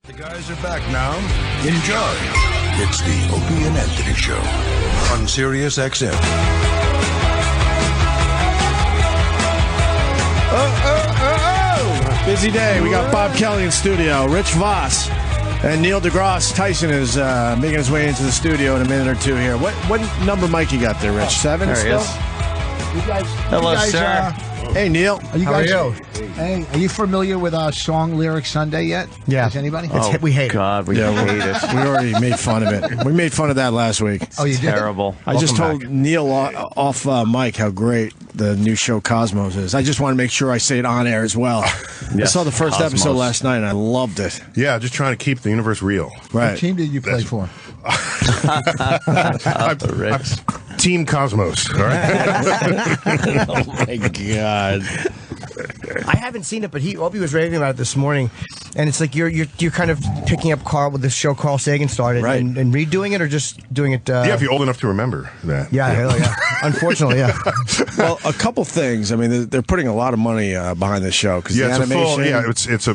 The guys are back now. Enjoy. It's the Opie and Anthony Show on Sirius XM. Busy day. We got Bob Kelly in studio, Rich Voss, and Neil deGrasse Tyson is making his way into the studio in a minute or two here. What number mic you got there, Rich? 7 there still? He is. Hello, sir. Hey, Neil. How are you? Hey, are you familiar with our song Lyric Sunday yet? Yeah. Is anybody? We hate it. We hate it. We already made fun of it. We made fun of that last week. Oh, you did? Terrible. I just told Neil off mic how great the new show Cosmos is. I just want to make sure I say it on air as well. I saw the first episode last night, and I loved it. Yeah, just trying to keep the universe real. Right. What team did you play for? Team Cosmos, all right? Oh, my God. I haven't seen it, but Opie was raving about it this morning, and it's like you're kind of picking up Carl with this show Carl Sagan started, right. and redoing it, or just doing it. Yeah, if you're old enough to remember that. Yeah, hell yeah. Unfortunately, yeah. Well, a couple things. I mean, they're putting a lot of money behind the show because the animation.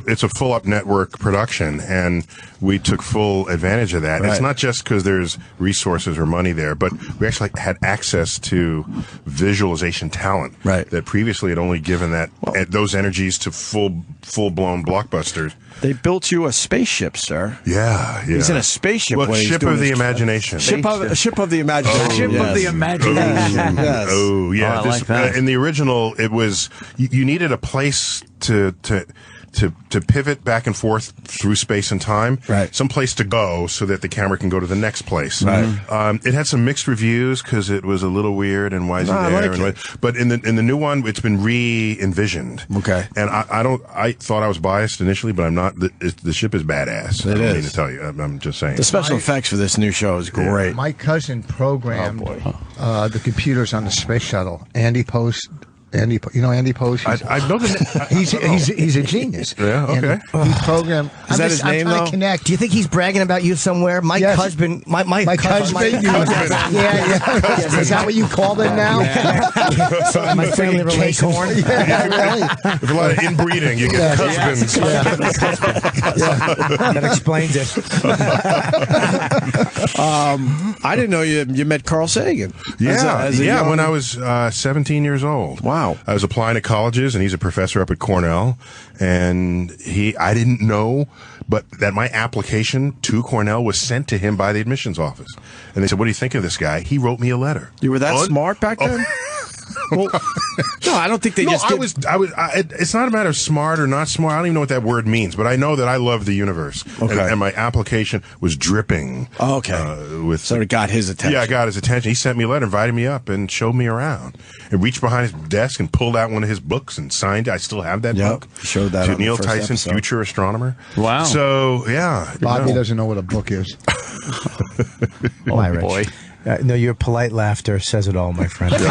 It's a full up network production, and we took full advantage of that. Right. It's not just because there's resources or money there, but we actually had access to visualization talent that previously had only given those energies to full blown blockbusters. They built you a spaceship, sir. Yeah. He's in a spaceship. Well, ship of the imagination. Ship of the imagination. Ship of the imagination. Yes. Oh, yeah. I like that. In the original, it was you needed a place to pivot back and forth through space and time, right? Some place to go so that the camera can go to the next place. Right. It had some mixed reviews because it was a little weird and why is he there? But in the new one, it's been re-envisioned. Okay. And I thought I was biased initially, but I'm not. The ship is badass. I don't mean to tell you. I'm just saying. The special effects for this new show is great. My cousin programmed the computers on the space shuttle. Andy Post. You know Andy Post? I know the he's a genius. Yeah, okay. He programmed. Is that his name, though? Connect. Do you think he's bragging about you somewhere? My husband. My husband. Yeah. Is that what you call it now? Yeah. My family relation. Yeah, really. There's a lot of inbreeding. You get husbands. That explains it. I didn't know you met Carl Sagan. Yeah, when I was 17 years old. Wow. I was applying to colleges, and he's a professor up at Cornell. And I didn't know, but that my application to Cornell was sent to him by the admissions office. And they said, "What do you think of this guy?" He wrote me a letter. You were that smart back then? Well, no, I don't think they just. It's not a matter of smart or not smart. I don't even know what that word means, but I know that I love the universe. Okay. And my application was dripping. Oh, okay. So it got his attention. Yeah, I got his attention. He sent me a letter, invited me up, and showed me around. And reached behind his desk and pulled out one of his books and signed it. I still have that book. Showed that to on Neil the first Tyson, episode. future astronomer. Wow. So yeah, Bobby doesn't know what a book is. Oh, boy. No, your polite laughter says it all, my friend. Thank you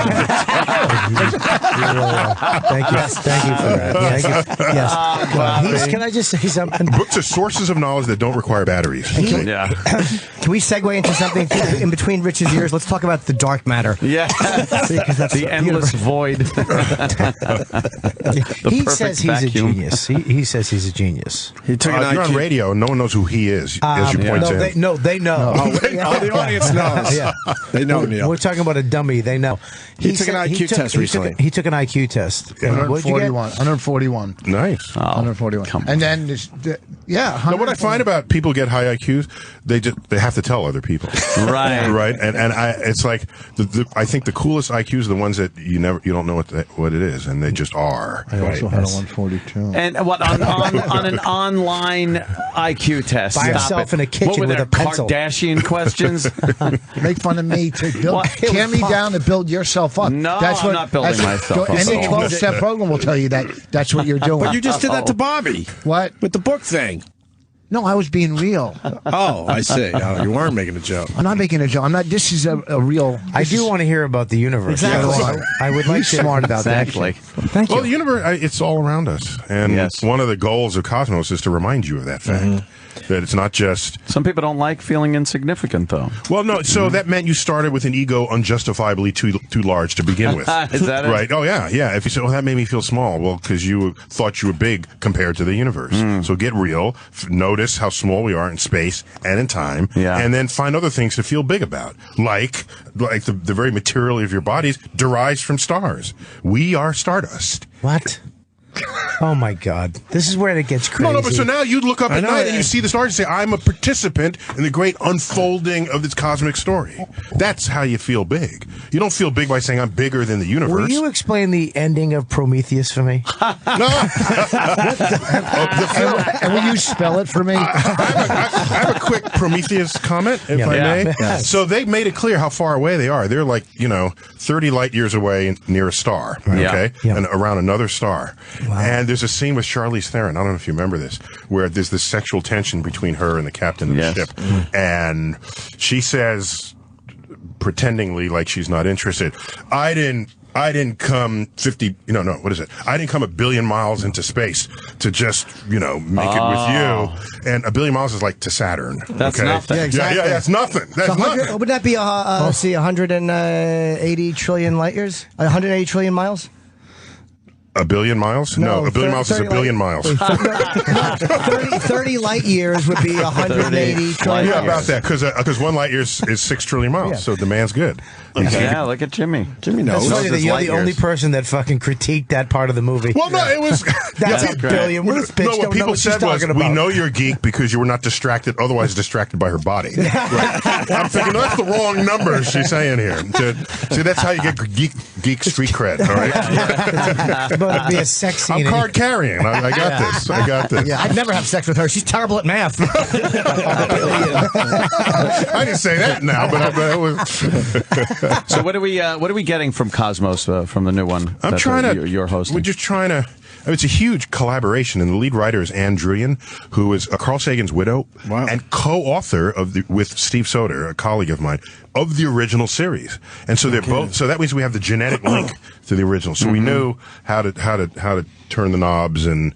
for that. Yes. Can I just say something? Books are sources of knowledge that don't require batteries. Can we segue into something in between Rich's ears? Let's talk about the dark matter. Yeah. The endless void. He says he's a genius. He says he's a genius. He took an you're on radio, and no one knows who he is, as you point out. They know. The audience knows. Yeah. They know, Neil. We're talking about a dummy. They know. He took an IQ test recently. He took an IQ test. What did you get? 141. Nice. 141. And then, Now, what I find about people who get high IQs, they have to tell other people. Right. And it's like I think the coolest IQs are the ones that you don't know what it is, and they just are. I also had a 142. And what on an online IQ test? By himself in a kitchen what were with their a pencil. Kardashian questions? Make fun of me to tear me down to build yourself up. No, I'm not building myself up. Any 12-step program will tell you that's what you're doing. But you just did that to Bobby. What? With the book thing. No, I was being real. Oh, I see. No, you weren't making a joke. I'm not making a joke. I'm not. This is a real. I do want to hear about the universe. Exactly. I would like to smart about exactly. that. Thank you. Well, the universe, it's all around us. And one of the goals of Cosmos is to remind you of that fact. That it's not just... Some people don't like feeling insignificant, though. Well, no, so that meant you started with an ego unjustifiably too large to begin with. Is that it? Right. Oh, yeah. If you say, that made me feel small. Well, because you thought you were big compared to the universe. So get real. Know notice how small we are in space and in time, and then find other things to feel big about, like the very material of your bodies derives from stars. We are stardust. What? Oh my God! This is where it gets crazy. No, but so now you look up at night and you see the stars and say, "I'm a participant in the great unfolding of this cosmic story." That's how you feel big. You don't feel big by saying, "I'm bigger than the universe." Will you explain the ending of Prometheus for me? And will you spell it for me? I have a quick Prometheus comment, if I may. Yes. So they've made it clear how far away they are. They're like 30 light years away near a star, okay, and around another star. Wow. And there's a scene with Charlize Theron, I don't know if you remember this, where there's this sexual tension between her and the captain of the ship. And she says, pretendingly like she's not interested, I didn't come 50, what is it? I didn't come 1 billion miles into space to just, make it with you. And 1 billion miles is like to Saturn. That's nothing. Yeah, exactly. Yeah, that's nothing. That's nothing. Would that be, 180 trillion light years? 180 trillion miles? 1 billion miles? No, 1 billion miles is 1 billion miles. 30 light years would be 180 trillion. Yeah, about that, because 1 light year is 6 trillion miles, so demand's good. Yeah, look at Jimmy. Jimmy knows. That's funny that you're the only person that fucking critiqued that part of the movie. Well, no, it was... That's a billion. What people said was, we know you're a geek because you were not otherwise distracted by her body. Right? I'm thinking, that's the wrong number she's saying here. See, that's how you get geek street cred, all right? But it'd be a sex scene. I'm card carrying. I got this. I got this. Yeah, I'd never have sex with her. She's terrible at math. I didn't say that now, but it was... So what are we getting from Cosmos from the new one? I'm trying to. You're hosting. We're just trying to. It's a huge collaboration, and the lead writer is Anne Druyan, who is Carl Sagan's widow and co-author with Steve Soder, a colleague of mine, of the original series. And so they're both. So that means we have the genetic link to the original. So we know how to turn the knobs and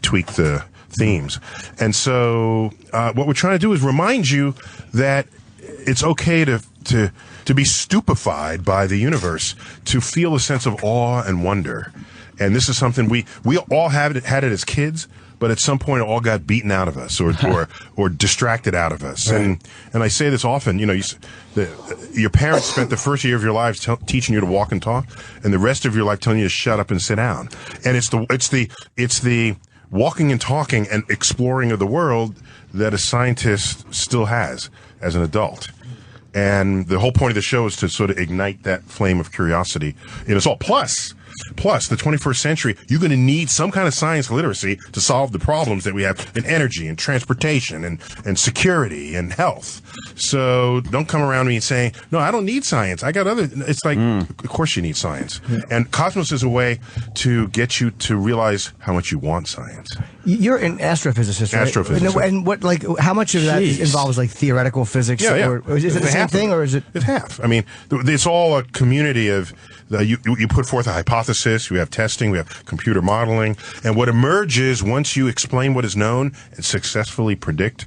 tweak the themes. And so what we're trying to do is remind you that it's okay to be stupefied by the universe, to feel a sense of awe and wonder. And this is something we all had it as kids, but at some point it all got beaten out of us or distracted out of us. Right. And I say this often, your parents spent the first year of your lives teaching you to walk and talk, and the rest of your life telling you to shut up and sit down. And it's the walking and talking and exploring of the world that a scientist still has as an adult. And the whole point of the show is to sort of ignite that flame of curiosity in us all. Plus, the 21st century, you're going to need some kind of science literacy to solve the problems that we have in energy and transportation and security and health. So don't come around me and saying, no, I don't need science. I got other... It's like, of course you need science. Yeah. And Cosmos is a way to get you to realize how much you want science. You're an astrophysicist, right? Astrophysicist. And what, how much of that involves theoretical physics? Yeah. Or is it the same thing, or is it? It's half. I mean, it's all a community of you put forth a hypothesis, we have testing, we have computer modeling, and what emerges once you explain what is known and successfully predict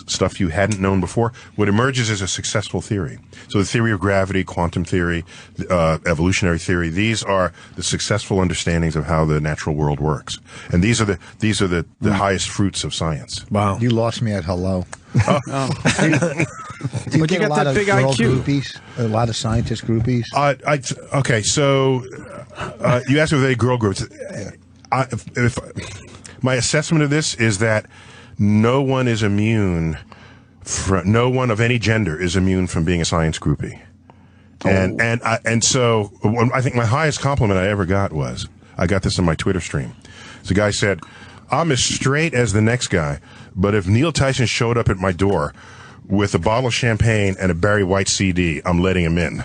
stuff you hadn't known before, what emerges is a successful theory. So the theory of gravity, quantum theory, evolutionary theory, these are the successful understandings of how the natural world works. And these are the highest fruits of science. Wow. You lost me at hello. Do you get a lot of big girl IQ. groupies? A lot of scientist groupies? Okay, so you asked me if they girl groups. My assessment of this is that no one is immune. No one of any gender is immune from being a science groupie. And so I think my highest compliment I ever got was, I got this in my Twitter stream. So the guy said, I'm as straight as the next guy, but if Neil Tyson showed up at my door with a bottle of champagne and a Barry White CD, I'm letting him in.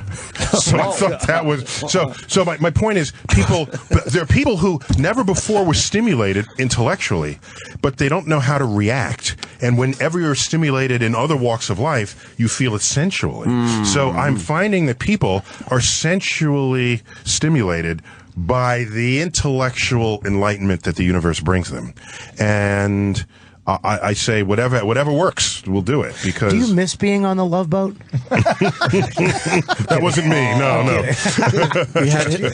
So I thought that was... So my point is, there are people who never before were stimulated intellectually, but they don't know how to react. And whenever you're stimulated in other walks of life, you feel it sensually. So I'm finding that people are sensually stimulated by the intellectual enlightenment that the universe brings them. And I say whatever works, we'll do it. Because do you miss being on the Love Boat? That wasn't me. No.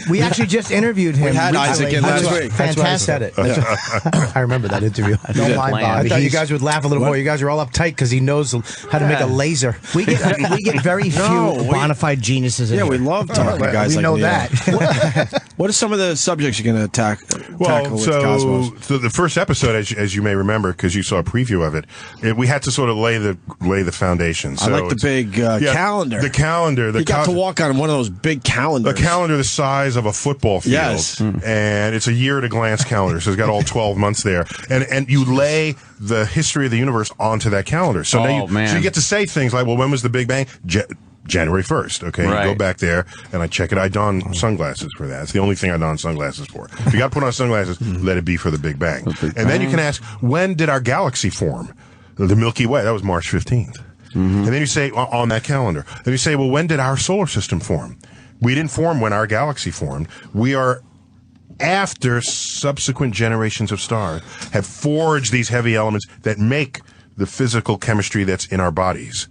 We actually just interviewed him. We had Isaac in last week. Fantastic. I remember that interview. Don't mind Bob. I thought you guys would laugh a little more. You guys are all uptight because he knows how to make a laser. We get very few bona fide geniuses. Yeah, we love talking to guys we like know Neil. that. What are some of the subjects you're going to tackle with so Cosmos? the first episode, as you may remember, because you saw a preview of it, we had to sort of lay the foundation. So I like the big calendar. The calendar. You got to walk on one of those big calendars. A calendar the size of a football field. Yes. And it's a year-at-a-glance calendar, so it's got all 12 months there. And you lay the history of the universe onto that calendar. So now so you get to say things like, well, when was the Big Bang? January 1st, okay? Right. You go back there, and I check it. I don sunglasses for that. It's the only thing I don sunglasses for. If you got to put on sunglasses, let it be for the Big Bang. And then you can ask, when did our galaxy form? The Milky Way. That was March 15th. And then you say, on that calendar. Then you say, well, when did our solar system form? We didn't form when our galaxy formed. We are after subsequent generations of stars have forged these heavy elements that make the physical chemistry that's in our bodies.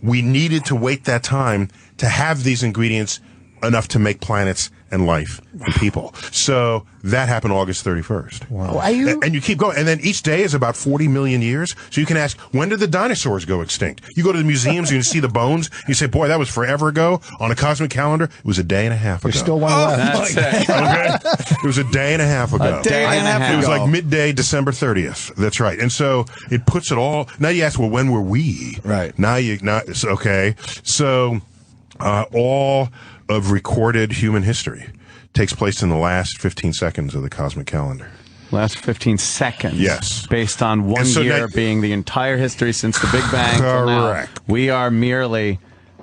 We needed to wait that time to have these ingredients enough to make planets and life and people. So that happened August 31st. Wow. And you keep going. And then each day is about 40 million years. So you can ask, when did the dinosaurs go extinct? You go to the museums and you see the bones. You say, boy, that was forever ago. On a cosmic calendar, it was a day and a half ago. There's still one left. Okay? It was a day and a half ago. A day and a half It was ago. like midday, December 30th. That's right. And so it puts it all. Now you ask, well, when were we? Right. Okay. So all of recorded human history takes place in the last 15 seconds of the cosmic calendar. Last 15 seconds. Yes. Based on one year being the entire history since the Big Bang. till now. Correct. We are merely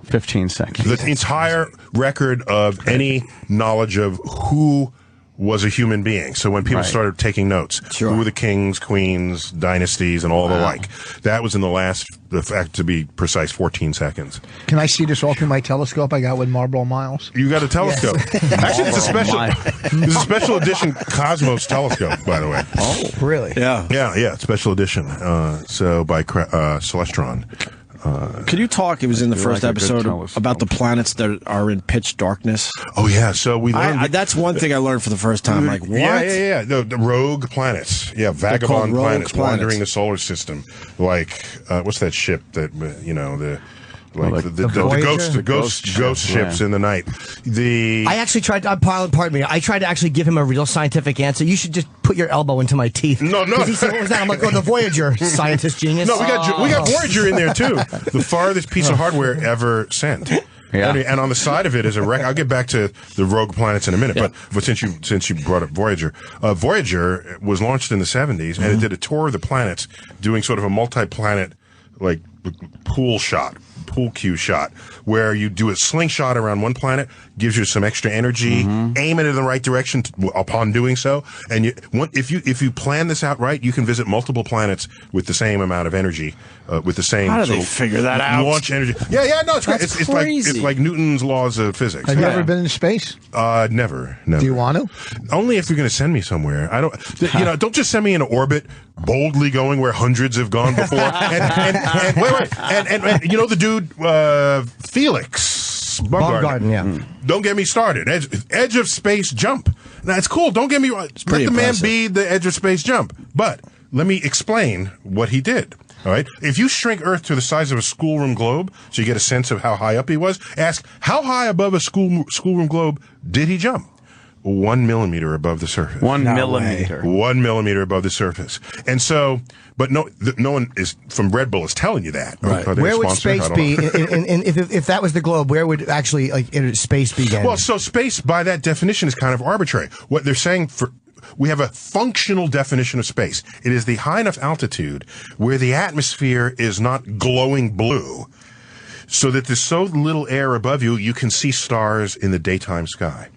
15 seconds. The entire record of any knowledge of who was a human being. So when people started taking notes, who were the kings, queens, dynasties, and all the like, that was in the fact to be precise, 14 seconds. Can I see this all through my telescope I got with Marlboro Miles? You got a telescope. Actually, it's a special edition Cosmos telescope, by the way. Oh, really? Yeah. Yeah, special edition. So by Celestron. Could you talk? It was in the first like a good episode telescope. about the planets that are in pitch darkness. Oh yeah, so we learned. That's one thing I learned for the first time. Like, what? Yeah. The rogue planets. Yeah, vagabond rogue planets planets. wandering the solar system. Like, what's that ship that the ghost ships in the night. I actually tried. Pardon me. I tried to actually give him a real scientific answer. You should just put your elbow into my teeth. No. He said, "What was that?" I'm like, "Oh, the Voyager scientist genius." No, we got Voyager in there too. The farthest piece of hardware ever sent. Yeah. And on the side of it is a record. I'll get back to the rogue planets in a minute, but since you brought up Voyager, Voyager was launched in the 70s and it did a tour of the planets, doing sort of a multi-planet like pool cue shot, where you do a slingshot around one planet, gives you some extra energy, aim it in the right direction upon doing so, and if you plan this out right, you can visit multiple planets with the same amount of energy, with the same. How do they figure that out? Launch energy. Yeah. No, it's great. It's crazy. It's like Newton's laws of physics. Have you ever been in space? Never. Do you want to? Only if you're going to send me somewhere. I don't. Don't just send me in orbit, boldly going where hundreds have gone before. and you know the dude Felix Baumgarten, yeah. Don't get me started. Edge of space jump. Now it's cool. Don't get me wrong. Let the man be the edge of space jump. But let me explain what he did. All right. If you shrink Earth to the size of a schoolroom globe, so you get a sense of how high up he was, ask how high above a schoolroom globe did he jump? 1 millimeter above the surface. 1 millimeter. 1 millimeter above the surface. And so, but no one is from Red Bull is telling you that. Right. Where would space be? If that was the globe, where would actually space begin? Well, so space by that definition is kind of arbitrary. What they're saying we have a functional definition of space. It is the high enough altitude where the atmosphere is not glowing blue, so that there's so little air above you, you can see stars in the daytime sky.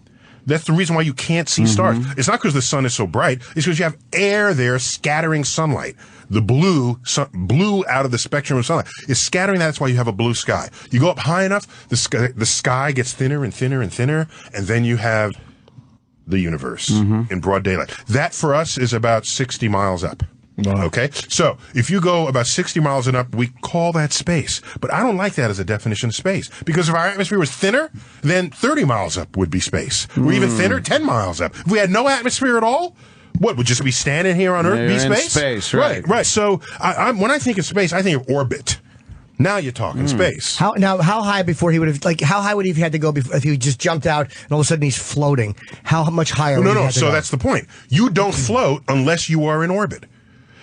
That's the reason why you can't see stars. It's not because the sun is so bright. It's because you have air there scattering sunlight. The blue out of the spectrum of sunlight is scattering that. That's why you have a blue sky. You go up high enough, the sky gets thinner and thinner and thinner, and then you have the universe in broad daylight. That for us is about 60 miles up. Okay? So, if you go about 60 miles and up, we call that space. But I don't like that as a definition of space. Because if our atmosphere was thinner, then 30 miles up would be space. Or even thinner, 10 miles up. If we had no atmosphere at all, what, would just be standing here on Earth, be space? Space, right. Right. So, when I think of space, I think of orbit. Now you're talking space. How high before he would have, how high would he have had to go if he just jumped out and all of a sudden he's floating? How much higher would he have to go? So that's the point. You don't float unless you are in orbit.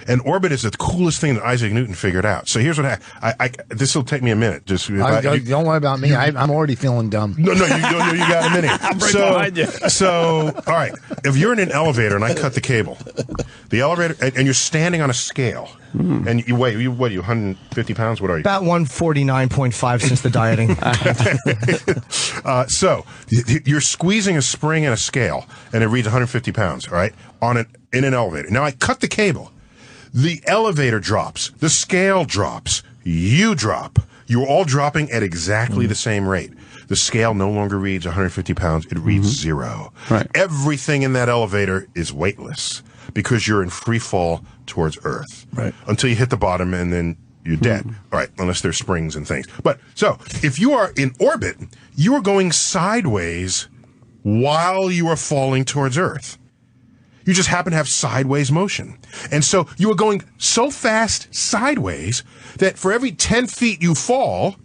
And orbit is the coolest thing that Isaac Newton figured out. So here's what this will take me a minute. Just don't worry about me. I'm already feeling dumb. No, you got a minute. I'm right behind you. So, all right. If you're in an elevator and I cut the cable, the elevator, and you're standing on a scale, and you weigh, you 150 pounds? What are you? About 149.5 since the dieting. So you're squeezing a spring and a scale, and it reads 150 pounds. All right, in an elevator. Now I cut the cable. The elevator drops. The scale drops. You drop. You're all dropping at exactly the same rate. The scale no longer reads 150 pounds. It reads 0. Right. Everything in that elevator is weightless because you're in free fall towards Earth. Right. Until you hit the bottom and then you're dead. All right. Unless there's springs and things. But so if you are in orbit, you are going sideways while you are falling towards Earth. You just happen to have sideways motion. And so you are going so fast sideways that for every 10 feet you fall,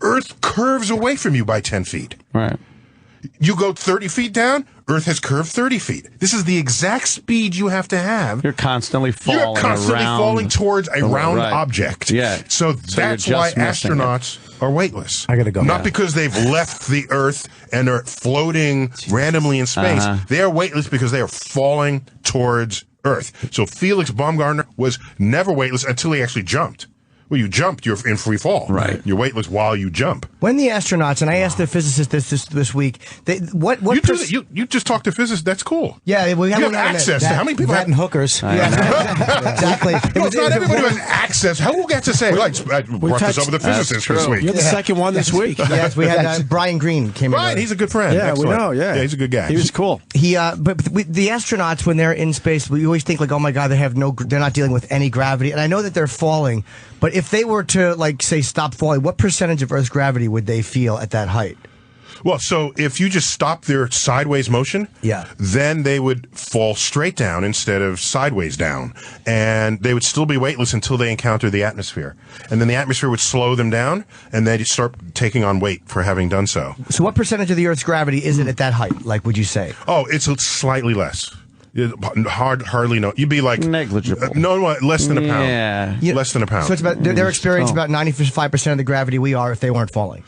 Earth curves away from you by 10 feet. Right. You go 30 feet down, Earth has curved 30 feet. This is the exact speed you have to have. You're constantly falling towards a round object. Yeah. So that's why astronauts are weightless. I gotta go. Not because they've left the Earth and are floating randomly in space. They are weightless because they are falling towards Earth. So Felix Baumgartner was never weightless until he actually jumped. Well, you jumped, you're in free fall. Right. You're weightless while you jump. When the astronauts, and I asked the physicist this week, You just talked to physicists. That's cool. Yeah, we you have access to how many people That and hookers. Exactly. No, it's not everybody who has access. How will get to say? I brought this up with a physicist this week. You're the second one this week. Yes, we had Brian Green came in. Brian, he's a good friend. Yeah, Excellent. we know. Yeah, he's a good guy. He was cool. But the astronauts, when they're in space, we always think like, oh my God, they're not dealing with any gravity. And I know that they're falling, but if they were to say stop falling, what percentage of Earth's gravity would they feel at that height? Well, so if you just stop their sideways motion, then they would fall straight down instead of sideways down. And they would still be weightless until they encounter the atmosphere. And then the atmosphere would slow them down, and they'd start taking on weight for having done so. So what percentage of the Earth's gravity is it at that height, would you say? Oh, it's slightly less. Hardly no. You'd be like negligible. Less than a pound. Yeah. Less than a pound. So it's about their experience about 95% of the gravity we are if they weren't falling.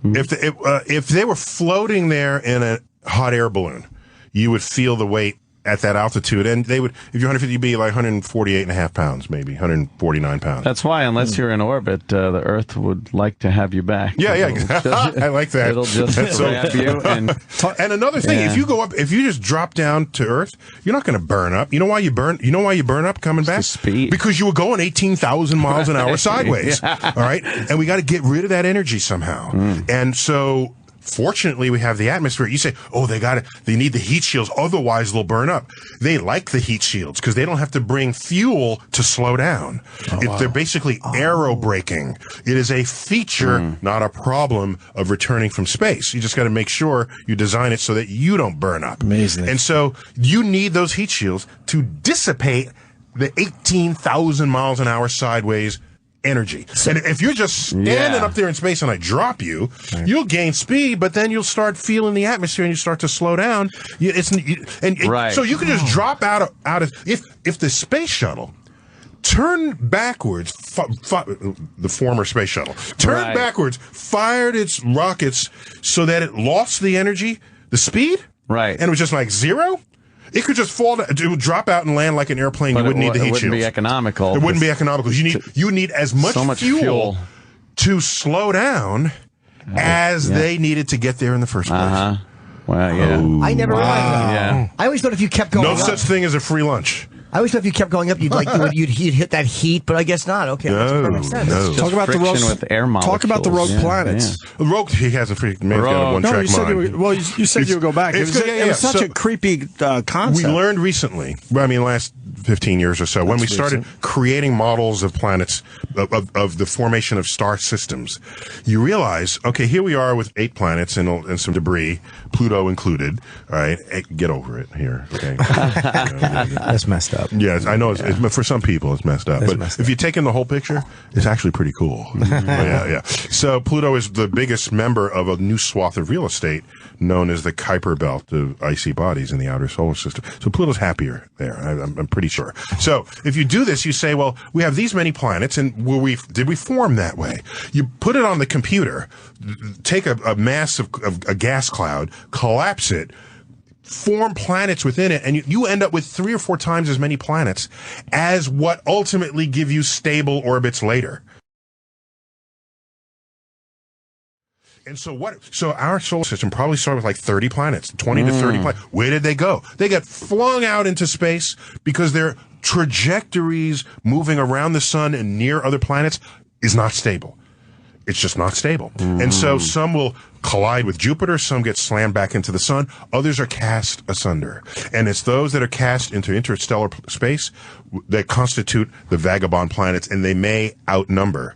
If they were floating there in a hot air balloon, you would feel the weight at that altitude, and they would, if you're 150, you'd be like 148.5 pounds, maybe 149 pounds. That's why, unless you're in orbit, the Earth would like to have you back. Yeah. I like that. It'll just grab you. And another thing, if you go up, if you just drop down to Earth, you're not going to burn up. You know why you burn up coming back? The speed. Because you were going 18,000 miles an hour sideways. All right, and we got to get rid of that energy somehow. And so, fortunately, we have the atmosphere. You say, oh, they need the heat shields, otherwise they'll burn up. They like the heat shields because they don't have to bring fuel to slow down. They're basically aerobraking. It is a feature, not a problem, of returning from space. You just got to make sure you design it so that you don't burn up. Amazing. And so you need those heat shields to dissipate the 18,000 miles an hour sideways energy. And if you're just standing up there in space and I drop you, you'll gain speed, but then you'll start feeling the atmosphere and you start to slow down. So you can just drop out of if the space shuttle turned backwards, the former space shuttle turned backwards, fired its rockets so that it lost the energy, the speed, and it was just like zero. It could just fall. It would drop out and land like an airplane. You wouldn't need the heat shields. It wouldn't be economical. It wouldn't be economical. You need as much fuel to slow down as they needed to get there in the first place. Well, yeah. I never realized that. Yeah. I always thought if you kept going no such thing as a free lunch. I always thought if you kept going up, you'd hit that heat, but I guess not. Okay, that makes perfect sense. No. Talk about the rogue with air molecules. Talk about the rogue planets. Yeah. Rogue, he has a freaking man got a one-track mind. You said you would go back. It was such a creepy concept. We learned recently, last 15 years or so, when we started creating models of planets, of the formation of star systems, you realize, okay, here we are with 8 planets and some debris, Pluto included. All right, get over it here. Okay, that's messed up. Yeah, I know. For some people, it's messed up. If you take in the whole picture, it's actually pretty cool. Yeah. So Pluto is the biggest member of a new swath of real estate known as the Kuiper Belt of icy bodies in the outer solar system. So Pluto's happier there. I'm pretty sure. So if you do this, you say, well, we have these many planets, and did we form that way? You put it on the computer, take a mass of a gas cloud, collapse it, form planets within it, and you end up with 3 or 4 times as many planets as what ultimately give you stable orbits later. And so our solar system probably started with like 30 planets, 20 to 30 planets. Where did they go? They got flung out into space because their trajectories moving around the sun and near other planets is not stable. It's just not stable. And so some will collide with Jupiter, some get slammed back into the sun, others are cast asunder. And it's those that are cast into interstellar space that constitute the vagabond planets, and they may outnumber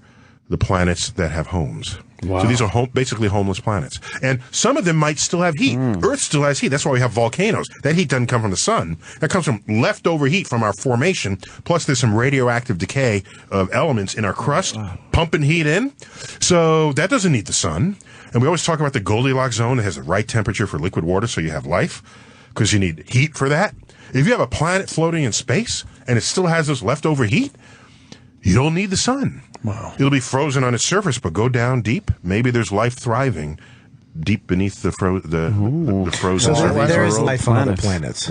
the planets that have homes. Wow. So these are basically homeless planets. And some of them might still have heat. Earth still has heat. That's why we have volcanoes. That heat doesn't come from the sun. That comes from leftover heat from our formation. Plus there's some radioactive decay of elements in our crust, pumping heat in. So that doesn't need the sun. And we always talk about the Goldilocks zone that has the right temperature for liquid water so you have life, because you need heat for that. If you have a planet floating in space and it still has this leftover heat, you don't need the sun. Wow. It'll be frozen on its surface, but go down deep. Maybe there's life thriving deep beneath the frozen surface. There is life on other planets.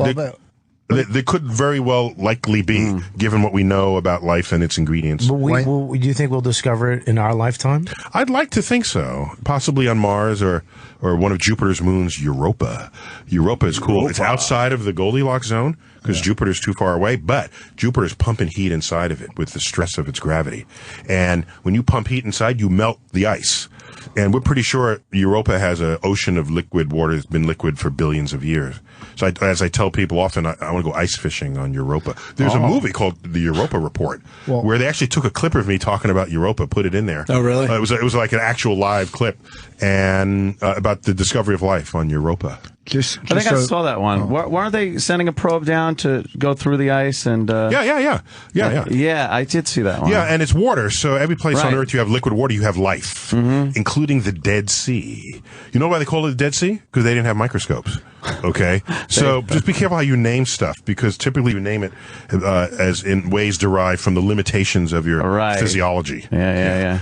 There could very well likely be, given what we know about life and its ingredients. But do you think we'll discover it in our lifetime? I'd like to think so. Possibly on Mars or one of Jupiter's moons, Europa. Europa is cool. It's outside of the Goldilocks zone because Jupiter's too far away, but Jupiter's pumping heat inside of it with the stress of its gravity. And when you pump heat inside, you melt the ice. And we're pretty sure Europa has an ocean of liquid water that's been liquid for billions of years. So as I tell people often, I want to go ice fishing on Europa. There's a movie called The Europa Report where they actually took a clip of me talking about Europa, put it in there. Oh, really? It was like an actual live clip and about the discovery of life on Europa. I think I saw that one. Weren't they sending a probe down to go through the ice? And Yeah, I did see that one. Yeah, and it's water. So every place on Earth you have liquid water, you have life, including the Dead Sea. You know why they call it the Dead Sea? Because they didn't have microscopes. Okay, so just be careful how you name stuff, because typically you name it as in ways derived from the limitations of your physiology. Yeah.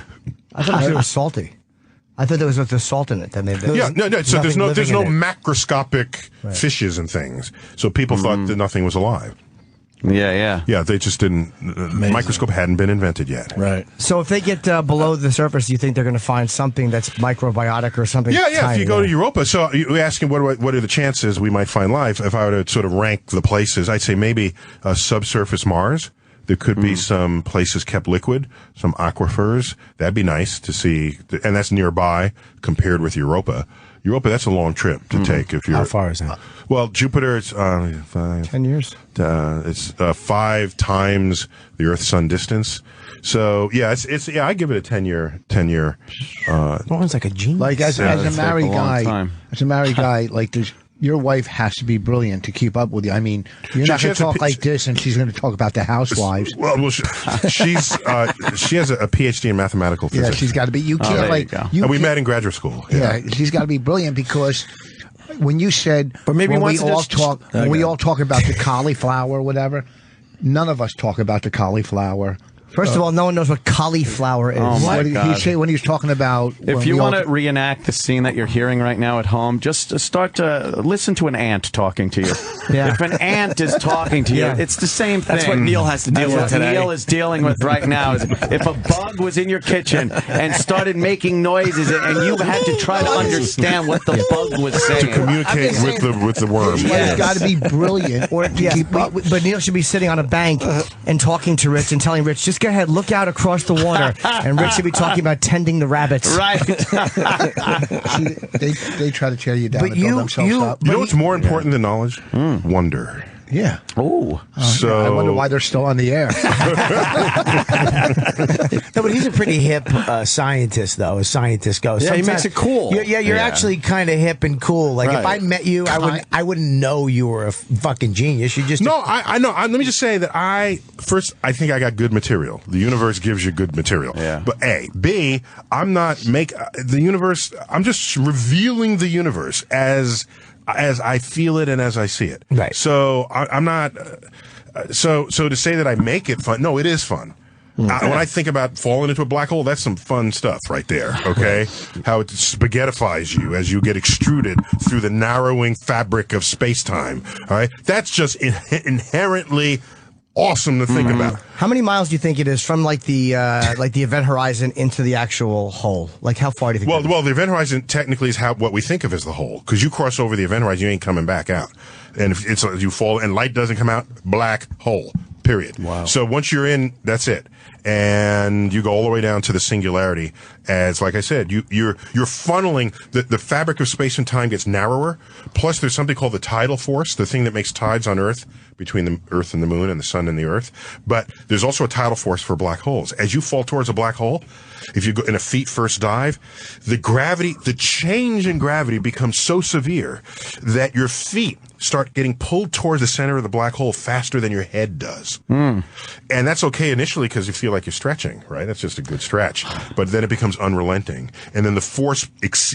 I thought it was salty. I thought there was the salt in it that made it. No. So there's no macroscopic fishes and things. So people thought that nothing was alive. Yeah, they just didn't. Microscope hadn't been invented yet. Right. So if they get below the surface, do you think they're going to find something that's microbiotic or something? Yeah. tiny, If you go to Europa, so you asking what are the chances we might find life? If I were to sort of rank the places, I'd say maybe subsurface Mars. There could be some places kept liquid, some aquifers. That'd be nice to see, and that's nearby compared with Europa. Europa, that's a long trip to take if you're. How far is that? Well, Jupiter, it's 10 years. It's 5 times the Earth-Sun distance. So yeah, it's I give it a 10-year. One's like a genius. Like as a married guy, like your wife has to be brilliant to keep up with you. I mean, you're not going to talk like this, and she's going to talk about the housewives. Well, she has a PhD in mathematical physics. Yeah, she's got to be. You can't and we met in graduate school. Yeah, she's got to be brilliant, because when you said, but maybe we all talk about the cauliflower or whatever, none of us talk about the cauliflower First of all, no one knows what cauliflower is. Oh my What did he God. say when he was talking about? If you want to reenact the scene that you're hearing right now at home, just start to listen to an ant talking to you. Yeah. If an ant is talking to you, it's the same thing. That's what Neil has to deal with today. Neil is dealing with right now. Is if a bug was in your kitchen and started making noises, and you had to try to understand what the bug was saying. To communicate with the worm. It's got to be brilliant. Or, but Neil should be sitting on a bank and talking to Rich and telling Rich, just go ahead, look out across the water. And Rich should be talking about tending the rabbits. Right. See, they try to tear you down and build themselves up. You know what's more important than knowledge? Wonder. Yeah. Oh. So I wonder why they're still on the air. No, but he's a pretty hip scientist, though, as scientists go. Yeah, he makes it cool. You're actually kind of hip and cool. Like, if I met you, I wouldn't know you were a fucking genius. You just... No, I know. Let me just say that I think I got good material. The universe gives you good material. Yeah. But A. B, I'm not the universe, I'm just revealing the universe as I feel it and as I see it. Right. So I'm not. So to say that I make it fun, no, it is fun. When I think about falling into a black hole, that's some fun stuff right there. Okay, how it spaghettifies you as you get extruded through the narrowing fabric of space-time. All right, that's just inherently awesome to think about. How many miles do you think it is from like the event horizon into the actual hole? Like how far do you think? Well, the event horizon technically is what we think of as the hole, because you cross over the event horizon, you ain't coming back out, and if you fall and light doesn't come out, black hole. Period. Wow. So once you're in, that's it, and you go all the way down to the singularity. As like I said, you're funneling the fabric of space and time gets narrower. Plus, there's something called the tidal force, the thing that makes tides on Earth between the Earth and the Moon and the Sun and the Earth. But there's also a tidal force for black holes. As you fall towards a black hole, if you go in a feet first dive, the change in gravity becomes so severe that your feet start getting pulled towards the center of the black hole faster than your head does. And that's okay initially because you feel like you're stretching, right? That's just a good stretch. But then it becomes unrelenting. And then the force,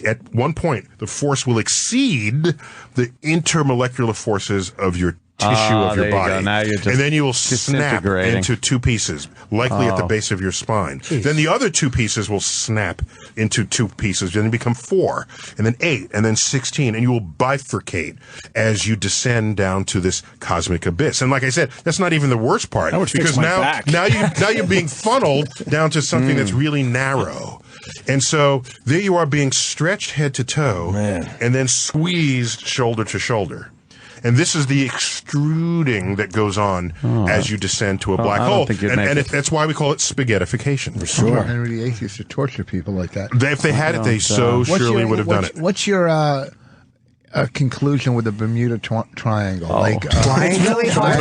at one point, the force will exceed the intermolecular forces of your tissue of your body. Now you're just and then you will snap into two pieces, likely at the base of your spine. Jeez. Then the other two pieces will snap into two pieces, then become 4, and then 8, and then 16, and you will bifurcate as you descend down to this cosmic abyss. And like I said, that's not even the worst part, because now you're being funneled down to something that's really narrow. And so there you are being stretched head to toe, and then squeezed shoulder to shoulder. And this is the extruding that goes on as you descend to a black hole. That's why we call it spaghettification. For sure. Henry VIII used to torture people like that. If they had it, they surely would have done it. What's your conclusion with the Bermuda Triangle? It's really hard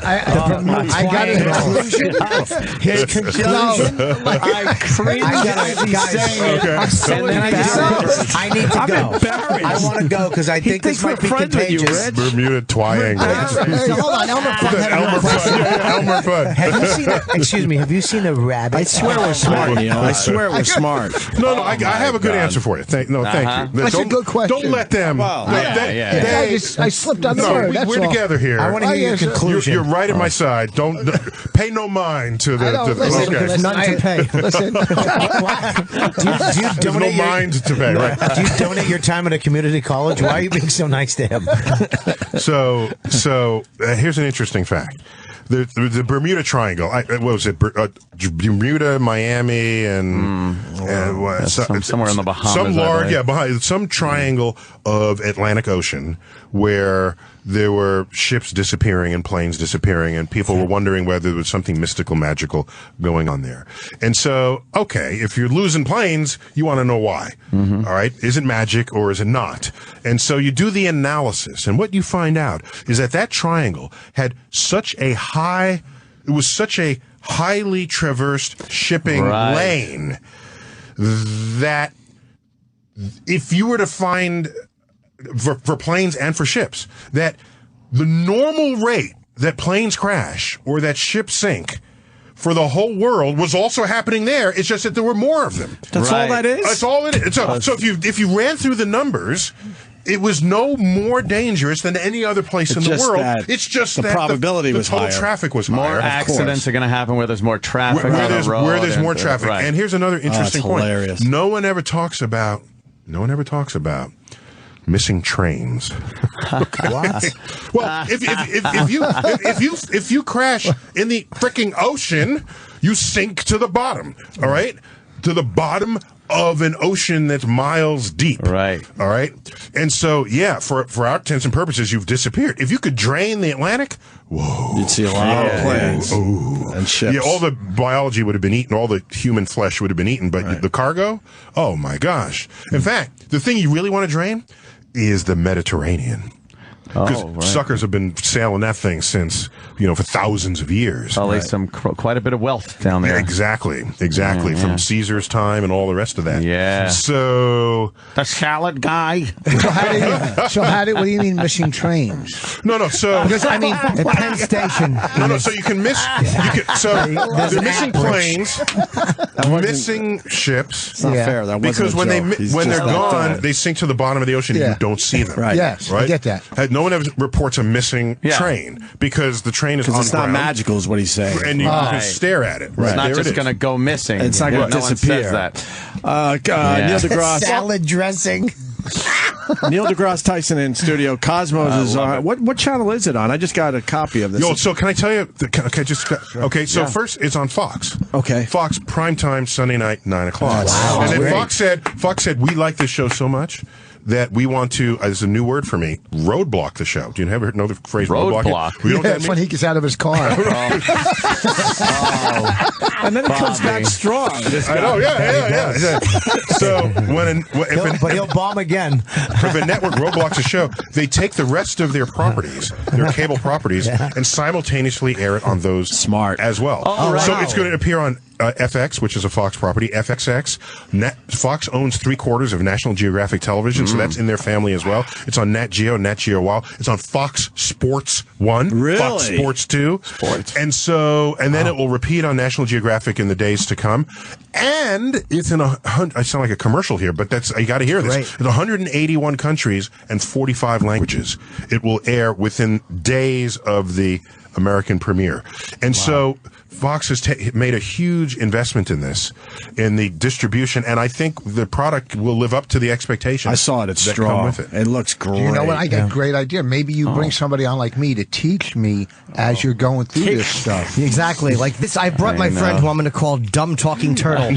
I got a conclusion. His conclusion. I cringe as he's saying it. I'm so embarrassed. I need to go. I want to go because I think this might be contagious. Bermuda Triangle. Hold on, Elmer Fudd. Have you seen a rabbit? I swear we're smart, Neil. I swear we're smart. No, I have a good answer for you. Thank you. That's a good question. Don't let them. I slipped on the word. We're together here. I want to hear your conclusion. You're right at my side. Don't pay no mind to the. There's none to pay. Listen. There's no mind to pay. Right? Do you donate your time at a community college? Why are you being so nice to him? So here's an interesting fact. The Bermuda Triangle. What was it? Bermuda, Miami, and somewhere in the Bahamas. Some triangle of Atlantic Ocean where there were ships disappearing and planes disappearing, and people were wondering whether there was something mystical, magical going on there. And so, okay, if you're losing planes, you want to know why. All right, is it magic or is it not? And so you do the analysis, and what you find out is that triangle had such a highly traversed shipping lane that if you were to find for planes and for ships, that the normal rate that planes crash or that ships sink for the whole world was also happening there. It's just that there were more of them. That's all that is? That's all it is. So if you ran through the numbers, it was no more dangerous than any other place in the world. It's just the that probability was total higher. traffic was more higher. accidents are going to happen where there's more traffic where on the road. Where there's more traffic. Right. And here's another interesting point. Hilarious. No one ever talks about missing trains. What? Well, if you crash in the freaking ocean, you sink to the bottom. All right, to the bottom of an ocean that's miles deep. Right. All right. And so, yeah, for our intents and purposes, you've disappeared. If you could drain the Atlantic, whoa, you'd see a lot of planes and ships. Yeah, all the biology would have been eaten, all the human flesh would have been eaten, but the cargo, oh my gosh. In fact, the thing you really want to drain is the Mediterranean. Because suckers have been sailing that thing since, for thousands of years. Probably quite a bit of wealth down there. Yeah, exactly. From Caesar's time and all the rest of that. Yeah. So the salad guy. What do you mean missing trains? No. So because at Penn Station. No. So you can miss. They're missing planes, missing ships. It's not fair. That wasn't because when they're gone, they sink to the bottom of the ocean and you don't see them. Right. Yes. Right? I get that. No one ever reports a missing train because the train is on it's not ground, magical, is what he's saying. and you can stare at it. It's not just going to go missing. It's not going to disappear. No one says that. Neil deGrasse salad dressing. Neil deGrasse Tyson in studio. Cosmos is on. What channel is it on? I just got a copy of this. So can I tell you? First it's on Fox. Okay. Fox primetime Sunday night 9 o'clock. Wow. And then Great. Fox said we like this show so much that we want to, as a new word for me, roadblock the show. Do you ever know the phrase roadblock? Roadblock. You know what that That's when means? he gets out of his car. And then it comes back strong. I know, yeah. So But he'll bomb again. if a network roadblocks a show, they take the rest of their properties, their cable properties, and simultaneously air it on those as well. Oh, So wow. it's going to appear on FX, which is a Fox property, FXX. Fox owns 3/4 of National Geographic Television, so that's in their family as well. It's on Nat Geo Wow. It's on Fox Sports 1, Really? Fox Sports 2. And then it will repeat on National Geographic in the days to come. And it's in I sound like a commercial here, but you got to hear this. Right. In 181 countries and 45 languages. It will air within days of the American premiere. And so Fox has made a huge investment in this, in the distribution, and I think the product will live up to the expectations. I saw it. It's that strong. come with it. It looks great. You know what? I got a great idea. Maybe you bring somebody on like me to teach me as you're going through this stuff. Exactly. Like this, I brought my friend who I'm going to call Dumb Talking Turtle.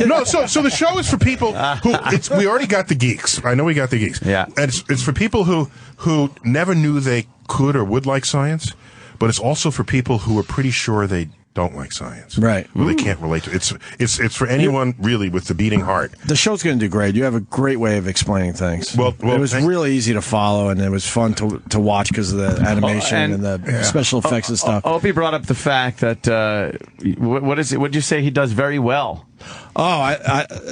No, so the show is for people who we already got the geeks. I know we got the geeks. Yeah. And it's for people who never knew they could or would like science, but it's also for people who are pretty sure they don't like science. Right. Well, they can't relate to it. It's for anyone really with the beating heart. The show's going to do great. You have a great way of explaining things. Well, it was really easy to follow, and it was fun to watch because of the animation and the special effects and stuff. Opie brought up the fact that what is it? What did you say? He does very well. Oh,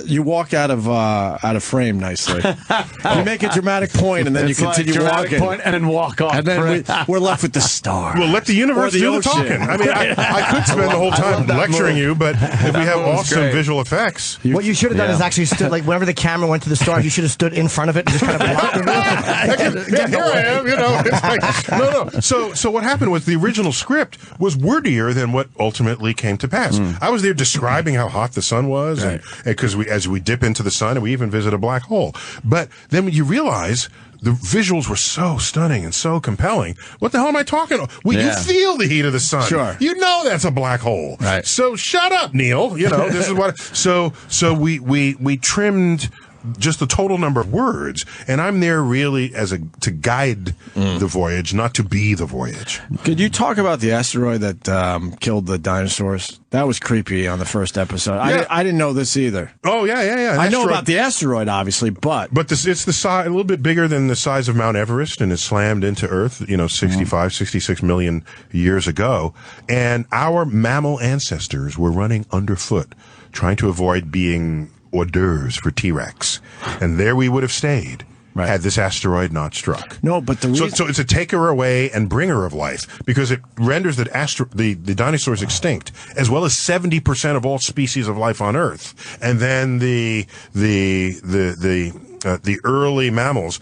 you walk out of frame nicely. You make a dramatic point, and then you continue walking. Point and then walk off. And then we're left with the star. Well, let the universe do the ocean. talking. I mean, I could spend the whole time lecturing you, but if we have awesome visual effects. What you should have done is actually stood, like, whenever the camera went to the stars, you should have stood in front of it and just kind of blocked it. Here I am, It's like, no. So what happened was the original script was wordier than what ultimately came to pass. I was there describing how hot the sun was, and because as we dip into the sun, and we even visit a black hole. But then when you realize the visuals were so stunning and so compelling, what the hell am I talking about? You feel the heat of the sun. Sure. You know that's a black hole. Right. So shut up, Neil. This is what. So we trimmed just the total number of words, and I'm there really to guide the voyage, not to be the voyage. Could you talk about the asteroid that killed the dinosaurs? That was creepy on the first episode. Yeah. I didn't know this either. Oh yeah. I know about the asteroid, obviously, but it's the size, a little bit bigger than the size of Mount Everest, and it slammed into Earth, 66 million years ago, and our mammal ancestors were running underfoot, trying to avoid being hors d'oeuvres for T-Rex, and there we would have stayed had this asteroid not struck. No, but the reason... So it's a taker away and bringer of life, because it renders the dinosaurs extinct, as well as 70% of all species of life on Earth, and then the early mammals,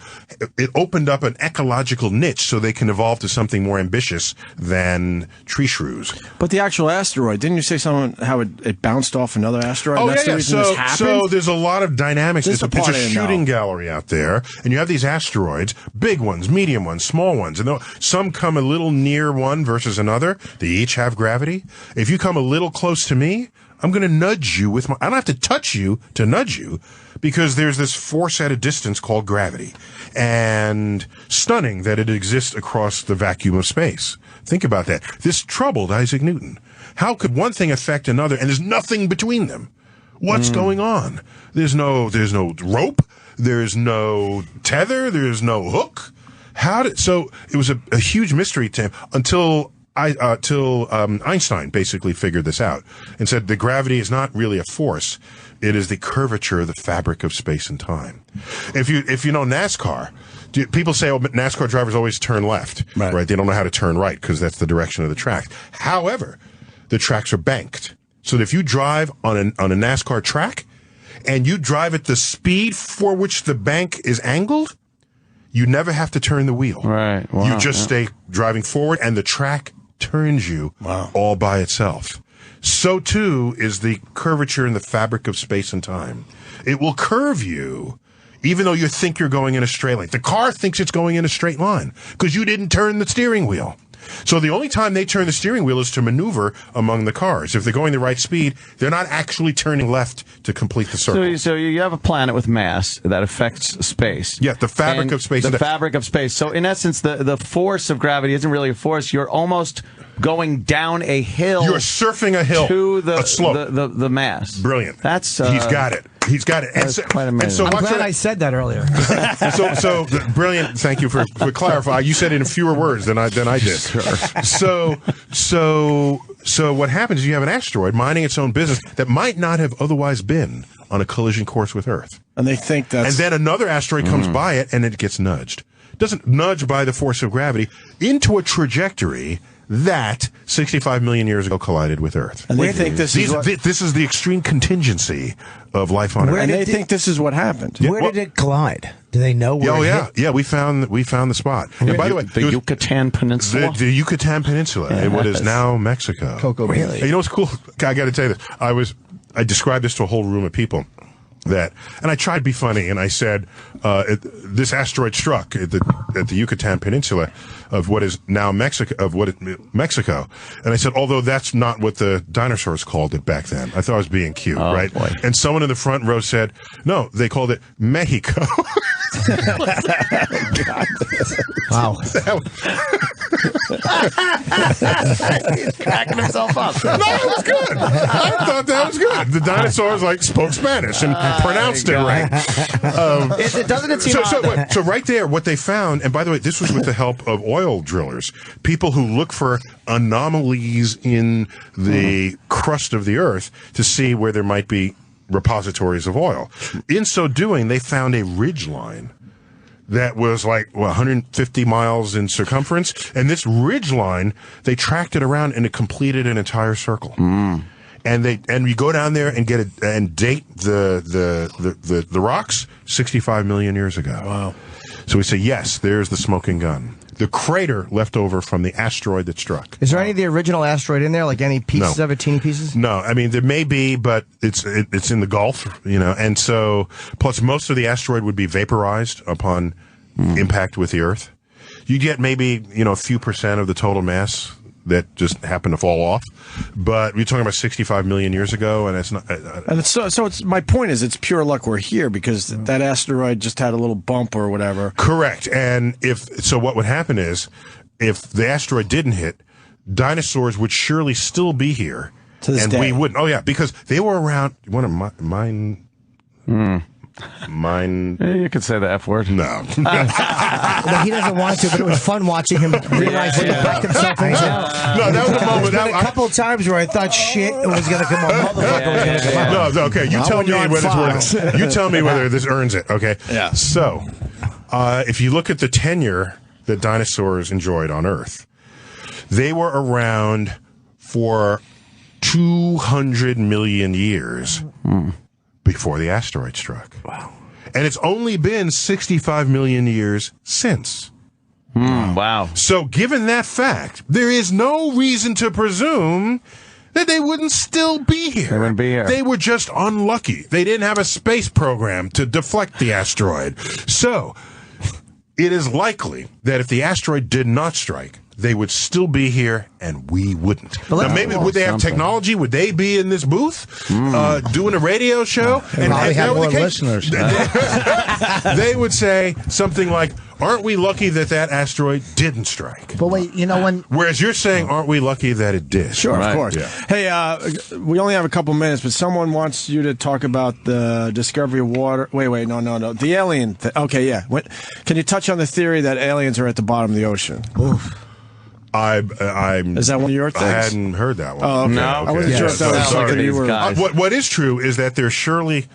it opened up an ecological niche so they can evolve to something more ambitious than tree shrews. But the actual asteroid, didn't you say something how it bounced off another asteroid? Oh, That's the yeah. reason this happened? So there's a lot of dynamics. This It's a shooting gallery out there, and you have these asteroids, big ones, medium ones, small ones, and some come a little near one versus another. They each have gravity. If you come a little close to me, I'm going to nudge you with I don't have to touch you to nudge you, because there's this force at a distance called gravity. And stunning that it exists across the vacuum of space. Think about that. This troubled Isaac Newton. How could one thing affect another and there's nothing between them? What's going on? There's no rope. There's no tether. There's no hook. So it was a huge mystery to him until Einstein basically figured this out and said the gravity is not really a force. It is the curvature of the fabric of space and time. If you know NASCAR, people say, NASCAR drivers always turn left, right? They don't know how to turn right because that's the direction of the track. However, the tracks are banked. So that if you drive on a NASCAR track and you drive at the speed for which the bank is angled, you never have to turn the wheel. Right. Wow. You just stay driving forward and the track turns you all by itself. So too is the curvature in the fabric of space and time. It will curve you even though you think you're going in a straight line. The car thinks it's going in a straight line because you didn't turn the steering wheel. So the only time they turn the steering wheel is to maneuver among the cars. If they're going the right speed, they're not actually turning left to complete the circle. So you have a planet with mass that affects space. Yeah, the fabric of space. The fabric of space. So in essence, the force of gravity isn't really a force. You're almost going down a hill. You're surfing a hill. To a slope. The mass. Brilliant. He's got it. He's got it. That's quite amazing. I'm glad I said that earlier. so brilliant. Thank you for clarifying. You said it in fewer words than I did. Sure. So what happens is you have an asteroid minding its own business that might not have otherwise been on a collision course with Earth. And they think that's... And then another asteroid comes by it and it gets nudged. It doesn't nudge by the force of gravity into a trajectory that 65 million years ago collided with Earth. And they think this is the extreme contingency of life on Earth. And they think this is what happened. Where did it collide? Do they know where it hit? Yeah, we found the spot. And by the way, the Yucatan Peninsula. The Yucatan Peninsula, what is now Mexico. Coco Really? And you know what's cool? I got to tell you this. I described this to a whole room of people. And I tried to be funny, and I said, this asteroid struck at the Yucatan Peninsula of what is now Mexico, Mexico. And I said, although that's not what the dinosaurs called it back then. I thought I was being cute, right? Boy. And someone in the front row said, no, they called it Mexico. Wow. He's cracking himself up. No, it was good. I thought that was good. The dinosaurs spoke Spanish and pronounced it right. Doesn't seem so right there, what they found, and by the way, this was with the help of oil drillers, people who look for anomalies in the crust of the Earth to see where there might be repositories of oil. In so doing, they found a ridge line that was 150 miles in circumference, and this ridge line, they tracked it around and it completed an entire circle. And you go down there and get it and date the rocks 65 million years ago. Wow. So we say, yes, there's the smoking gun. The crater left over from the asteroid that struck. Is there any of the original asteroid in there? Like any pieces of it, teeny pieces? No, I mean there may be, but it's in the Gulf, and so plus most of the asteroid would be vaporized upon impact with the Earth. You get maybe a few percent of the total mass that just happened to fall off, but we're talking about 65 million years ago, and it's not. And it's my point is it's pure luck we're here because that asteroid just had a little bump or whatever. Correct, and what would happen is if the asteroid didn't hit, dinosaurs would surely still be here, to this day. We wouldn't. Oh yeah, because they were around. You want to mine? You could say the F word. No. Well, he doesn't want to, but it was fun watching him realize when he backed himself into. No, that was the moment. There's been a couple of times where I thought shit was going to come out. Motherfucker was going to come out. No, okay. You tell me whether it's worth it. You tell me whether this earns it. Okay. Yeah. So, if you look at the tenure that dinosaurs enjoyed on Earth, they were around for 200 million years before the asteroid struck. Wow. And it's only been 65 million years since. Wow. So given that fact, there is no reason to presume that they wouldn't still be here. They wouldn't be here. They were just unlucky. They didn't have a space program to deflect the asteroid. So it is likely that if the asteroid did not strike, they would still be here, and we wouldn't. Now, maybe would they have technology? Would they be in this booth doing a radio show? And they have more listeners. They would say something like, "Aren't we lucky that that asteroid didn't strike?" But wait, Whereas you're saying, "Aren't we lucky that it did?" Sure, Right. of course. Yeah. Hey, we only have a couple minutes, but someone wants you to talk about the discovery of water. Wait, no. The alien. Okay, yeah. Can you touch on the theory that aliens are at the bottom of the ocean? Oof. Is that one of your things? I hadn't heard that one. Oh, okay. No. I wasn't sure if that was Sorry. something you were. What is true is that there's surely,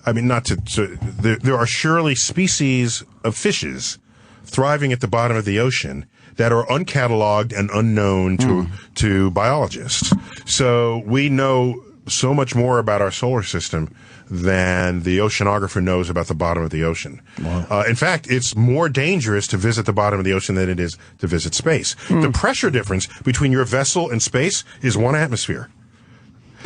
there are surely species of fishes thriving at the bottom of the ocean that are uncatalogued and unknown to biologists. So we know so much more about our solar system than the oceanographer knows about the bottom of the ocean. Wow. In fact, it's more dangerous to visit the bottom of the ocean than it is to visit space. The pressure difference between your vessel and space is 1 atmosphere.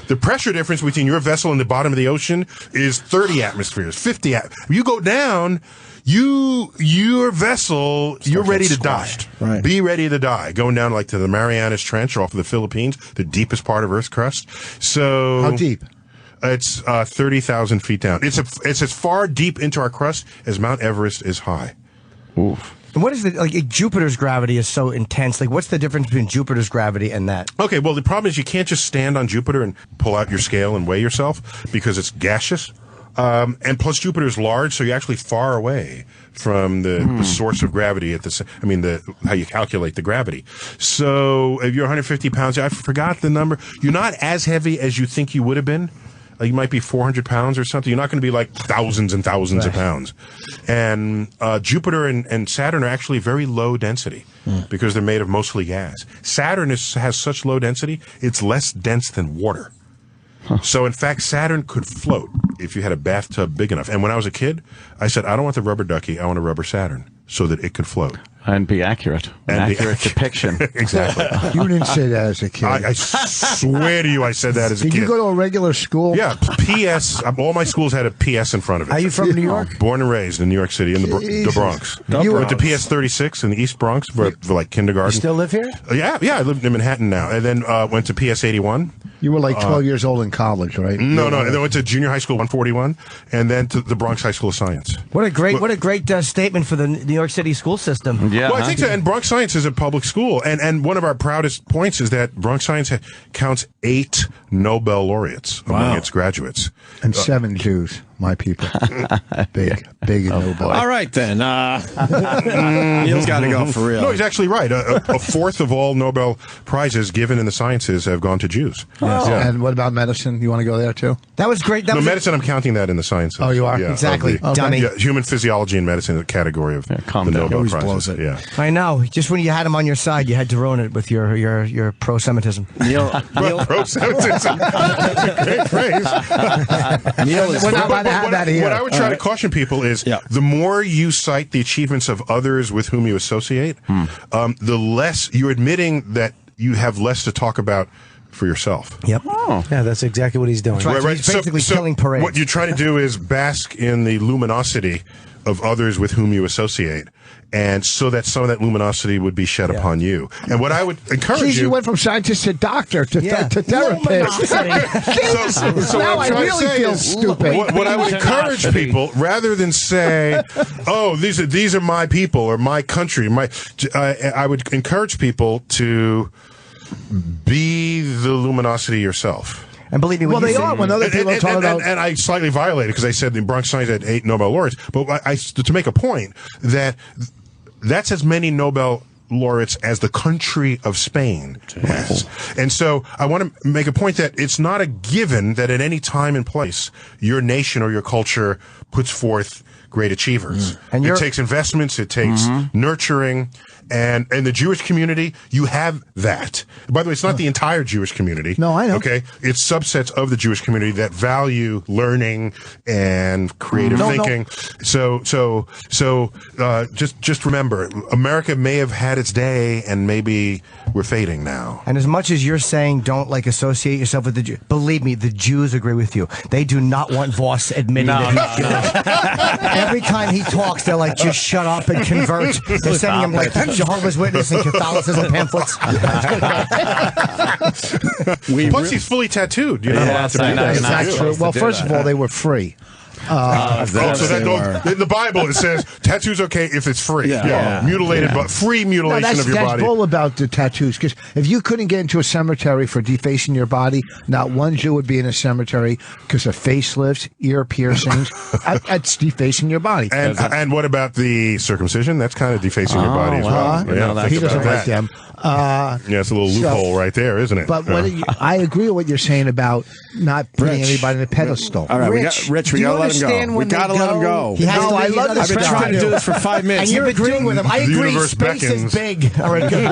The pressure difference between your vessel and the bottom of the ocean is 30 atmospheres, 50 You go down, your vessel, you're ready to die. Right. Be ready to die. Going down like to the Marianas Trench off of the Philippines, the deepest part of Earth's crust. So How deep? It's 30,000 feet down. It's as far deep into our crust as Mount Everest is high. Oof. And what is Jupiter's gravity is so intense. Like, what's the difference between Jupiter's gravity and that? Okay, well, the problem is you can't just stand on Jupiter and pull out your scale and weigh yourself because it's gaseous. And plus Jupiter's large, so you're actually far away from the source of gravity how you calculate the gravity. So if you're 150 pounds, I forgot the number. You're not as heavy as you think you would have been. You might be 400 pounds or something. You're not going to be like thousands and thousands of pounds. And Jupiter and Saturn are actually very low density because they're made of mostly gas. Saturn has such low density, it's less dense than water. So, in fact, Saturn could float if you had a bathtub big enough. And when I was a kid, I said, I don't want the rubber ducky, I want a rubber Saturn so that it could float. And be accurate. An accurate depiction. Exactly. You didn't say that as a kid. I swear to you, I said that as a kid. Did you go to a regular school? Yeah, PS. All my schools had a PS in front of it. Are you from New York? Born and raised in New York City, in the Bronx. You went to PS 36 in the East Bronx for like kindergarten. You still live here? Yeah, I live in Manhattan now. And then went to PS 81. You were like 12 years old in college, right? No. And then went to junior high school 141, and then to the Bronx High School of Science. What a great statement for the New York City school system. Yeah. Well, I think so. And Bronx Science is a public school, and one of our proudest points is that Bronx Science counts 8 Nobel laureates among its graduates. And 7 Jews, my people. Big in Nobel. All right, then. Neil's got to go for real. No, he's actually right. A fourth of all Nobel Prizes given in the sciences have gone to Jews. Yes. Yeah. And what about medicine? You want to go there, too? That was great. Medicine, I'm counting that in the sciences. Oh, you are? Yeah, exactly. Dummy. Yeah, human physiology and medicine is a category of the Nobel Prizes. Blows it. Yeah. I know. Just when you had him on your side, you had to ruin it with your pro-Semitism. Neil Pro-Semitism. That's a great phrase. Neil is. We're not allowed to have that here. What I would try to caution people is the more you cite the achievements of others with whom you associate, the less you're admitting that you have less to talk about for yourself. Yep. Oh. Yeah, that's exactly what he's doing. Right. So he's basically killing parades. What you're trying to do is bask in the luminosity of others with whom you associate, and so that some of that luminosity would be shed upon you. And what I would encourage you went from scientist to doctor to therapist. So now what I'm I really feel stupid. What I would encourage people, rather than say, "Oh, these are my people or my country," I would encourage people to be the luminosity yourself. And believe me, they are when other people talk about. And I slightly violated because I said the Bronx Science had 8 Nobel laureates, but to make a point that's as many Nobel laureates as the country of Spain has. And so I want to make a point that it's not a given that at any time and place your nation or your culture puts forth great achievers. And it takes investments, it takes nurturing, And in the Jewish community, you have that. By the way, it's not the entire Jewish community. No, I know. Okay, it's subsets of the Jewish community that value learning and creative thinking. So just remember, America may have had its day, and maybe we're fading now. And as much as you're saying don't like associate yourself with the Jews, believe me, the Jews agree with you. They do not want Voss admitting that he's Jewish. Every time he talks, they're like, just shut up and convert. They're sending him like Jehovah's Witness and Catholicism pamphlets. Plus, he's fully tattooed. You're not allowed to do that. That's true. Well, first of all, they were free. The Bible, it says tattoos okay if it's free. Mutilated, but free mutilation of your body. That's bull about the tattoos, because if you couldn't get into a cemetery for defacing your body, not one Jew would be in a cemetery because of facelifts, ear piercings. That's defacing your body. And what about the circumcision? That's kind of defacing your body as well. He doesn't like them. It's a little loophole right there, isn't it? But I agree with what you're saying about not putting anybody in a pedestal. All right, we got to let him go. We got to let him go. I love this. I've been trying to do this for 5 minutes. And you're agreeing with him. I agree. Space is big. All right, good.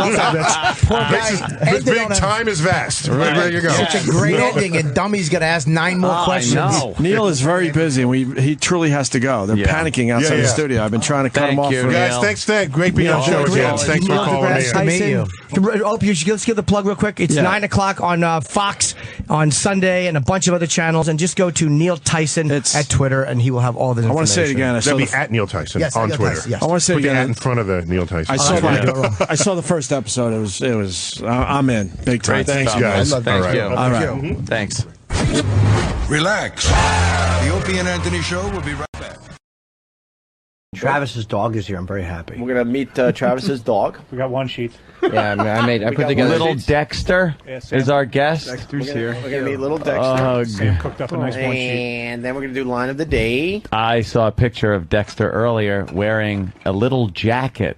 Poor guy. Big time is vast. There you go. Such a great ending, and Dummy's going to ask 9 more questions. Neil is very busy, and he truly has to go. They're panicking outside the studio. I've been trying to cut him off. Guys, thanks. Great being on the show again. Thanks for calling in. Let's give the plug real quick. It's 9 o'clock on Fox on Sunday and a bunch of other channels. And just go to Neil Tyson at Twitter, and he will have all the information. I want to say it again. That'd be at Neil Tyson on Twitter. Yes. I want to say it again. In front of the Neil Tyson. I saw the first episode. It was. I'm in big time. Thanks, guys. Thank you. All right. Thanks. Relax. The Opie and Anthony Show will be right back. Travis's dog is here. I'm very happy. We're gonna meet Travis's dog. We got one sheet. Yeah, I put together. Little Dexter is our guest. Dexter's here. We're gonna meet little Dexter. Sam cooked up a nice one sheet. And then we're gonna do line of the day. I saw a picture of Dexter earlier wearing a little jacket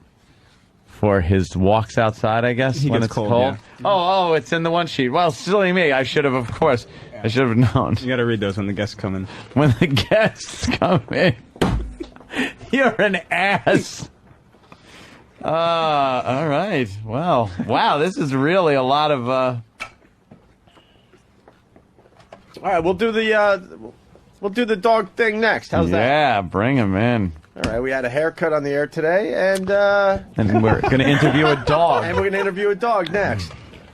for his walks outside, I guess, when it's cold. Yeah. Oh, it's in the one sheet. Well, silly me. I should have, of course. I should have known. You got to read those when the guests come in. When the guests come in. You're an ass. All right. Well, wow, this is really a lot of... All right, we'll do the dog thing next. How's that? Yeah, bring him in. All right, we had a haircut on the air today, and we're going to interview a dog. And we're going to interview a dog next.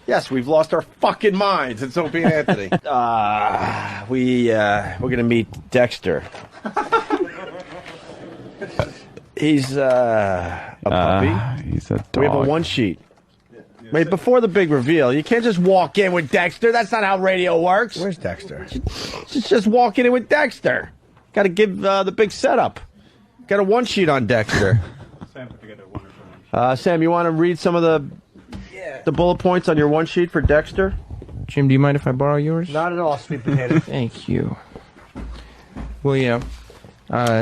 Yes, we've lost our fucking minds. It's Opie and Anthony. We're going to meet Dexter. He's a puppy. He's a dog. We have a one sheet. Wait, before the big reveal, you can't just walk in with Dexter. That's not how radio works. Where's Dexter? Just walking in with Dexter. Got to give the big setup. Got a one sheet on Dexter. Sam put together a wonderful one sheet. Sam, you want to read some of the bullet points on your one sheet for Dexter? Jim, do you mind if I borrow yours? Not at all, sweet potato. Thank you. Well, yeah.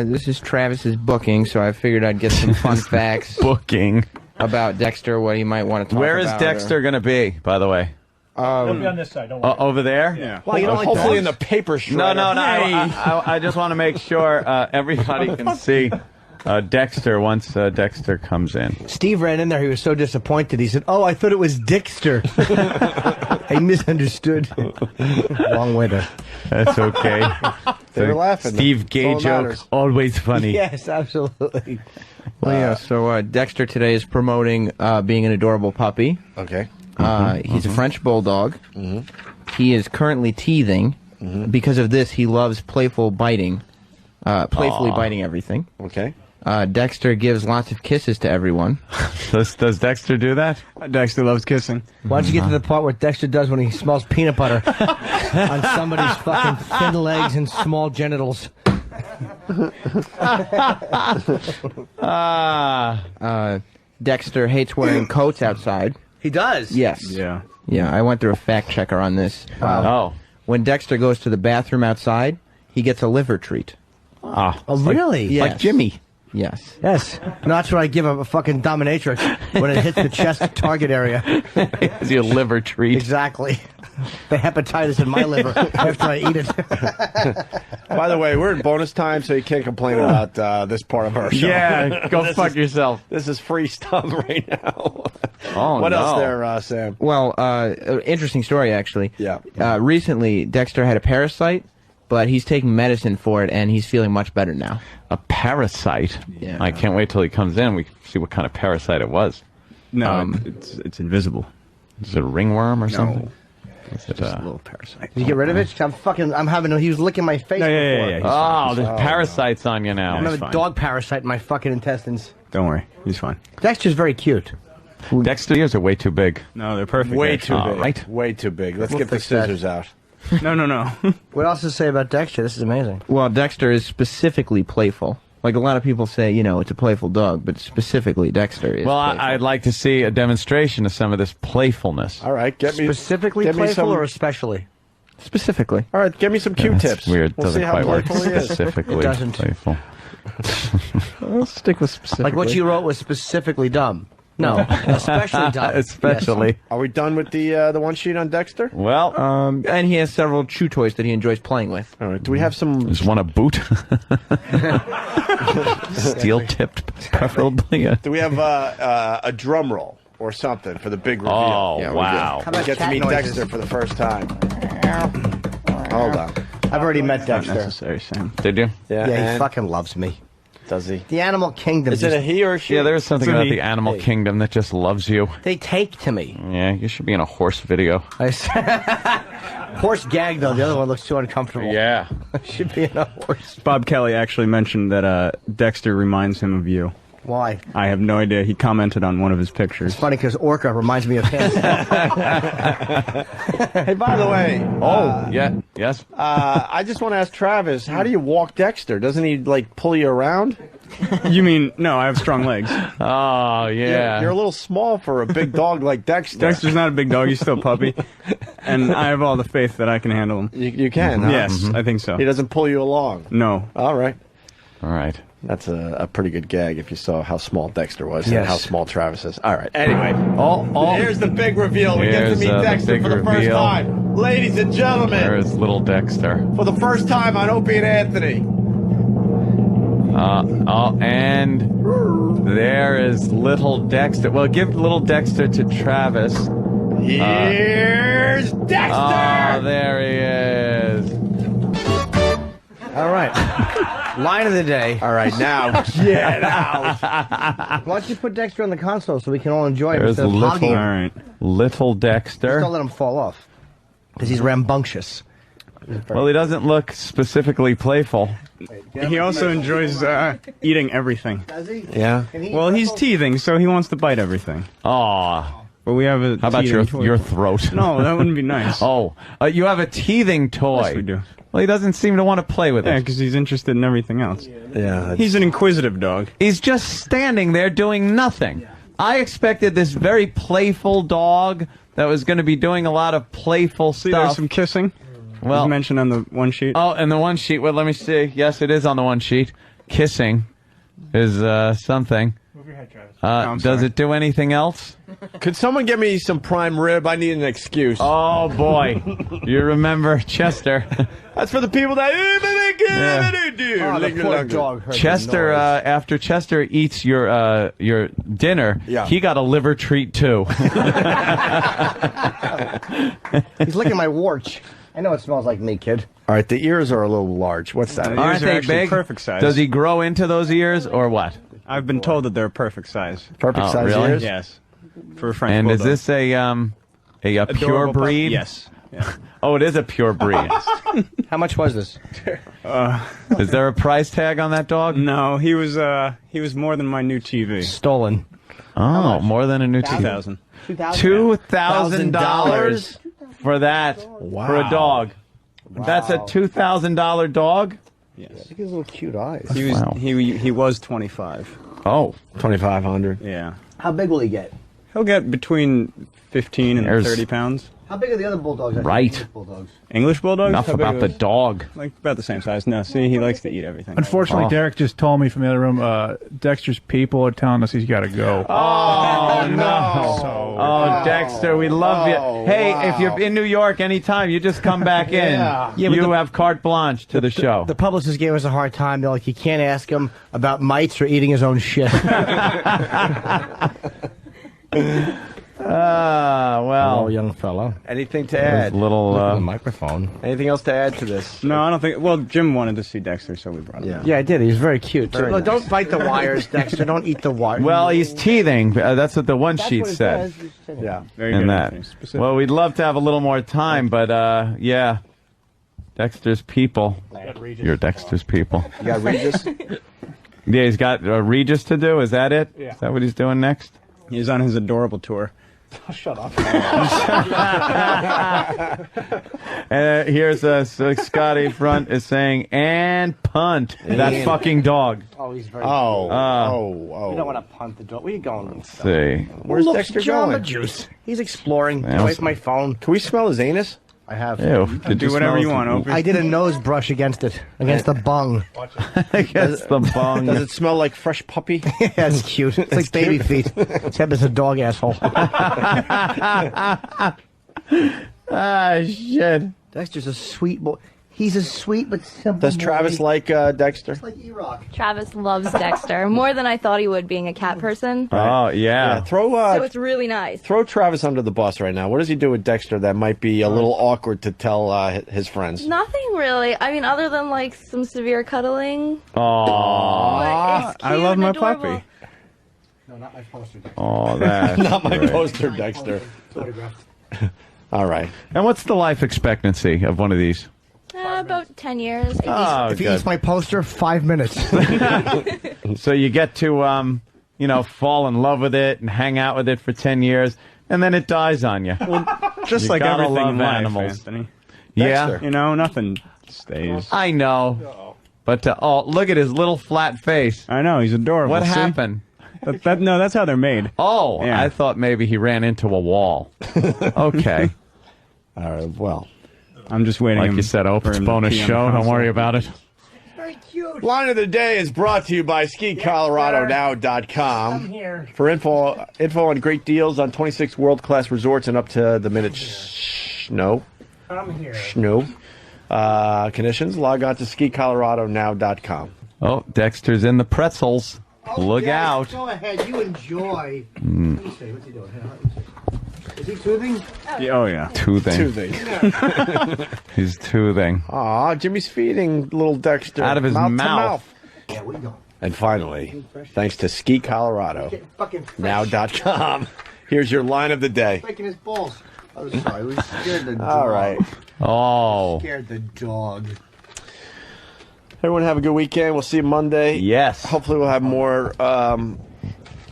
This is Travis's booking, so I figured I'd get some fun facts. Booking about Dexter, what he might want to talk about. Where is Dexter going to be, by the way? He'll be on this side. Don't worry. Over there? Yeah. Well, you know, hopefully in the paper shredder. No. I just want to make sure everybody can see Dexter once Dexter comes in. Steve ran in there. He was so disappointed. He said, "Oh, I thought it was Dexter." I misunderstood. Wrong way to. That's okay. They were laughing. Steve Gay joke, always funny. Yes, absolutely. Well, yeah. So Dexter today is promoting being an adorable puppy. Okay. He's a French bulldog. He is currently teething. Because of this, he loves playfully biting everything. Okay. Dexter gives lots of kisses to everyone. Does Dexter do that? Dexter loves kissing. Why don't you get to the part where Dexter does when he smells peanut butter on somebody's fucking thin legs and small genitals? Dexter hates wearing coats outside. He does? Yes. Yeah. Yeah, I went through a fact checker on this. When Dexter goes to the bathroom outside, he gets a liver treat. Oh, really? Yes. Like Jimmy. Yes. Yes. No, that's what I give a fucking dominatrix when it hits the chest target area. It's your liver treat. Exactly. The hepatitis in my liver after I eat it. By the way, we're in bonus time, so you can't complain about this part of our show. Yeah, go fuck yourself. This is free stuff right now. Oh, what no. else there, Sam? Well, interesting story, actually. Yeah. Recently, Dexter had a parasite, but he's taking medicine for it, and he's feeling much better now. A parasite? Yeah. I can't wait till he comes in. We can see what kind of parasite it was. No, it's invisible. Is it a ringworm or something? Is it Just a little parasite. Did you get rid of it? He was licking my face before. Yeah. Oh, there's parasites on you now. I have a dog parasite in my fucking intestines. Don't worry, he's fine. Dexter's very cute. Dexter's ears are way too big. No, they're perfect. Way too big. Right? Way too big. Let's We'll get the fix that. scissors out. No. What else to say about Dexter? This is amazing. Well, Dexter is specifically playful. Like a lot of people say, it's a playful dog, but specifically Dexter is Well, playful. I'd like to see a demonstration of some of this playfulness. All right, get me Specifically get me playful some, or especially? Specifically. All right, give me some Q-tips. That's weird. We'll Doesn't see how quite work. playful he is. Specifically It doesn't. playful. Let's stick with specifically. Like what you wrote was specifically dumb. No, especially dumb. Especially. Are we done with the one sheet on Dexter? Well, and he has several chew toys that he enjoys playing with. All right. Do we have some? is one a boot? Steel-tipped, preferably. Do we have a drum roll or something for the big reveal? Oh, Yeah, we wow. How about Get to cat meet noises? Dexter for the first time. Hold on. I've already met Not Dexter. necessary, Sam. Did you? Yeah, he and- fucking loves me. Does he? The animal kingdom. Is it a he or a she? Yeah, there's something It's a about he. the animal kingdom that just loves you. They take to me. Yeah, you should be in a horse video. Horse gag though. The other one looks too uncomfortable. Yeah. Should be in a horse. Bob Kelly actually mentioned that Dexter reminds him of you. Why? I have no idea. He commented on one of his pictures. It's funny because Orca reminds me of him. Hey, by the way. Yes. I just want to ask Travis, how do you walk Dexter? Doesn't he like pull you around? You mean, no, I have strong legs. Oh, yeah. You're a little small for a big dog like Dexter. Dexter's not a big dog. He's still a puppy. And I have all the faith that I can handle him. You can, huh? Yes, I think so. He doesn't pull you along. No. All right. All right. That's a pretty good gag if you saw how small Dexter was and Yes. how small Travis is. All right. Anyway, here's the big reveal. We get to Here's, meet the Dexter big for the first reveal. time. Ladies and gentlemen, There is little Dexter. for the first time on Opie and Anthony. And there is little Dexter. Well, give little Dexter to Travis. Here's Dexter! Oh, there he is. All right. Line of the day. All right, now get out. Why don't you put Dexter on the console so we can all enjoy him There's instead of little- hogging All him? right. Little Just Dexter. don't let him fall off. Because he's rambunctious. Well, he doesn't look specifically playful. He also enjoys eating everything. Does he? Yeah. Well, he's teething, so he wants to bite everything. Aw. But we have a How about your teething toy. your throat? No, that wouldn't be nice. Oh, you have a teething toy. Yes, we do. Well, he doesn't seem to want to play with Yeah, it. because he's interested in everything else. Yeah. He's an inquisitive dog. He's just standing there doing nothing. I expected this very playful dog that was going to be doing a lot of playful See, there's stuff. some kissing. Well, As mentioned on the one sheet. oh, and the one sheet. Well, let me see. Yes, it is on the one sheet. Kissing is something. Move your head, Travis. Does it do anything else? Could someone get me some prime rib? I need an excuse. Oh boy, you remember Chester? That's for the people that. Oh, the poor dog heard the Chester, noise. after Chester eats your dinner, Yeah. he got a liver treat too. He's licking my warts. I know it smells like me, kid. All right, the ears are a little large. What's that? Ears Aren't are they actually big? perfect size. Does he grow into those ears or what? I've been told that they're perfect size. Perfect Oh, size really? ears? Yes. For a French And is bulldog. this a pure Adorable pup? breed? Yes. Yeah. Oh, it is a pure breed. How much was this? Is there a price tag on that dog? No, he was more than my new TV. Stolen. Oh, more than a new TV. 2000. $2,000 for that for a dog. That's a $2,000 dog. Yes. Look at his little cute eyes. He was Wow. he was 25. Oh, 2,500. Yeah. How big will he get? He'll get between 15 and There's- 30 pounds. How big are the other bulldogs? Right. English bulldogs? Enough How big about are the those? dog. Like about the same size. No, see, he likes to eat everything. Unfortunately, Derek just told me from the other room, Dexter's people are telling us he's got to go. Oh, no. Oh, Dexter, we love you. Hey, if you're in New York anytime, you just come back in. Yeah, but You have carte blanche to the show. The publicist gave us a hard time. They're like, you can't ask him about mites or eating his own shit. Well, oh, young fellow. Anything to add? The microphone. Anything else to add to this? No, I don't think. Well, Jim wanted to see Dexter, so we brought him. Yeah, I did. He's very cute. Very Look, nice. don't bite the wires, Dexter. Don't eat the wires. well, he's teething. That's what the one sheet said. Yeah. Very And good. that. Anthony. Specific. Well, we'd love to have a little more time, but yeah. Dexter's people. You're Dexter's people. You got Regis? Yeah, he's got Regis to do. Is that it? Yeah. Is that what he's doing next? He's on his adorable tour. Shut up. And here's Scotty Front is saying, and punt that fucking dog. Oh, he's very You You don't want to punt the dog. Where are you going? Let's see. Where's Dexter Jamba going? Juice. He's exploring. Yeah, Get away from my phone. Can we smell his anus? I have. Ew. Did Do whatever smell you want, Opie. I did a nose brush against it, against the bung. Against the bung. Does it smell like fresh puppy? Yeah, it's cute. It's like baby feet. Except it's a dog asshole. Ah, shit. Dexter's a sweet boy. He's a sweet but simple Does Travis boy. like Dexter? Like E-Rock. Travis loves Dexter more than I thought he would, being a cat person. Oh, yeah. So it's really nice. Throw Travis under the bus right now. What does he do with Dexter that might be a little awkward to tell his friends? Nothing really. I mean, other than like some severe cuddling. Aww. But it's cute I love and my adorable. puppy. No, not my poster. Oh, that's Not my great. poster, Dexter. Photograph. All right. And what's the life expectancy of one of these? About 10 years. Oh, If he good. eats my poster, 5 minutes. So you get to, fall in love with it and hang out with it for 10 years, and then it dies on you. Just You like gotta everything love in life, animals. Anthony. Yeah, Dexter. You know, nothing stays. I know. But, look at his little flat face. I know, he's adorable. What see? happened? No, that's how they're made. Oh, Yeah. I thought maybe he ran into a wall. Okay. All right. Well, I'm just waiting. Like you said, for it's him to bonus pee on the show. Don't console. worry about it. Very cute. line of the day is brought to you by SkiColoradoNow.com. I'm here. For info on great deals on 26 world-class resorts and up to the minute snow. I'm here. Conditions, log on to SkiColoradoNow.com. Oh, Dexter's in the pretzels. Look Yes, out. Go ahead. You enjoy. Let me see. What's he doing? Is he toothing? Oh, yeah. Toothing. He's toothing. Aw, Jimmy's feeding little Dexter. Out of his mouth. To mouth. mouth. Yeah, we go. And finally, thanks to SkiColoradoNow.com, here's your line of the day. Breaking his balls. I was sorry. We scared the dog. All right. Oh. Scared the dog. Everyone have a good weekend. We'll see you Monday. Yes. Hopefully we'll have more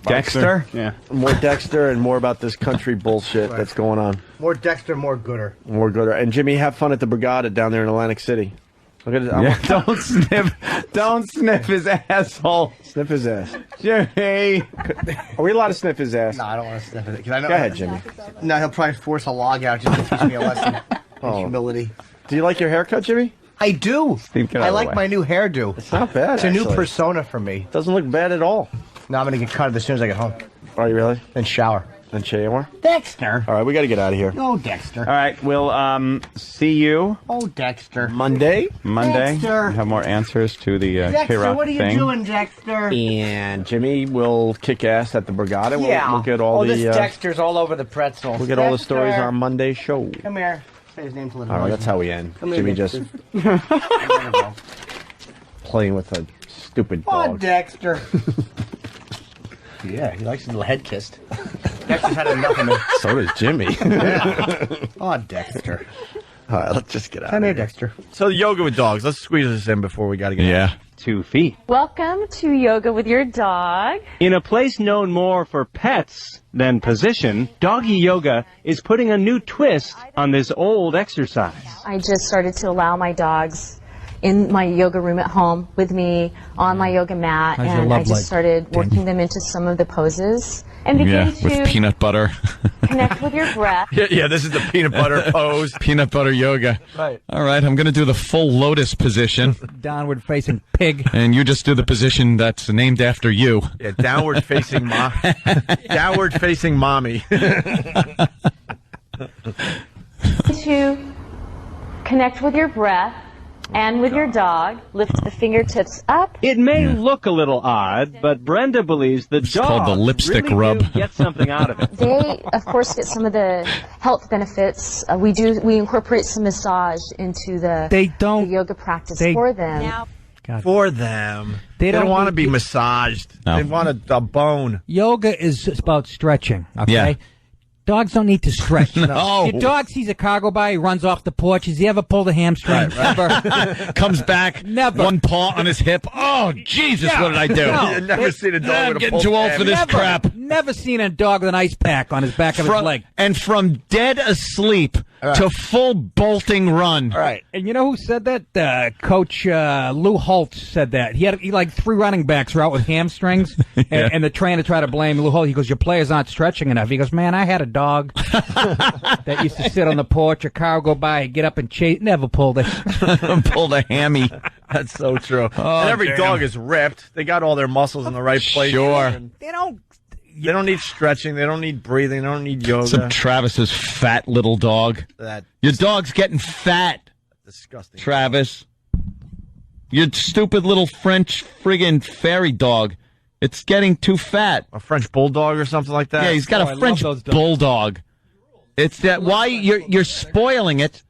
Dexter? Yeah. more Dexter and more about this country bullshit that's going on. More Dexter, more Gooder. More good. And Jimmy, have fun at the Brigada down there in Atlantic City. Look at it. Yeah, don't sniff his asshole. Sniff his ass. Jimmy. Are we allowed to sniff his ass? No, I don't want to sniff it. 'Cause I know, Go ahead, Jimmy. No, he'll probably force a log out just to teach me a lesson. Oh. Humility. Do you like your haircut, Jimmy? I do. Steve, get out I of the like way. my new hairdo. It's not bad. It's a new actually. persona for me. Doesn't look bad at all. No, I'm going to get cut as soon as I get home. Are you really? Then shower. And shower? Dexter. All right, we got to get out of here. Oh, Dexter. All right, we'll see you Oh, Dexter. Monday. Monday. Dexter. Have more answers to the Dexter, K-Rock what are you thing. doing, Dexter? And Jimmy will kick ass at the Brigada. Yeah. We'll get all this the Dexter's all over the pretzel. we'll get all the Dexter. stories on Monday's show. Come here. Say his name to All right, that's how we end. Come here, Jimmy Dexter. just playing with a stupid Oh, dog. Dexter. Yeah, he likes his little head kissed. Dexter's had enough of me. So does Jimmy. Oh, Dexter. All right, let's just get out. Come here, of here. Dexter. So yoga with dogs. Let's squeeze this in before we got to get out. Yeah. 2 feet. Welcome to Yoga with Your Dog. In a place known more for pets than position, doggy yoga is putting a new twist on this old exercise. I just started to allow my dogs in my yoga room at home with me on my yoga mat, How's your and love I just life, started working them into some of the poses and began with to peanut butter. connect with your breath. Yeah, this is the peanut butter pose. Peanut butter yoga. Right. All right, I'm going to do the full lotus position. Downward facing pig. And you just do the position that's named after you. Yeah, downward facing mommy. To connect with your breath and with your dog. Lift the fingertips up. It may look a little odd, but Brenda believes the dog called the lipstick really rub. do get something out of it. They, of course, get some of the health benefits. We incorporate some massage into the yoga practice for them. For them. They They don't don't want to need be to- massaged. No. They want a bone. Yoga is about stretching, okay? Yeah. Dogs don't need to stretch. No. Your dog sees a car go by, he runs off the porch. Has he ever pulled a hamstring? Never. Comes back, Never. one paw on his hip. Oh, Jesus, what did I do? No. You've never seen a dog I'm with a getting pulled too old for this Never. crap. Never seen a dog with an ice pack on his back of his leg. And from dead asleep to full bolting run. All right. And you know who said that? Coach Lou Holtz said that. He had like 3 running backs were out with hamstrings, and the trainer tried to blame Lou Holtz. He goes, "Your players aren't stretching enough." He goes, "Man, I had a dog that used to sit on the porch. A car would go by, he'd get up and chase. Never pulled it. Pulled a hammy. That's so true. Oh, and every damn. dog is ripped. They got all their muscles in the right place. Sure. And They don't. They don't need stretching. They don't need breathing. They don't need yoga. Some Travis's fat little dog. That Your dog's getting fat, disgusting. Travis. Your stupid little French friggin' fairy dog. It's getting too fat. A French bulldog or something like that. Yeah, he's got Oh, I a love French those dogs. bulldog. It's that why you're spoiling it.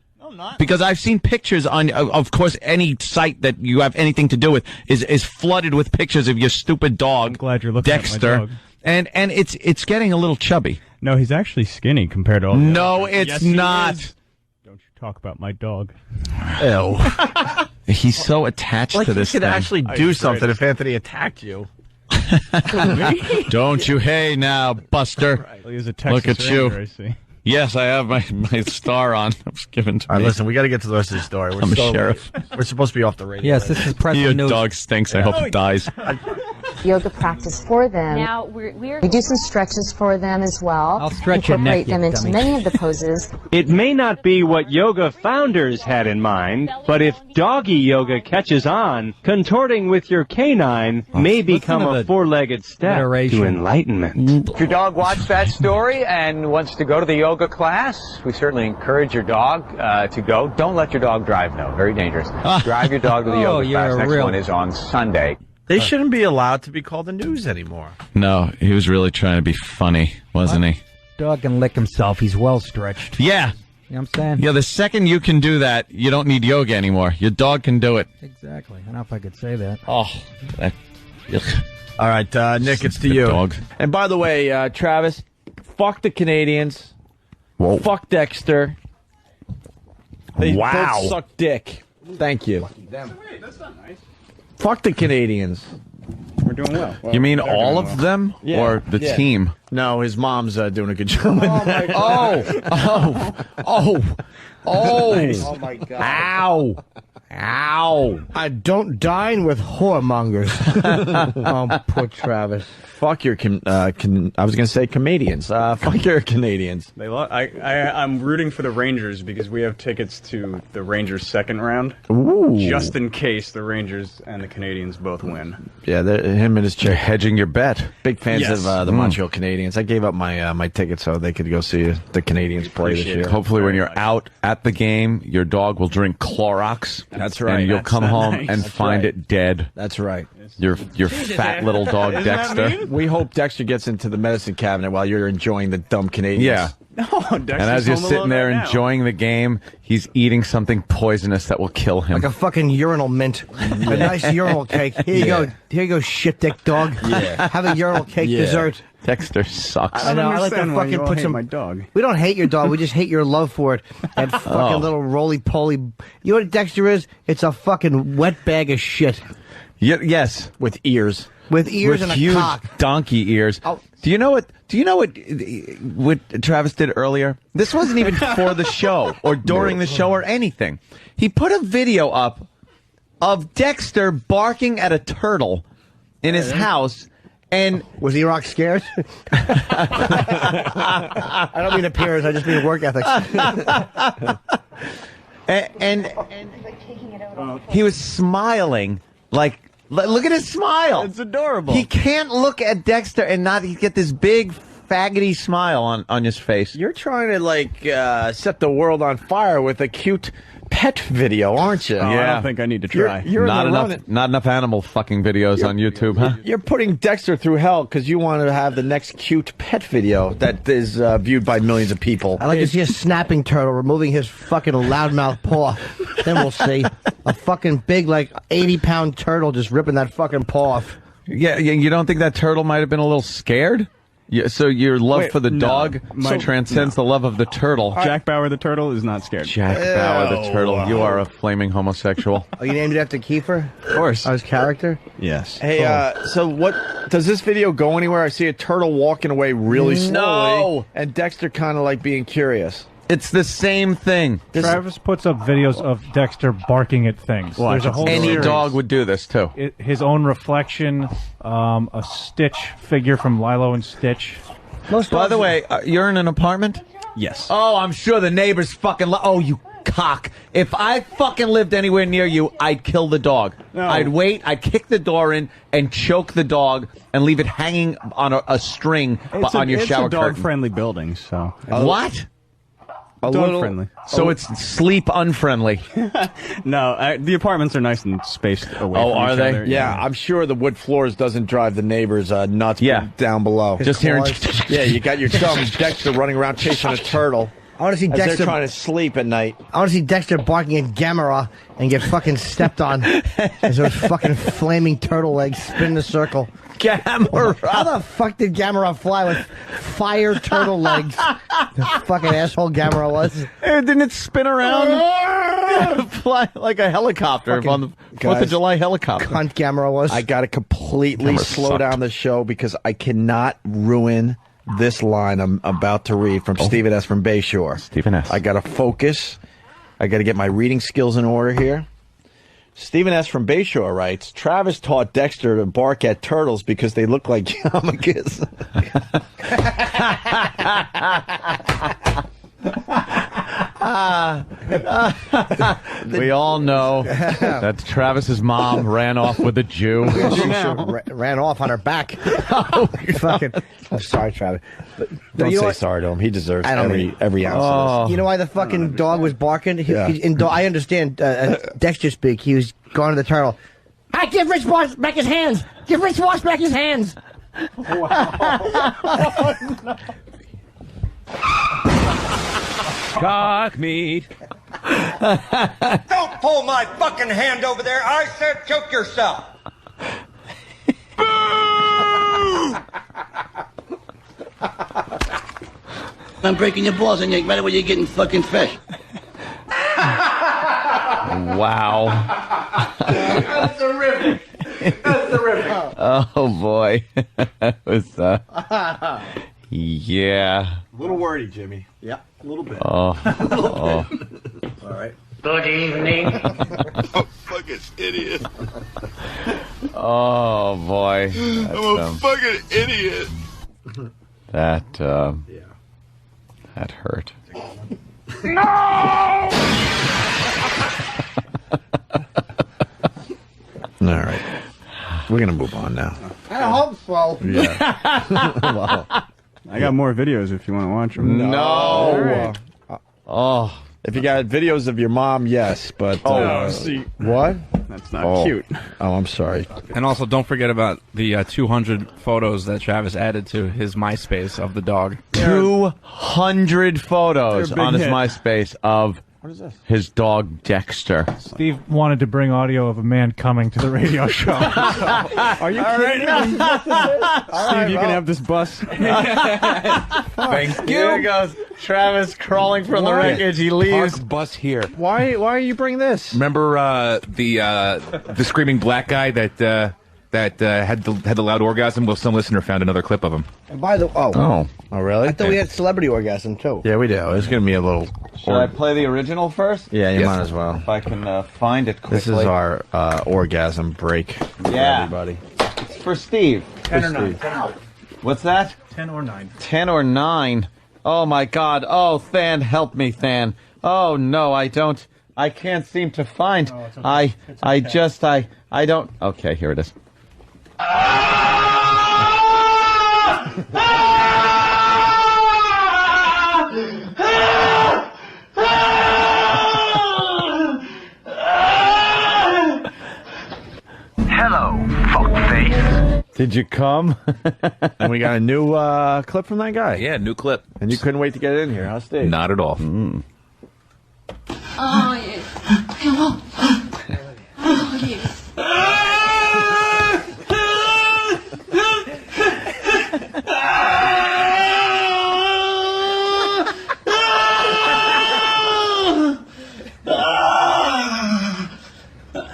Because I've seen pictures on, of course, any site that you have anything to do with is flooded with pictures of your stupid dog. I'm glad you're looking Dexter, at my dog. and it's getting a little chubby. No, he's actually skinny compared to all the No, others. it's Yes, he not. is. Don't you talk about my dog. Ew. He's so attached Like to you this could thing. actually do something if Anthony attacked you. Don't you hey now, Buster. Well, he was a Look Texas at you. Ranger, I see. Yes, I have my star on. It was given to All right, me. listen, we got to get to the rest of the story. I'm a sheriff. We're supposed to be off the radio. Yes, this is pressing Your news. dog stinks. I hope it dies. Yoga practice for them. Now we do some stretches for them as well. I'll stretch your neck, Incorporate them you into dummy. many of the poses. It may not be what yoga founders had in mind, but if doggy yoga catches on, contorting with your canine may become to a the four-legged step iteration. to enlightenment. If your dog watched that story and wants to go to the yoga class, we certainly encourage your dog to go. Don't let your dog drive, though. Very dangerous. Drive your dog to the Oh, yoga you're class. a Next real- one is on Sunday. They shouldn't be allowed to be called the news anymore. No, he was really trying to be funny, wasn't he? Dog can lick himself. He's well stretched. Yeah. You know what I'm saying? Yeah, the second you can do that, you don't need yoga anymore. Your dog can do it. Exactly. I don't know if I could say that. Oh, that, All right, Nick, it's to you. dog. And by the way, Travis, fuck the Canadians. Whoa. Fuck Dexter. They Wow. both suck dick. Thank you. Fuck the Canadians. We're doing well. You mean all of them? Yeah. Or the Yeah. team? No, his mom's doing a good job. Oh my God. Ow. Ow. I don't dine with whoremongers. Oh, poor Travis. Fuck your, I was going to say comedians. Fuck your Canadians. I'm rooting for the Rangers because we have tickets to the Rangers' second round. Ooh. Just in case the Rangers and the Canadians both win. Yeah, him and his chick. You're hedging your bet. Big fans Yes. of the Montreal Canadiens. I gave up my my ticket so they could go see the Canadians play this Appreciate year. it. Hopefully, when you're much. out at the game, your dog will drink Clorox. That's right. And you'll That's come home nice. and That's find right. it dead. That's right. Your fat little dog, Isn't that Dexter. mean? We hope Dexter gets into the medicine cabinet while you're enjoying the dumb Canadians. Yeah. No, And as you're sitting there enjoying the game, he's eating something poisonous that will kill him. Like a fucking urinal mint. A nice urinal cake. Here you go. Here you go, shit dick dog. Yeah. Have a urinal cake Yeah. dessert. Dexter sucks. I know. I like to fucking put some. my dog. We don't hate your dog. We just hate your love for it. That fucking little roly poly. You know what Dexter is? It's a fucking wet bag of shit Yes. With ears. with ears With and a huge cock. donkey ears. Oh. Do you know what Travis did earlier? This wasn't even for the show or during the show or anything. He put a video up of Dexter barking at a turtle in his house. And was E-Rock scared? I don't mean appearance, I just mean work ethics. and he was smiling like, look at his smile. It's adorable. He can't look at Dexter and not get this big faggoty smile on his face. You're trying to set the world on fire with a cute pet video, aren't you? I don't think I need to try. You're not enough animal fucking videos on YouTube, huh? You're putting Dexter through hell because you want to have the next cute pet video that is viewed by millions of people. I like to see a snapping turtle removing his fucking loudmouth paw. Then we'll see a fucking big, 80-pound turtle just ripping that fucking paw off. Yeah, you don't think that turtle might have been a little scared? Yeah, so your love for the dog transcends the love of the turtle. Jack Bauer the turtle is not scared. Jack Bauer the turtle. You are a flaming homosexual. Oh, you named it after Kiefer? Of course. His character? Yes. Hey, so what does this video go anywhere? I see a turtle walking away really slowly, and Dexter kind of being curious. It's the same thing. Travis puts up videos of Dexter barking at things. There's a whole Any dog would do this too. His own reflection, a Stitch figure from Lilo and Stitch. By the way, you're in an apartment? Yes. Oh, I'm sure the neighbors fucking oh, you cock. If I fucking lived anywhere near you, I'd kill the dog. No. I'd wait, I'd kick the door in and choke the dog and leave it hanging on a string on your shower curtain. It's a dog-friendly building, so... What? Dog-friendly. So it's sleep unfriendly. No, the apartments are nice and spaced away from are each they? other. Yeah, I'm sure the wood floors doesn't drive the neighbors nuts down below. Just hearing... Yeah, you got your dumb Dexter running around chasing a turtle. I want to see Dexter they're trying to sleep at night. I want to see Dexter barking at Gamera and get fucking stepped on as those fucking flaming turtle legs spin in a circle. Gamera. How the fuck did Gamera fly with fire turtle legs? The fucking asshole Gamera was. Didn't it spin around? Fly like a helicopter on the 4th of July helicopter. Cunt Gamera was. I got to completely slow down the show because I cannot ruin this line I'm about to read from Stephen S. from Bayshore. Stephen S. I got to focus. I got to get my reading skills in order here. Stephen S. from Bayshore writes, Travis taught Dexter to bark at turtles because they look like yarmulkes. We all know that Travis's mom ran off with a Jew. Ran off on her back. Fucking. I'm sorry, Travis. Don't say sorry to him. He deserves every ounce of this. You know why the fucking dog was barking? I understand Dexter speak. He was going to the turtle. Hey, give Rich Boss back his hands. Give Rich Boss back his hands. Cock meat. Don't pull my fucking hand over there. I said choke yourself. I'm breaking your balls and you're right away you're getting fucking fish. Wow. That's terrific. That's terrific. Oh boy. That was yeah. A little wordy, Jimmy. Yeah, a little bit. Oh. All right. Good evening. Fucking idiot. Oh boy. I'm a fucking idiot. That hurt. No! All right. We're going to move on now. I hope so. Yeah. Well, I got more videos if you want to watch them. No. Oh. If you got videos of your mom, yes, but what? That's not cute. Oh, I'm sorry. And also, don't forget about the 200 photos that Travis added to his MySpace of the dog. 200 photos on his MySpace of his dog Dexter. Steve wanted to bring audio of a man coming to the radio show. Are you kidding me? Steve, you can have this bus. Thank you. Here goes Travis crawling from the wreckage. He leaves. Park bus here. Why are you bringing this? Remember the screaming black guy that that had the loud orgasm. Well, some listener found another clip of him. And by the Oh, really? I thought we had celebrity orgasm too. Yeah, we do. It's going to be a little. Should I play the original first? Yeah, you Yes. might as well. If I can find it quickly. This is our orgasm break. For Yeah. everybody. It's for Steve. 10 For or 9. Steve. What's that? 10 or 9. 10 or 9. Oh my God. Oh, Than, help me, Than. Oh no, I don't. I can't seem to find. It's okay. I don't. Okay, here it is. Hello, fuckface. Did you come? And we got a new clip from that guy. Yeah, new clip. And you couldn't wait to get it in here, huh, Steve? Not at all. Oh, yes. Come on. Oh, yes.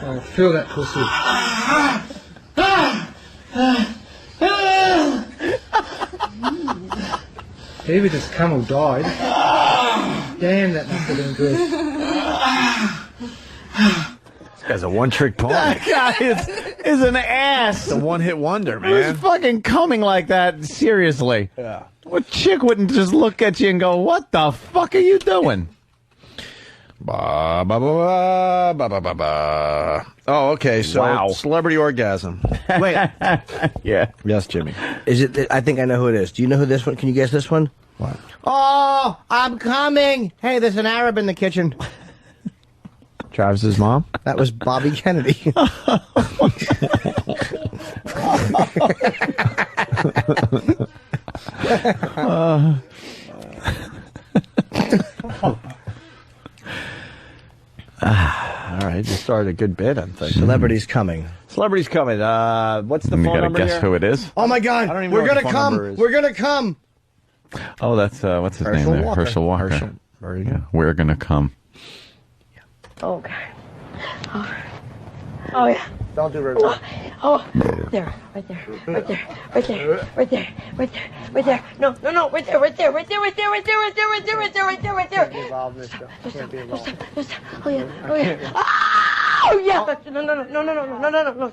Oh, feel that pussy. Maybe this camel died. Damn, that must have been good. This guy's a one-trick pony. That guy is an ass. It's a one-hit wonder, Who's man. fucking coming like that? Seriously. Yeah. What chick wouldn't just look at you and go, "What the fuck are you doing?" Ba, ba, ba, ba, ba, ba, ba. Oh, okay. So, Wow. celebrity orgasm. Wait, Yeah. Yes, Jimmy. is it? I think I know who it is. Do you know who this one? Can you guess this one? What? Oh, I'm coming. Hey, there's an Arab in the kitchen. Travis's mom? That was Bobby Kennedy. All right, you started a good bit, I'm thinking. Celebrities coming. Celebrities coming. What's the You phone gotta number guess here? who it is. Oh my God, I don't even we're know what gonna the phone come. number is. We're gonna come. Oh, that's what's his Herschel name there? Walker. Herschel Walker. Herschel. There you go. We're gonna come. Okay. Oh, yeah. Don't do it. Oh, there, right there, right there, right there, right there, right there, right there. No, no, no, right there, right there, right there, right there, right there, right there, right there, right there, right there, right there. Stop. Oh yeah, oh yeah. Oh yeah. No, no, no, no, no, no, no, no, no.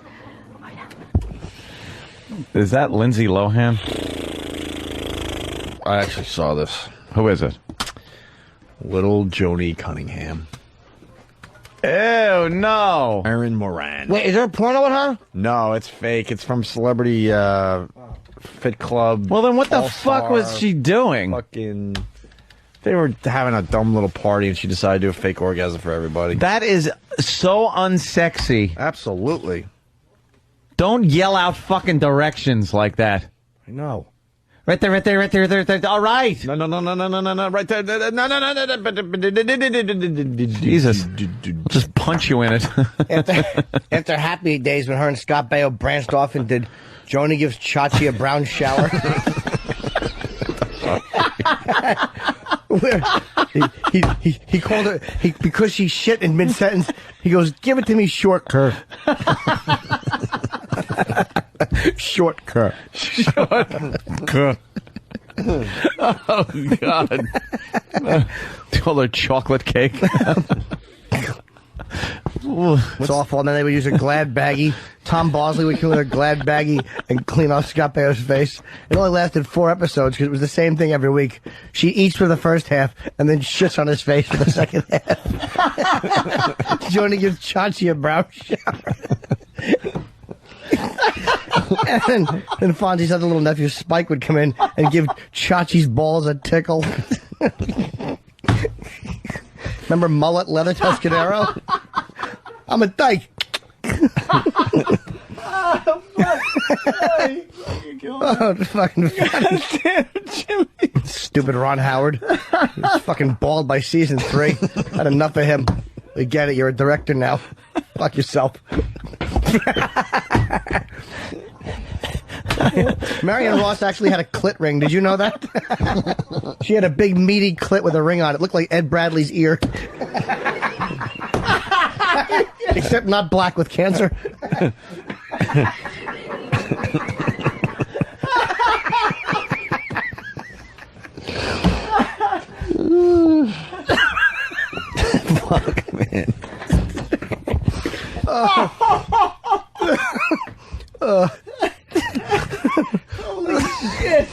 Is that Lindsay Lohan? I actually saw this. Who is it? Little Joni Cunningham. Ew, no. Erin Moran. Wait, is there a porno with her? No, it's fake. It's from Celebrity Fit Club. Well, then what the All-Star. fuck was she doing? Fucking. They were having a dumb little party, and she decided to do a fake orgasm for everybody. That is so unsexy. Absolutely. Don't yell out fucking directions like that. I know. Right there, right there, right there, right there. All right. No, right there. No. Jesus. I'll just punch you in it. After Happy Days, when her and Scott Baio branched off and did Joni Gives Chachi a Brown Shower. Where he called her because she shit in mid sentence. He goes, "Give it to me, short curve." Short curve. Oh God. Call her chocolate cake. It's awful. And then they would use a Glad baggie. Tom Bosley would kill her Glad baggie and clean off Scott Baio's face. It only lasted 4 episodes because it was the same thing every week. She eats for the first half and then shits on his face for the second half. Joni gives Chachi a brown shower. And then Fonzie's other little nephew Spike would come in and give Chachi's balls a tickle. Remember Mullet Leather Tuscanero? I'm a dyke. Oh, fucking Jimmy. Stupid Ron Howard. He's fucking bald by season 3. Had enough of him. We get it. You're a director now. Fuck yourself. Marion Ross actually had a clit ring. Did you know that? She had a big meaty clit with a ring on it. It looked like Ed Bradley's ear. Except not black with cancer. Fuck, man. Holy shit.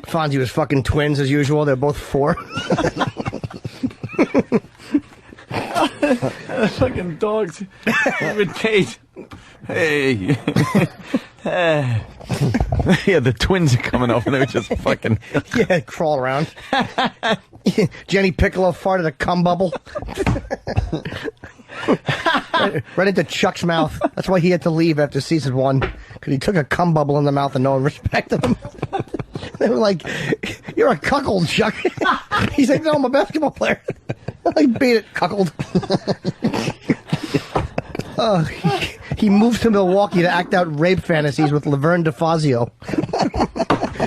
Fonzie was fucking twins as usual. They're both 4. Fucking dogs imitate. Hey. Yeah, the twins are coming over. They were just fucking. Yeah, crawl around. Jenny Piccolo farted a cum bubble. right into Chuck's mouth. That's why he had to leave after season 1. Because he took a cum bubble in the mouth and no one respected him. They were like, "You're a cuckold, Chuck." He's like, "No, I'm a basketball player." I beat it, cuckold. He moved to Milwaukee to act out rape fantasies with Laverne DeFazio.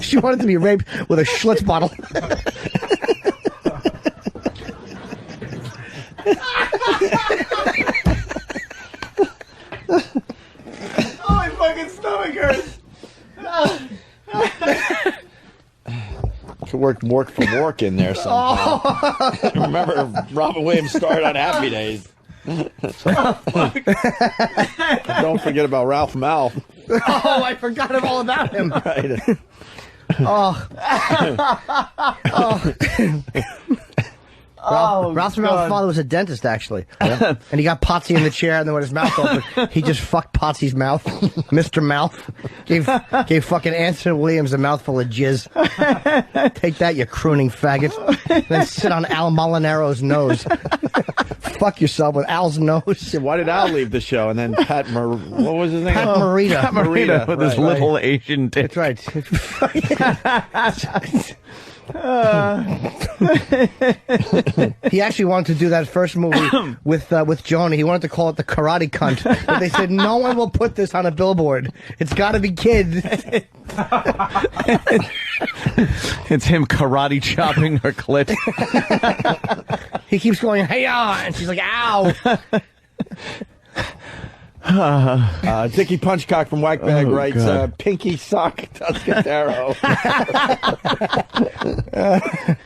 She wanted to be raped with a Schlitz bottle. Oh, my fucking stomach hurts. Could work for work in there somehow. Oh. Remember, Robin Williams started on Happy Days. Don't forget about Ralph Malph. Oh, I forgot all about him. Right. Ralph's father was a dentist, actually. Yeah. And he got Potsy in the chair, and then with his mouth open, he just fucked Potsy's mouth. Mr. Mouth. Gave fucking Anson Williams a mouthful of jizz. Take that, you crooning faggot. Then sit on Al Molinaro's nose. Fuck yourself with Al's nose. Why did Al leave the show? And then what was his name? Pat Morita. Pat Morita with his little Asian dick. That's right. He actually wanted to do that first movie with Joni. He wanted to call it The Karate Cunt, but they said no one will put this on a billboard. It's got to be kids. It's him karate chopping her clit. He keeps going, "Hey-ya!" and she's like, "Ow!" Dickie Punchcock from Whackbag writes, "Pinky sock Tuscadero."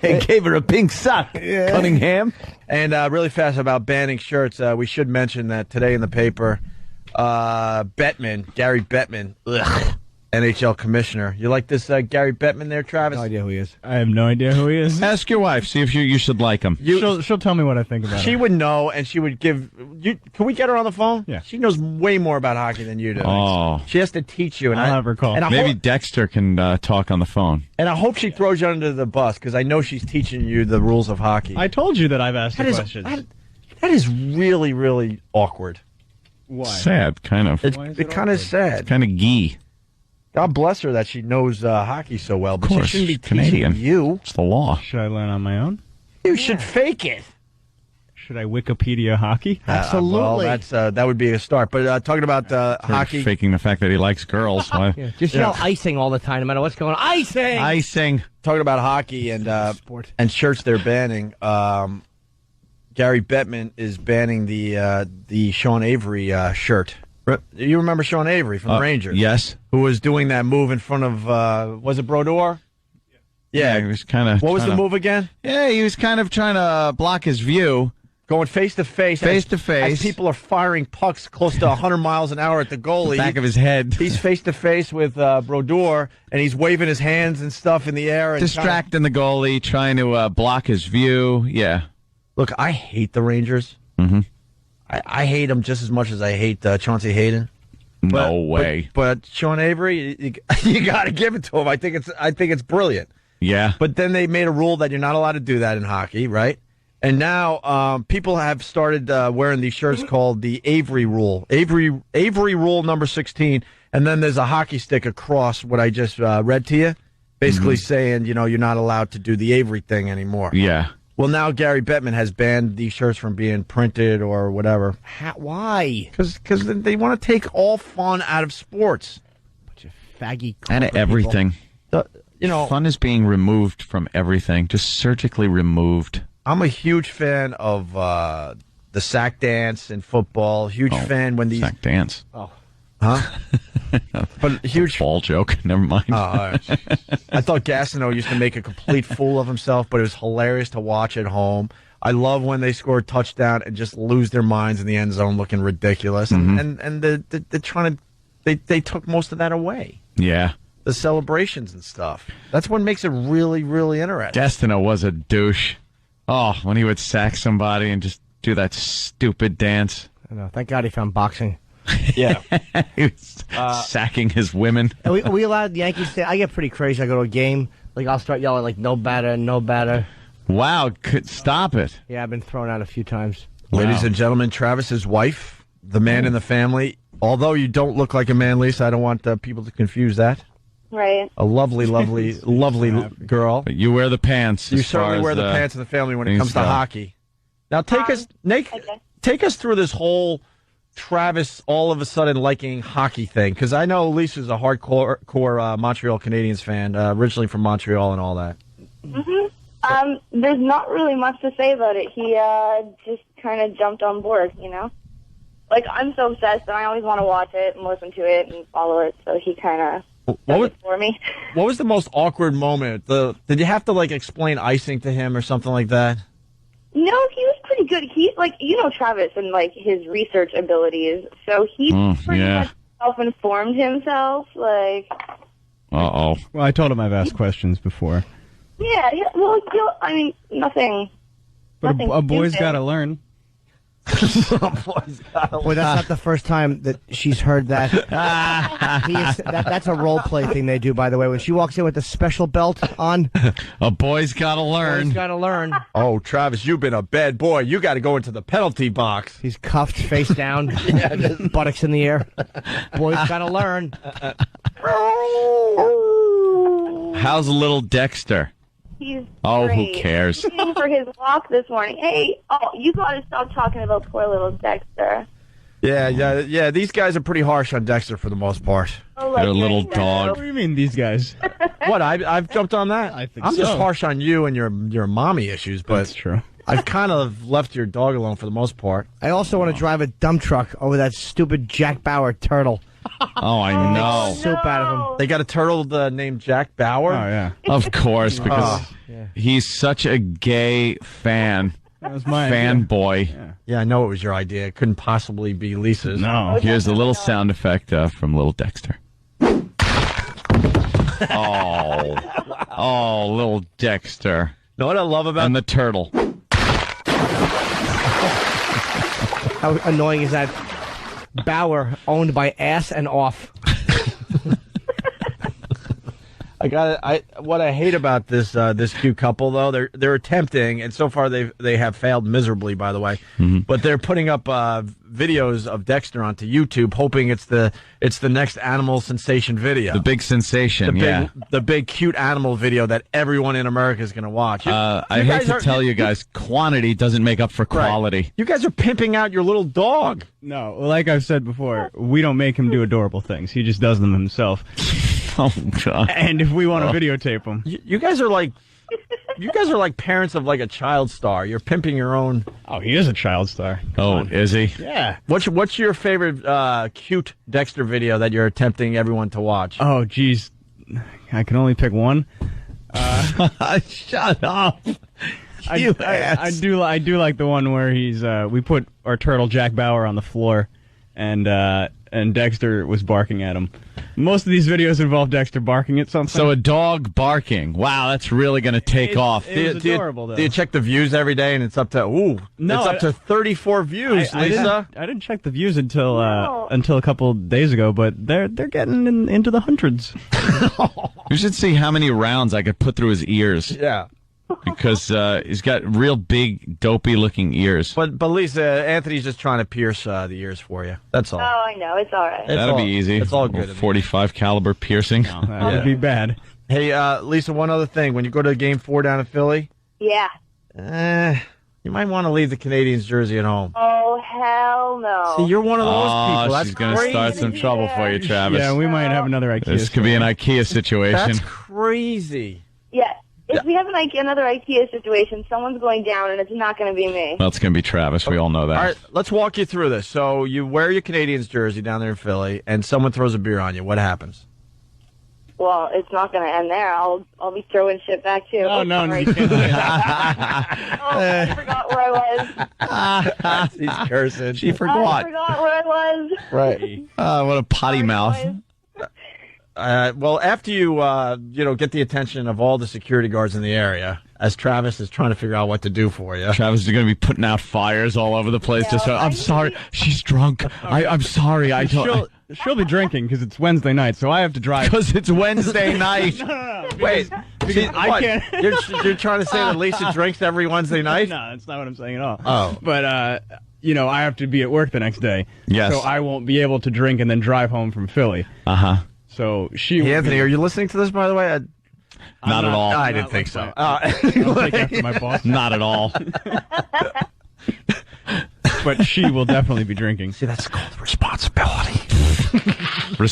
He gave her a pink sock. Yeah. Cunningham. And really fast about banning shirts. We should mention that today in the paper, Bettman, Gary Bettman, NHL commissioner. You like this Gary Bettman there, Travis? No idea who he is. I have no idea who he is. Ask your wife. See if you should like him. She'll tell me what I think about She him. would know, and she would give you. Can we get her on the phone? Yeah. She knows way more about hockey than you do. Oh. She has to teach you. And I'll have her call. And Maybe Dexter can talk on the phone. And I hope she throws you under the bus, because I know she's teaching you the rules of hockey. I told you that I've asked her questions. That is really, really awkward. Why? Sad, kind of. It's kind of sad. Kind of gee. God bless her that she knows hockey so well, but Of course, she shouldn't be Canadian. teaching you. It's the law. Should I learn on my own? You should fake it. Should I Wikipedia hockey? Absolutely. Well, that would be a start. But talking about hockey, Faking the fact that he likes girls. Why? Yeah. Just yell icing all the time, no matter what's going on. Icing! Icing. Talking about hockey and shirts they're banning. Gary Bettman is banning the Sean Avery shirt. You remember Sean Avery from the Rangers? Yes. Who was doing that move in front of, was it Brodeur? Yeah. He was kind of. What was the move again? Yeah, he was kind of trying to block his view. Going face to face. Face to face. As people are firing pucks close to 100 miles an hour at the goalie. Back of his head. He's face to face with Brodeur, and he's waving his hands and stuff in the air. And distracting the goalie, trying to block his view. Yeah. Look, I hate the Rangers. Mm-hmm. I hate them just as much as I hate Chauncey Hayden. No way. But Sean Avery, you got to give it to him. I think it's brilliant. Yeah. But then they made a rule that you're not allowed to do that in hockey, right? And now people have started wearing these shirts called the Avery Rule. Avery Rule number 16. And then there's a hockey stick across what I just read to you, basically saying, you're not allowed to do the Avery thing anymore. Yeah. Well, now Gary Bettman has banned these shirts from being printed or whatever. Why? Because they want to take all fun out of sports. Bunch of faggy. Out of everything. Fun is being removed from everything, just surgically removed. I'm a huge fan of the sack dance in football. Huge fan when these sack dance. Oh, huh? But huge ball joke. Never mind. Oh, all right. I thought Gastineau used to make a complete fool of himself, but it was hilarious to watch at home. I love when they score a touchdown and just lose their minds in the end zone, looking ridiculous. And they're trying to. They took most of that away. Yeah. The celebrations and stuff. That's what makes it really, really interesting. Destino was a douche. Oh, when he would sack somebody and just do that stupid dance. I know. Thank God he found boxing. Yeah. He was sacking his women. Are we allowed the Yankees to... I get pretty crazy. I go to a game. Like, I'll start yelling, like, no batter, no batter. Wow. Stop it. Yeah, I've been thrown out a few times. Ladies and gentlemen, Travis's wife, the man in the family. Although you don't look like a man, Lisa, I don't want people to confuse that. Right. A lovely, lovely, lovely girl. But you wear the pants. You certainly wear the pants in the family when it comes to hockey. Now, take us through this whole Travis all of a sudden liking hockey thing, because I know Lisa's a hardcore Montreal Canadiens fan, originally from Montreal and all that. There's not really much to say about it. He just kind of jumped on board, you know? Like, I'm so obsessed, and I always want to watch it and listen to it and follow it, so he kind of does it for me. What was the most awkward moment? Did you have to, like, explain icing to him or something like that? No, he was pretty good. He's, like, you know Travis and, like, his research abilities, so he pretty much self-informed himself, like... Well, I told him I've asked questions before. Yeah, well, I mean, nothing... But a boy's got to learn. Boy, that's not the first time that she's heard that. That's a role play thing they do, by the way. When she walks in with the special belt on, a boy's got to learn. Boy's got to learn. Oh, Travis, you've been a bad boy. You got to go into the penalty box. He's cuffed, face down, buttocks in the air. Boy's got to learn. How's little Dexter? He's great. Who He's cares? waiting for his walk this morning. Hey, you got to stop talking about poor little Dexter. Yeah. These guys are pretty harsh on Dexter for the most part. Oh, they're a little dog. What do you mean, these guys? What? I've jumped on that. I think I'm so. just harsh on you and your mommy issues, but that's true. I've kind of left your dog alone for the most part. I also want to drive a dump truck over that stupid Jack Bauer turtle. Oh, I know. Soup out of him. They got a turtle named Jack Bauer? Oh, yeah. Of course, because he's such a gay fan. That was my fanboy. Yeah, I know it was your idea. It couldn't possibly be Lisa's. No. Here's a little sound effect from little Dexter. Oh, little Dexter. Know what I love about... And the turtle. How annoying is that? Bauer, owned by Ass and Off. What I hate about this cute couple though, they're attempting, and so far they have failed miserably, by the way. But they're putting up videos of Dexter onto YouTube, hoping it's the next animal sensation video. The big sensation, the big cute animal video that everyone in America is going to watch. I hate to tell you guys, quantity doesn't make up for quality. Right. You guys are pimping out your little dog. No, like I've said before, we don't make him do adorable things. He just does them himself. Oh, God. And if we want to videotape him. You guys are like parents of like a child star. You're pimping your own. Oh, he is a child star. Is he? Yeah. What's your favorite cute Dexter video that you're attempting everyone to watch? Oh, geez. I can only pick one. Shut up. I do like the one where he's we put our turtle Jack Bauer on the floor and Dexter was barking at him. Most of these videos involve Dexter barking at something. So a dog barking. Wow, that's really going to take off. It's adorable, though. Do you check the views every day and it's up to it's up to 34 views, Lisa? I didn't check the views until a couple days ago, but they're getting into the hundreds. You should see how many rounds I could put through his ears. Yeah. Because he's got real big, dopey-looking ears. But Lisa, Anthony's just trying to pierce the ears for you. That's all. Oh, I know. It's all right. That'll be easy. It's all good. 45 caliber piercing. No, that would be bad. Hey, Lisa, one other thing. When you go to Game 4 down in Philly, Yeah. you might want to leave the Canadiens jersey at home. Oh, hell no. See, you're one of those people. That's she's going to start some trouble for you, Travis. Yeah, we might have another IKEA. This could be an IKEA situation. That's crazy. Yeah. If we have another IKEA situation, someone's going down, and it's not going to be me. Well, it's going to be Travis. We all know that. All right, let's walk you through this. So you wear your Canadiens jersey down there in Philly, and someone throws a beer on you. What happens? Well, it's not going to end there. I'll be throwing shit back too. Oh, no, sorry. you can't do I forgot where I was. He's cursing. She I forgot. forgot where I was. Right. What a potty mouth. Well, after you get the attention of all the security guards in the area, as Travis is trying to figure out what to do for you. Travis is going to be putting out fires all over the place. I'm sorry. She's drunk. I'm sorry. She'll be drinking because it's Wednesday night, so I have to drive. Because it's Wednesday night. No. Wait, I can't. You're trying to say that Lisa drinks every Wednesday night? No, that's not what I'm saying at all. Oh. But, I have to be at work the next day. Yes. So I won't be able to drink and then drive home from Philly. Uh-huh. So she. Hey, Anthony, are you listening to this, by the way? Not at all. I didn't think so. I'll take after my boss. Not at all. But she will definitely be drinking. See, that's called responsibility. I'll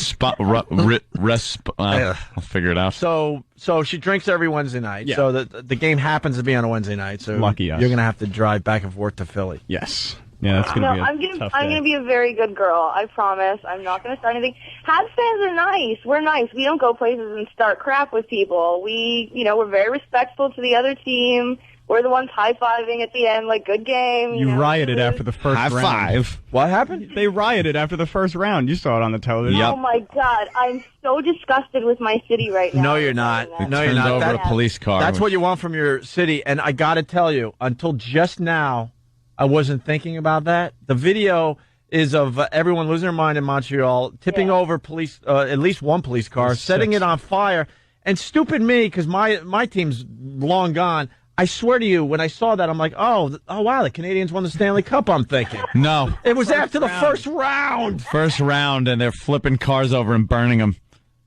figure it out. So she drinks every Wednesday night. Yeah. So the game happens to be on a Wednesday night. So Lucky us. You're going to have to drive back and forth to Philly. Yes. Yeah, that's going to be a tough day. I'm gonna be a very good girl. I promise. I'm not gonna start anything. Habs fans are nice. We're nice. We don't go places and start crap with people. We're very respectful to the other team. We're the ones high-fiving at the end, like, good game. You rioted after the first round. High five. What happened? They rioted after the first round. You saw it on the television. Oh, my God. I'm so disgusted with my city right now. No, you're not. No, you're Turned not. over a police car. That's what you want from your city. And I got to tell you, until just now, I wasn't thinking about that. The video is of everyone losing their mind in Montreal, tipping over police, at least one police car, setting it on fire. And stupid me, because my team's long gone. I swear to you, when I saw that, I'm like, oh, wow, the Canadians won the Stanley Cup, I'm thinking. No. It was after the first round. First round, and they're flipping cars over and burning them.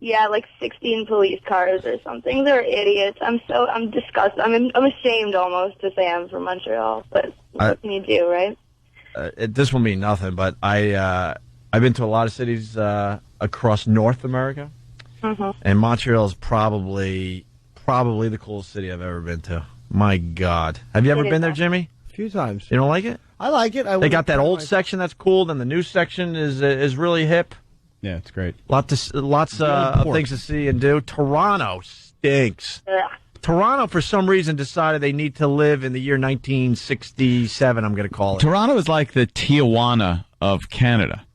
Yeah, like 16 police cars or something. They're idiots. I'm disgusted. I'm ashamed almost to say I'm from Montreal, but what can you do, right? This will mean nothing, but I've been to a lot of cities across North America, and Montreal is probably the coolest city I've ever been to. My God. Have you ever been there, Jimmy? A few times. You don't like it? I like it. They got that old section that's cool, then the new section is really hip. Yeah, it's great. Lots of things to see and do. Toronto stinks. Yeah. Toronto, for some reason, decided they need to live in the year 1967, I'm going to call it. Toronto is like the Tijuana of Canada.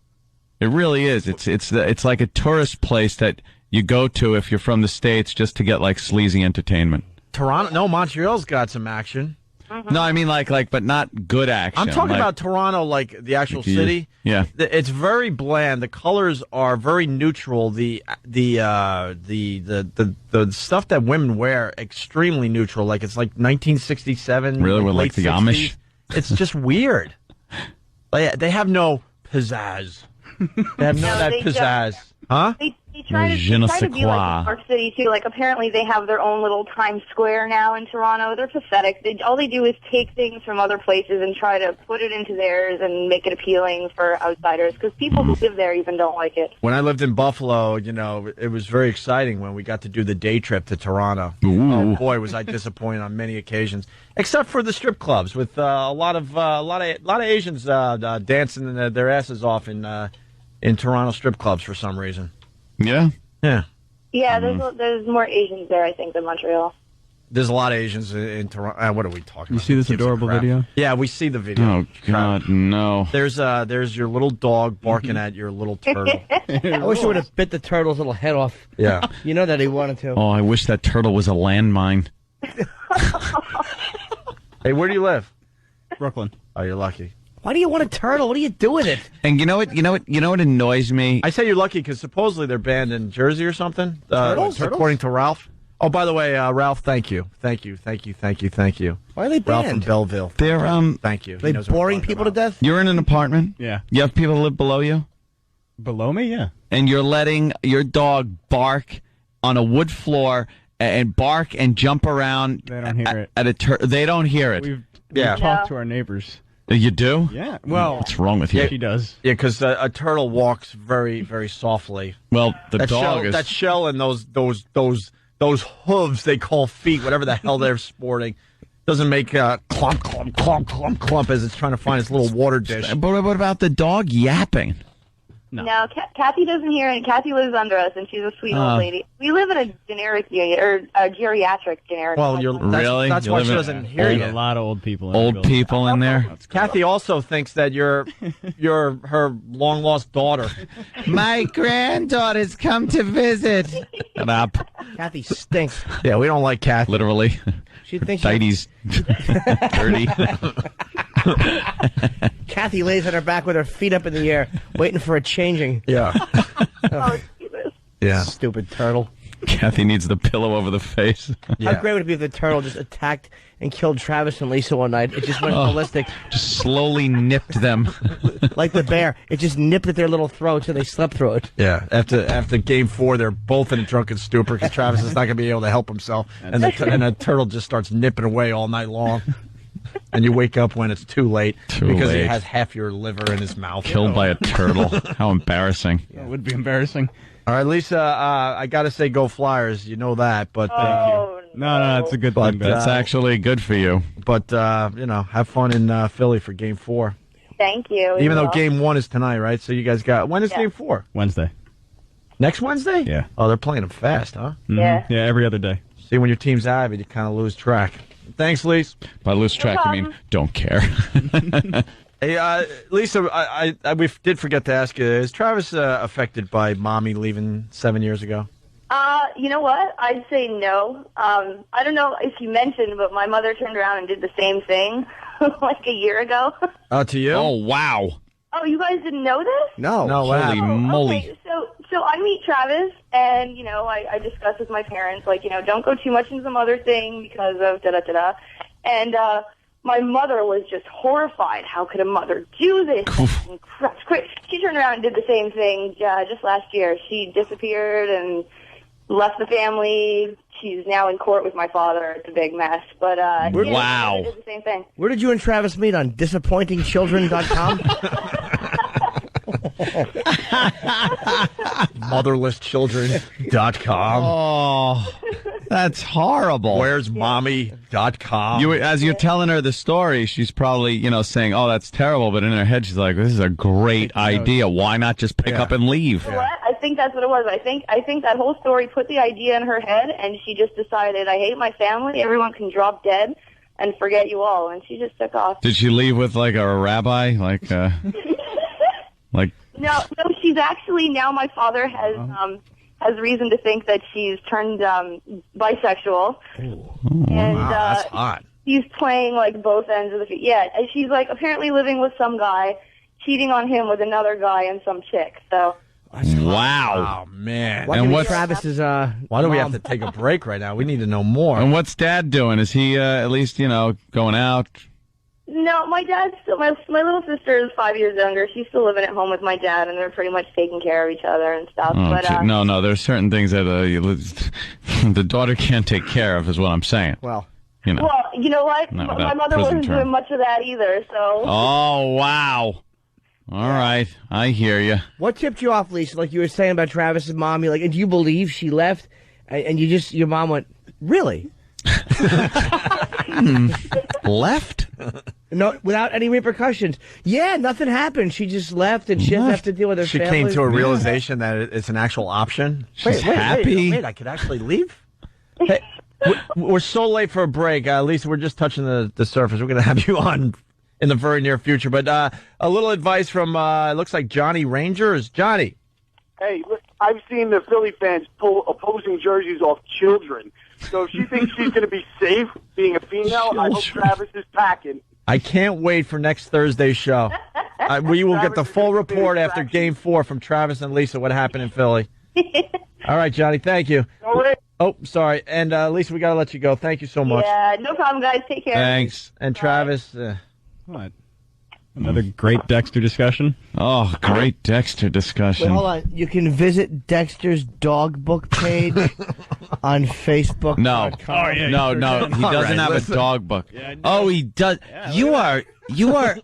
It really is. It's like a tourist place that you go to if you're from the States just to get like sleazy entertainment. Toronto? No, Montreal's got some action. No, I mean like, but not good action. I'm talking about Toronto, like the actual city. Yeah, it's very bland. The colors are very neutral. The stuff that women wear extremely neutral. Like it's like 1967. Really, with like the 60s. Amish. It's just weird. They have no pizzazz. They have none of that pizzazz. Huh? They try to be like New York City, too. Like, apparently they have their own little Times Square now in Toronto. They're pathetic. All they do is take things from other places and try to put it into theirs and make it appealing for outsiders, because people who live there even don't like it. When I lived in Buffalo, it was very exciting when we got to do the day trip to Toronto. Ooh. Oh, boy, was I disappointed on many occasions, except for the strip clubs with a lot of Asians dancing their asses off in Toronto strip clubs for some reason. Yeah. Yeah. Yeah, there's more Asians there, I think, than Montreal. There's a lot of Asians in Toronto. What are we talking about? You see this adorable video? Yeah, we see the video. Oh, God, no. There's your little dog barking at your little turtle. I wish he would have bit the turtle's little head off. Yeah. You know that he wanted to. Oh, I wish that turtle was a landmine. Hey, where do you live? Brooklyn. Oh, you're lucky. Why do you want a turtle? What do you do with it? And you know what annoys me? I say you're lucky because supposedly they're banned in Jersey or something. Turtles? According to Ralph. Oh, by the way, Ralph, thank you. Why are they banned? Ralph from Belleville. They're Thank you. They boring people to death? You're in an apartment. Yeah. You have people that live below you. Below me, yeah. And you're letting your dog bark on a wood floor and bark and jump around. They don't hear it. They don't hear it. We've talked to our neighbors. You do? Yeah. Well, what's wrong with you? Yeah, she does. Yeah, because a turtle walks very, very softly. Well, that shell and those hooves they call feet, whatever the hell they're sporting, doesn't make clump, clump, clump, clump, clump as it's trying to find its little water dish. But what about the dog yapping? No, Kathy doesn't hear it. Kathy lives under us, and she's a sweet old lady. We live in a generic unit, or a geriatric generic. Well, Really? That's You why live she in doesn't hear you. A lot of old people. Old people in there. Kathy also thinks that you're her long lost daughter. My granddaughter's come to visit. Shut up. Kathy stinks. Yeah, we don't like Kathy. Literally. She thinks Dighty's dirty. Kathy lays on her back with her feet up in the air, waiting for a changing. Yeah. Yeah. Stupid turtle. Kathy needs the pillow over the face. How great would it be if the turtle just attacked and killed Travis and Lisa one night? It just went ballistic. Just slowly nipped them. Like the bear. It just nipped at their little throats and they slept through it. Yeah. After game 4, they're both in a drunken stupor because Travis is not going to be able to help himself. And the turtle just starts nipping away all night long. And you wake up when it's too late because he has half your liver in his mouth. Killed by a turtle. How embarrassing. It would be embarrassing. All right, Lisa, I got to say go Flyers. You know that, but Thank you. No, it's a good thing. That's actually good for you. But, have fun in Philly for Game 4. Thank you. Even though Game 1 is tonight, right? So you guys got... When is Game 4? Wednesday. Next Wednesday? Yeah. Oh, they're playing them fast, huh? Mm-hmm. Yeah, every other day. See, when your team's avid, you kind of lose track. Thanks, Lisa. By lose track, you mean don't care. Hey, Lisa, we did forget to ask you, is Travis affected by Mommy leaving 7 years ago? You know what? I'd say no. I don't know if you mentioned, but my mother turned around and did the same thing like a year ago. To you? Oh, wow. Oh, you guys didn't know this? No. Holy moly. Okay, so I meet Travis, and, I discuss with my parents, don't go too much into the mother thing because of da-da-da-da. And, my mother was just horrified. How could a mother do this? She turned around and did the same thing just last year. She disappeared and left the family. She's now in court with my father. It's a big mess. But wow. She did the same thing. Where did you and Travis meet? On disappointingchildren.com? Motherlesschildren.com. Oh, that's horrible. Where's mommy.com? As you're telling her the story, she's probably, saying, oh, that's terrible. But in her head, she's like, this is a great idea. Why not just pick up and leave? You know what? I think that's what it was. I think that whole story put the idea in her head, and she just decided, I hate my family. Everyone can drop dead and forget you all. And she just took off. Did she leave with, like, a rabbi? No, she's actually, now my father has reason to think that she's turned bisexual. And that's hot. She's playing both ends of the feet. Yeah, and she's apparently living with some guy, cheating on him with another guy and some chick. So. Wow. Oh, man. And what's Travis's why do we have to take a break right now? We need to know more. And what's Dad doing? Is he at least, going out? No, my dad's still, my little sister is 5 years younger. She's still living at home with my dad, and they're pretty much taking care of each other and stuff. Oh, but no, there's certain things that the daughter can't take care of, is what I'm saying. Well, well, you know what? My mother wasn't doing much of that either, so. Oh, wow. All right, I hear you. What tipped you off, Lisa? Like you were saying about Travis's mommy, and do you believe she left? And your mom went, really? Left? No, without any repercussions. Yeah, nothing happened. She just left, and she doesn't have to deal with her family. She came to a realization that it's an actual option. She's happy. Wait, I could actually leave? Hey, we're so late for a break. Lisa, we're just touching the surface. We're going to have you on in the very near future. But a little advice from, it looks like Johnny Rangers. Johnny. Hey, look, I've seen the Philly fans pull opposing jerseys off children. So if she thinks she's going to be safe being a female, I hope Travis is packing. I can't wait for next Thursday's show. We will get the full report after Game 4 from Travis and Lisa, what happened in Philly. All right, Johnny, thank you. Oh, sorry. And Lisa, we got to let you go. Thank you so much. Yeah, no problem, guys. Take care. Thanks. And Travis. What? Another great Dexter discussion. Oh, great Dexter discussion. Wait, hold on. You can visit Dexter's dog book page on Facebook. No. Oh, yeah, no. He doesn't have a dog book. Yeah, oh, he does. Yeah, you are.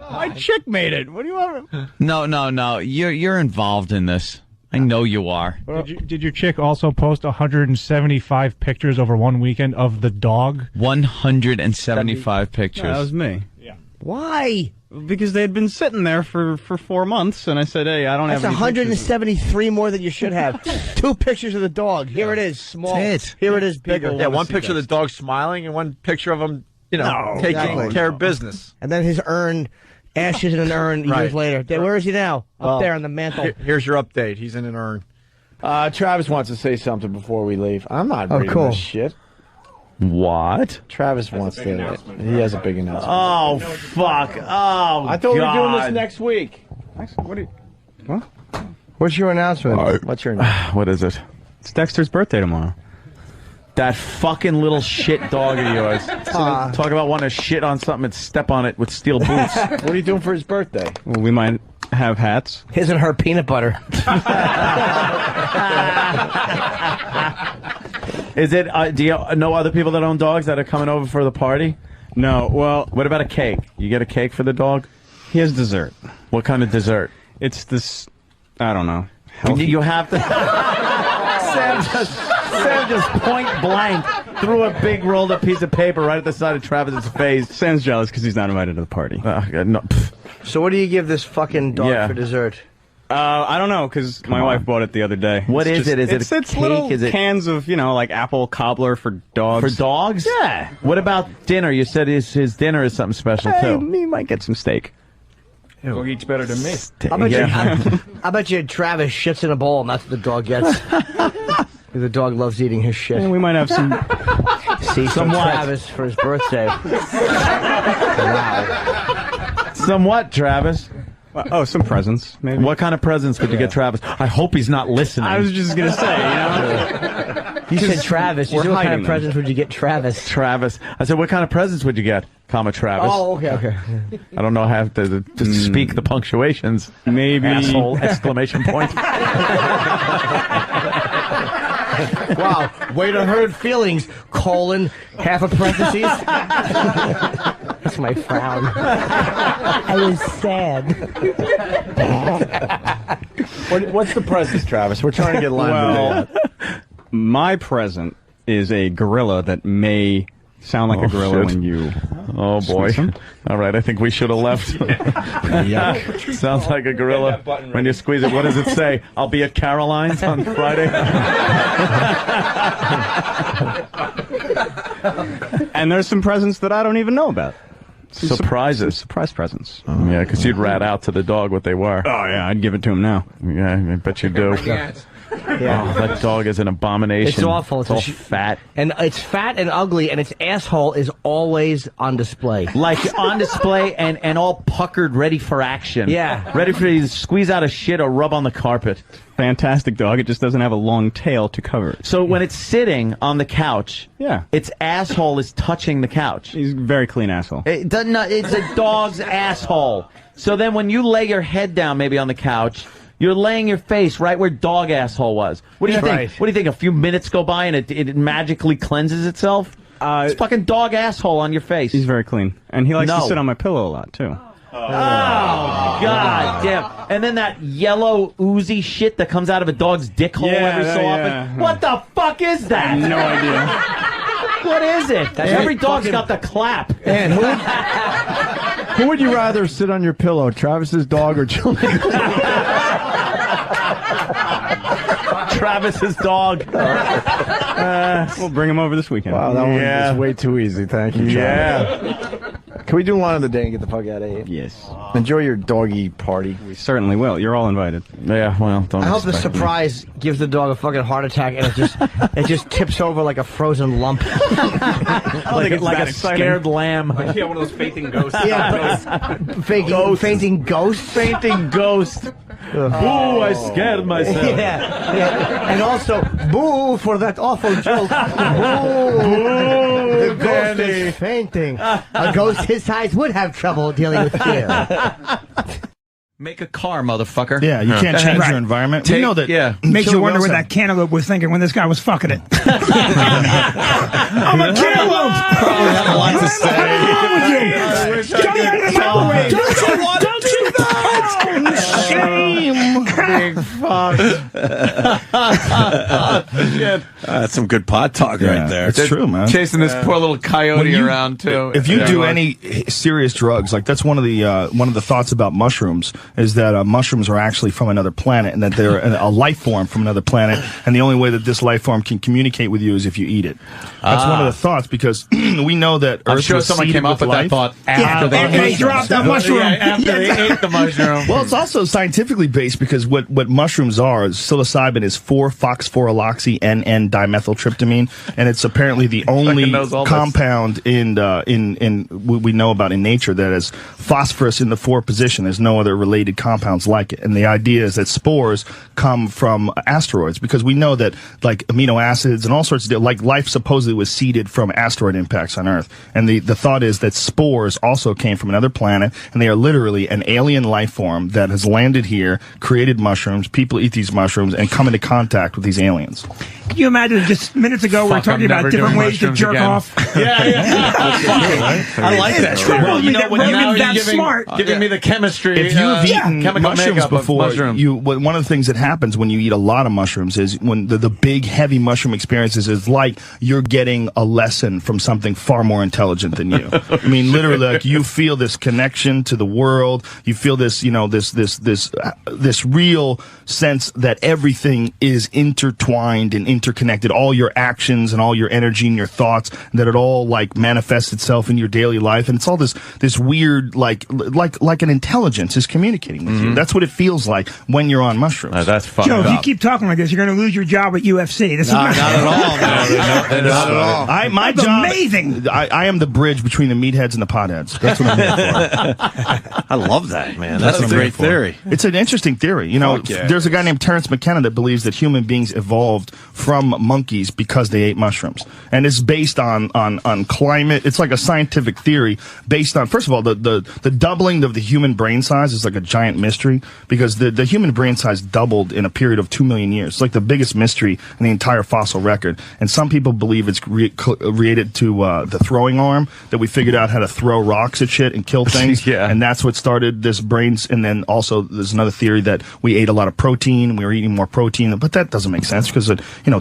My chick made it. What do you want? No. You're involved in this. I know you are. Did your chick also post 175 pictures over one weekend of the dog? 175 pictures. No, that was me. Yeah. Why? Because they had been sitting there for 4 months, and I said, "Hey, I don't That's have." That's 173 more than you should have. 2 pictures of the dog. Here it is, small. Here it is, bigger. Yeah, one picture of the dog smiling and one picture of him, taking exactly. care of business. And then his urn, ashes in an urn years later. Where is he now? Up there on the mantle. Here's your update. He's in an urn. Travis wants to say something before we leave. I'm not reading cool. this shit. What? Travis wants to. He has a big announcement. Oh, fuck. Oh, I thought we were doing this next week. What's your announcement? What's your announcement? What is it? It's Dexter's birthday tomorrow. That fucking little shit dog of yours. Talk about wanting to shit on something and step on it with steel boots. What are you doing for his birthday? Well, we might have hats. His and her peanut butter. Is it? Do you know other people that own dogs that are coming over for the party? No. Well, what about a cake? You get a cake for the dog? He has dessert. What kind of dessert? It's this. I don't know. You have to. Sam just point blank threw a big rolled up piece of paper right at the side of Travis's face. Sam's jealous because he's not invited to the party. No. So what do you give this fucking dog for dessert? I don't know, because my wife bought it the other day. What is it? Is it a cake? Little Is it cans of, like apple cobbler for dogs. For dogs? Yeah. What about dinner? You said his dinner is something special, too. He might get some steak. Dog eats better than me. I bet you Travis shits in a bowl and that's what the dog gets. The dog loves eating his shit. Yeah, we might have some... See some Travis for his birthday. Wow. Some what, Travis? Some presents, maybe. What kind of presents could you get Travis? I hope he's not listening. I was just going to say, You said Travis. You said what kind of presents would you get Travis? Travis. I said, what kind of presents would you get, Travis? Oh, okay. I don't know how to speak the punctuations. Maybe. Asshole, exclamation point. Wow, way to hurt feelings, colon, half a parentheses. That's my frown. I was sad. What's the present, Travis? We're trying to get lined with that. My present is a gorilla that may sound like a gorilla when you... Oh, boy. All right, I think we should have left. Yuck. Sounds like a gorilla when you squeeze it. What does it say? I'll be at Caroline's on Friday. And there's some presents that I don't even know about. Surprises. Surprise presents. Yeah, because you'd rat out to the dog what they were. Oh, yeah, I'd give it to him now. Yeah, I bet you do. Yeah. Oh, that dog is an abomination. It's awful. It's all fat. And it's fat and ugly, and its asshole is always on display. Like on display and all puckered, ready for action. Yeah. Ready for you to squeeze out a shit or rub on the carpet. Fantastic dog. It just doesn't have a long tail to cover it. So when it's sitting on the couch, its asshole is touching the couch. He's a very clean asshole. It doesn't. It's a dog's asshole. So then when you lay your head down maybe on the couch, you're laying your face right where dog asshole was. What do you think? Right. What do you think? A few minutes go by and it magically cleanses itself? It's fucking dog asshole on your face. He's very clean. And he likes to sit on my pillow a lot, too. Oh, God damn. And then that yellow oozy shit that comes out of a dog's dick hole every so often. What the fuck is that? No idea. What is it? Every dog's got the clap. And who would you rather sit on your pillow, Travis's dog or Julian? Travis's dog. We'll bring him over this weekend. Wow, that one was way too easy. Thank you, Travis. Yeah. Can we do one other day and get the fuck out of here? Yes. Enjoy your doggy party. We certainly will. You're all invited. Yeah, well, don't I hope the surprise gives the dog a fucking heart attack and it just tips over like a frozen lump. like a scared lamb. Yeah, one of those fainting ghosts. Yeah, fainting ghost. Fainting ghost. Ooh, I scared myself. Yeah. And also, boo for that awful joke. Boo. The ghost is fainting. A ghost his size would have trouble dealing with fear. Make a car, motherfucker. Yeah, you can't change your environment. We know that. Yeah. Makes you wonder what that cantaloupe was thinking when this guy was fucking it. I'm a cantaloupe. Probably had a lot to say. Don't you that? Shame. Big fuck. Shit. That's some good pot talk right there. It's true, man. Chasing this poor little coyote around too. If you do any serious drugs, like that's one of the thoughts about mushrooms is that mushrooms are actually from another planet and that they're a life form from another planet, and the only way that this life form can communicate with you is if you eat it. That's one of the thoughts because we know that Earth I'm sure was someone seeded came up with that thought after they dropped that mushroom. After they ate the mushroom. Well, it's also scientifically based because what mushrooms are, psilocybin is 4-phosphoryloxy N-N-dimethyltryptamine, and it's apparently the only compound in we know about in nature that has phosphorus in the 4 position. There's no other related compounds like it. And the idea is that spores come from asteroids because we know that like amino acids and all sorts of like life supposedly was seeded from asteroid impacts on Earth. And the thought is that spores also came from another planet, and they are literally an alien life form that has landed here, created mushrooms. People eat these mushrooms and come into contact with these aliens. Can you imagine just minutes ago we were talking about different ways to jerk off? I like that. Well, you know, when you're giving me the chemistry. If you've eaten mushrooms before, mushrooms. one of the things that happens when you eat a lot of mushrooms is when the big, heavy mushroom experiences is like you're getting a lesson from something far more intelligent than you. I mean, literally, like you feel this connection to the world. You feel this, you know, this real sense that everything is intertwined and interconnected. All your actions and all your energy and your thoughts, that it all like manifests itself in your daily life, and it's all this weird like an intelligence is communicating with you. That's what it feels like when you're on mushrooms. That's fucked Joe, up. if you keep talking like this, you're going to lose your job at UFC. This is not at all. Not at all. My That's job, amazing. I am the bridge between the meatheads and the potheads. That's what I'm here for. I love that, man. That's a great theory. It's an interesting theory. You know, there's a guy named Terence McKenna that believes that human beings evolved from monkeys because they ate mushrooms, and it's based on climate. It's like a scientific theory based on, first of all, the doubling of the human brain size is like a giant mystery because the human brain size doubled in a period of 2 million years. It's like the biggest mystery in the entire fossil record, and some people believe it's related to the throwing arm, that we figured out how to throw rocks at shit and kill things, and that's what started this brains. And then also there's another theory that we ate a lot of protein, we were eating more protein, but that doesn't make sense because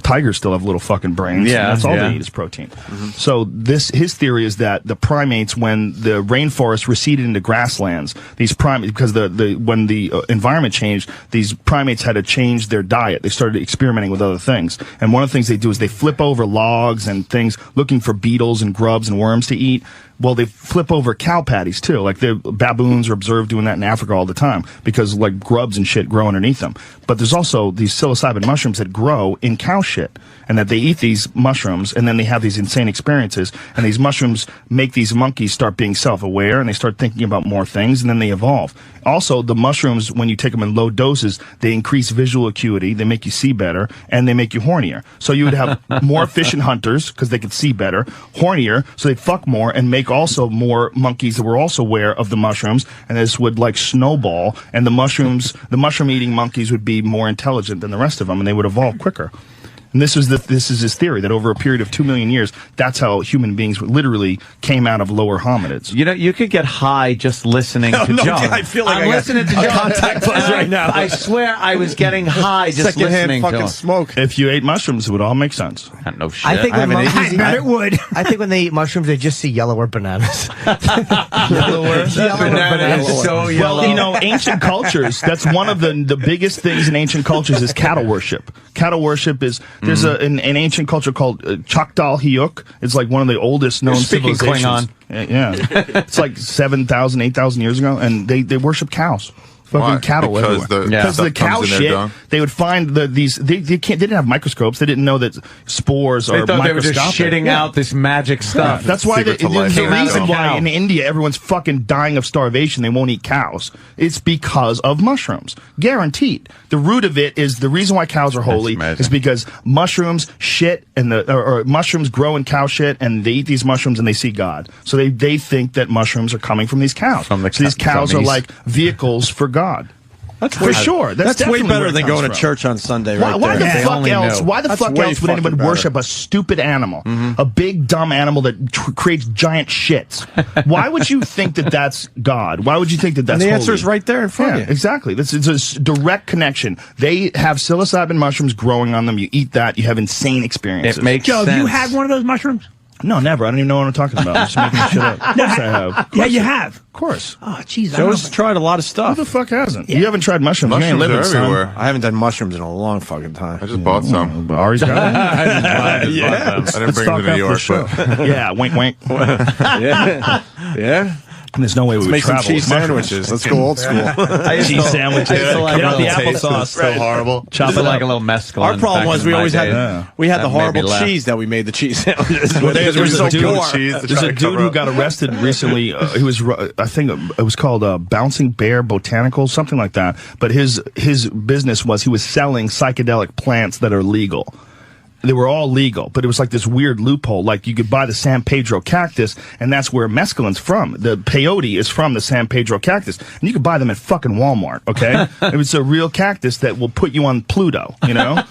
tigers still have little fucking brains. Yeah, and that's all they eat is protein. So his theory is that the primates, when the rainforest receded into grasslands, these primates, because when the environment changed, these primates had to change their diet. They started experimenting with other things, and one of the things they do is they flip over logs and things looking for beetles and grubs and worms to eat. Well, they flip over cow patties too. Like the baboons are observed doing that in Africa all the time because like grubs and shit grow underneath them. But there's also these psilocybin mushrooms that grow in cow shit, and that they eat these mushrooms and then they have these insane experiences. And these mushrooms make these monkeys start being self-aware, and they start thinking about more things, and then they evolve. Also, the mushrooms, when you take them in low doses, they increase visual acuity, they make you see better, and they make you hornier. So you would have more efficient hunters because they could see better, hornier, so they'd fuck more and make also more monkeys that were also aware of the mushrooms, and this would like snowball, and the mushroom eating monkeys would be more intelligent than the rest of them, and they would evolve quicker. And this is his theory, that over a period of 2 million years, that's how human beings literally came out of lower hominids. You know, you could get high just listening to Joe. I feel like I'm listening to Joe. Contact buzz right now. I swear I was getting high just listening to him. Smoke. If you ate mushrooms, it would all make sense. No shit. I think it would. I think when they eat mushrooms, they just see yellower bananas. Yellower bananas. So yellow. Well, you know, ancient cultures, that's one of the biggest things in ancient cultures is cattle worship. Cattle worship is, there's an ancient culture called Choctaw Hyuk. It's like one of the oldest known civilizations. Klingon. Yeah. It's like 7,000, 8,000 years ago, and they worship cows. Fucking cattle everywhere. Because the cow shit, they would find they didn't have microscopes. They didn't know that spores are microscopic. They were just shitting out this magic stuff. That's why the reason why in India everyone's fucking dying of starvation, they won't eat cows. It's because of mushrooms. Guaranteed. The root of it is the reason why cows are holy is because mushrooms shit and or mushrooms grow in cow shit, and they eat these mushrooms and they see God. So they think that mushrooms are coming from these cows. So these cows are like vehicles for God. That's for sure. That's way definitely better where it than comes going to from. church on Sunday. Why, Right why there. the fuck else? Why the That's fuck way else would anyone fucking better. worship a stupid animal, a big dumb animal that creates giant shits? Why would you think that that's God? Why would you think that that's And the holy? answer is right there in front of you. Exactly. It's a direct connection. They have psilocybin mushrooms growing on them. You eat that, you have insane experiences. It makes Joe, sense. have you had one of those mushrooms? No, never. I don't even know what I'm talking about. I'm just making shit up. Of course I have. Yeah, you have. Of course. Oh, jeez. Joe's tried a lot of stuff. Who the fuck hasn't? You haven't tried mushrooms. You ain't Mushrooms living, are son. everywhere. I haven't done mushrooms in a long fucking time. I just bought some. Ari's got them. I didn't bring them to New York, but Yeah, wink, wink. Yeah. There's no way we would Make some travel cheese with mushrooms. sandwiches. Let's go old school. Cheese sandwiches. Yeah, the applesauce. so horrible. Chop it like a little mescaline. Our problem was we always had Yeah. we had the That made me horrible laugh. cheese that we made the cheese sandwiches Well, with because we were so poor. There's a dude who got arrested recently. He was, I think, it was called Bouncing Bear Botanicals, something like that. But his business was he was selling psychedelic plants that are legal. They were all legal, but it was like this weird loophole. Like you could buy the San Pedro cactus, and that's where mescaline's from. The peyote is from the San Pedro cactus, and you could buy them at fucking Walmart. Okay, it's a real cactus that will put you on Pluto. You know,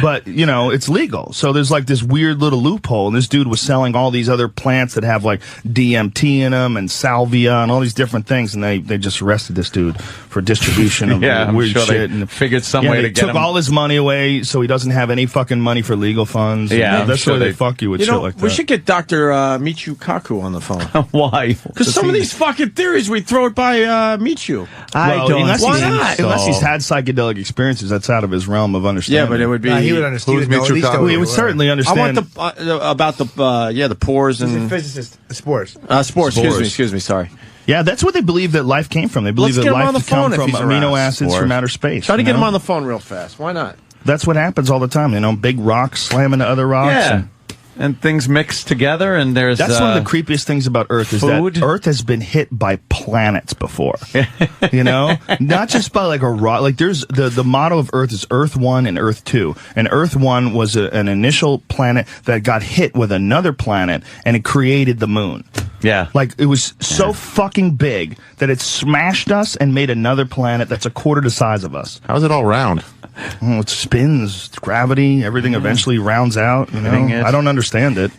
but you know it's legal. So there's like this weird little loophole, and this dude was selling all these other plants that have like DMT in them and salvia and all these different things, and they just arrested this dude for distribution of Yeah, I'm weird sure shit. they And figured some yeah, way they to get took him. all his money away, so he doesn't have any fucking money for legal funds. Yeah, And that's I'm sure why they they- fuck you with You shit know, like that. we should get Dr. Michu Kaku on the phone. Why? Because some of these fucking theories we throw it by Michu. unless Why he's, not? unless he's had psychedelic experiences, that's out of his realm of understanding. Yeah, but it would be. he would understand. Who's He would know at Michu least Kaku? know Well, he who would you are. certainly I understand. want about the pores He's a and physicist. Sports. sports. Excuse me. Sorry. Yeah, that's what they believe that life came from. They believe Let's that get him on life the phone come if from he's amino around. acids from outer space. Try to you get him know? on the phone real fast. Why not? That's what happens all the time. You know, big rocks slam into other rocks. Yeah. And things mix together, and there's That's one of the creepiest things about Earth is food. that Earth has been hit by planets before. You know, not just by like a rock. Like there's the motto of Earth is Earth 1 and Earth 2, and Earth 1 was an initial planet that got hit with another planet, and it created the moon. Yeah. Like it was so fucking big that it smashed us and made another planet that's a quarter the size of us. How's it all round? Oh, it spins, it's gravity, everything eventually rounds out. You know, I don't understand it,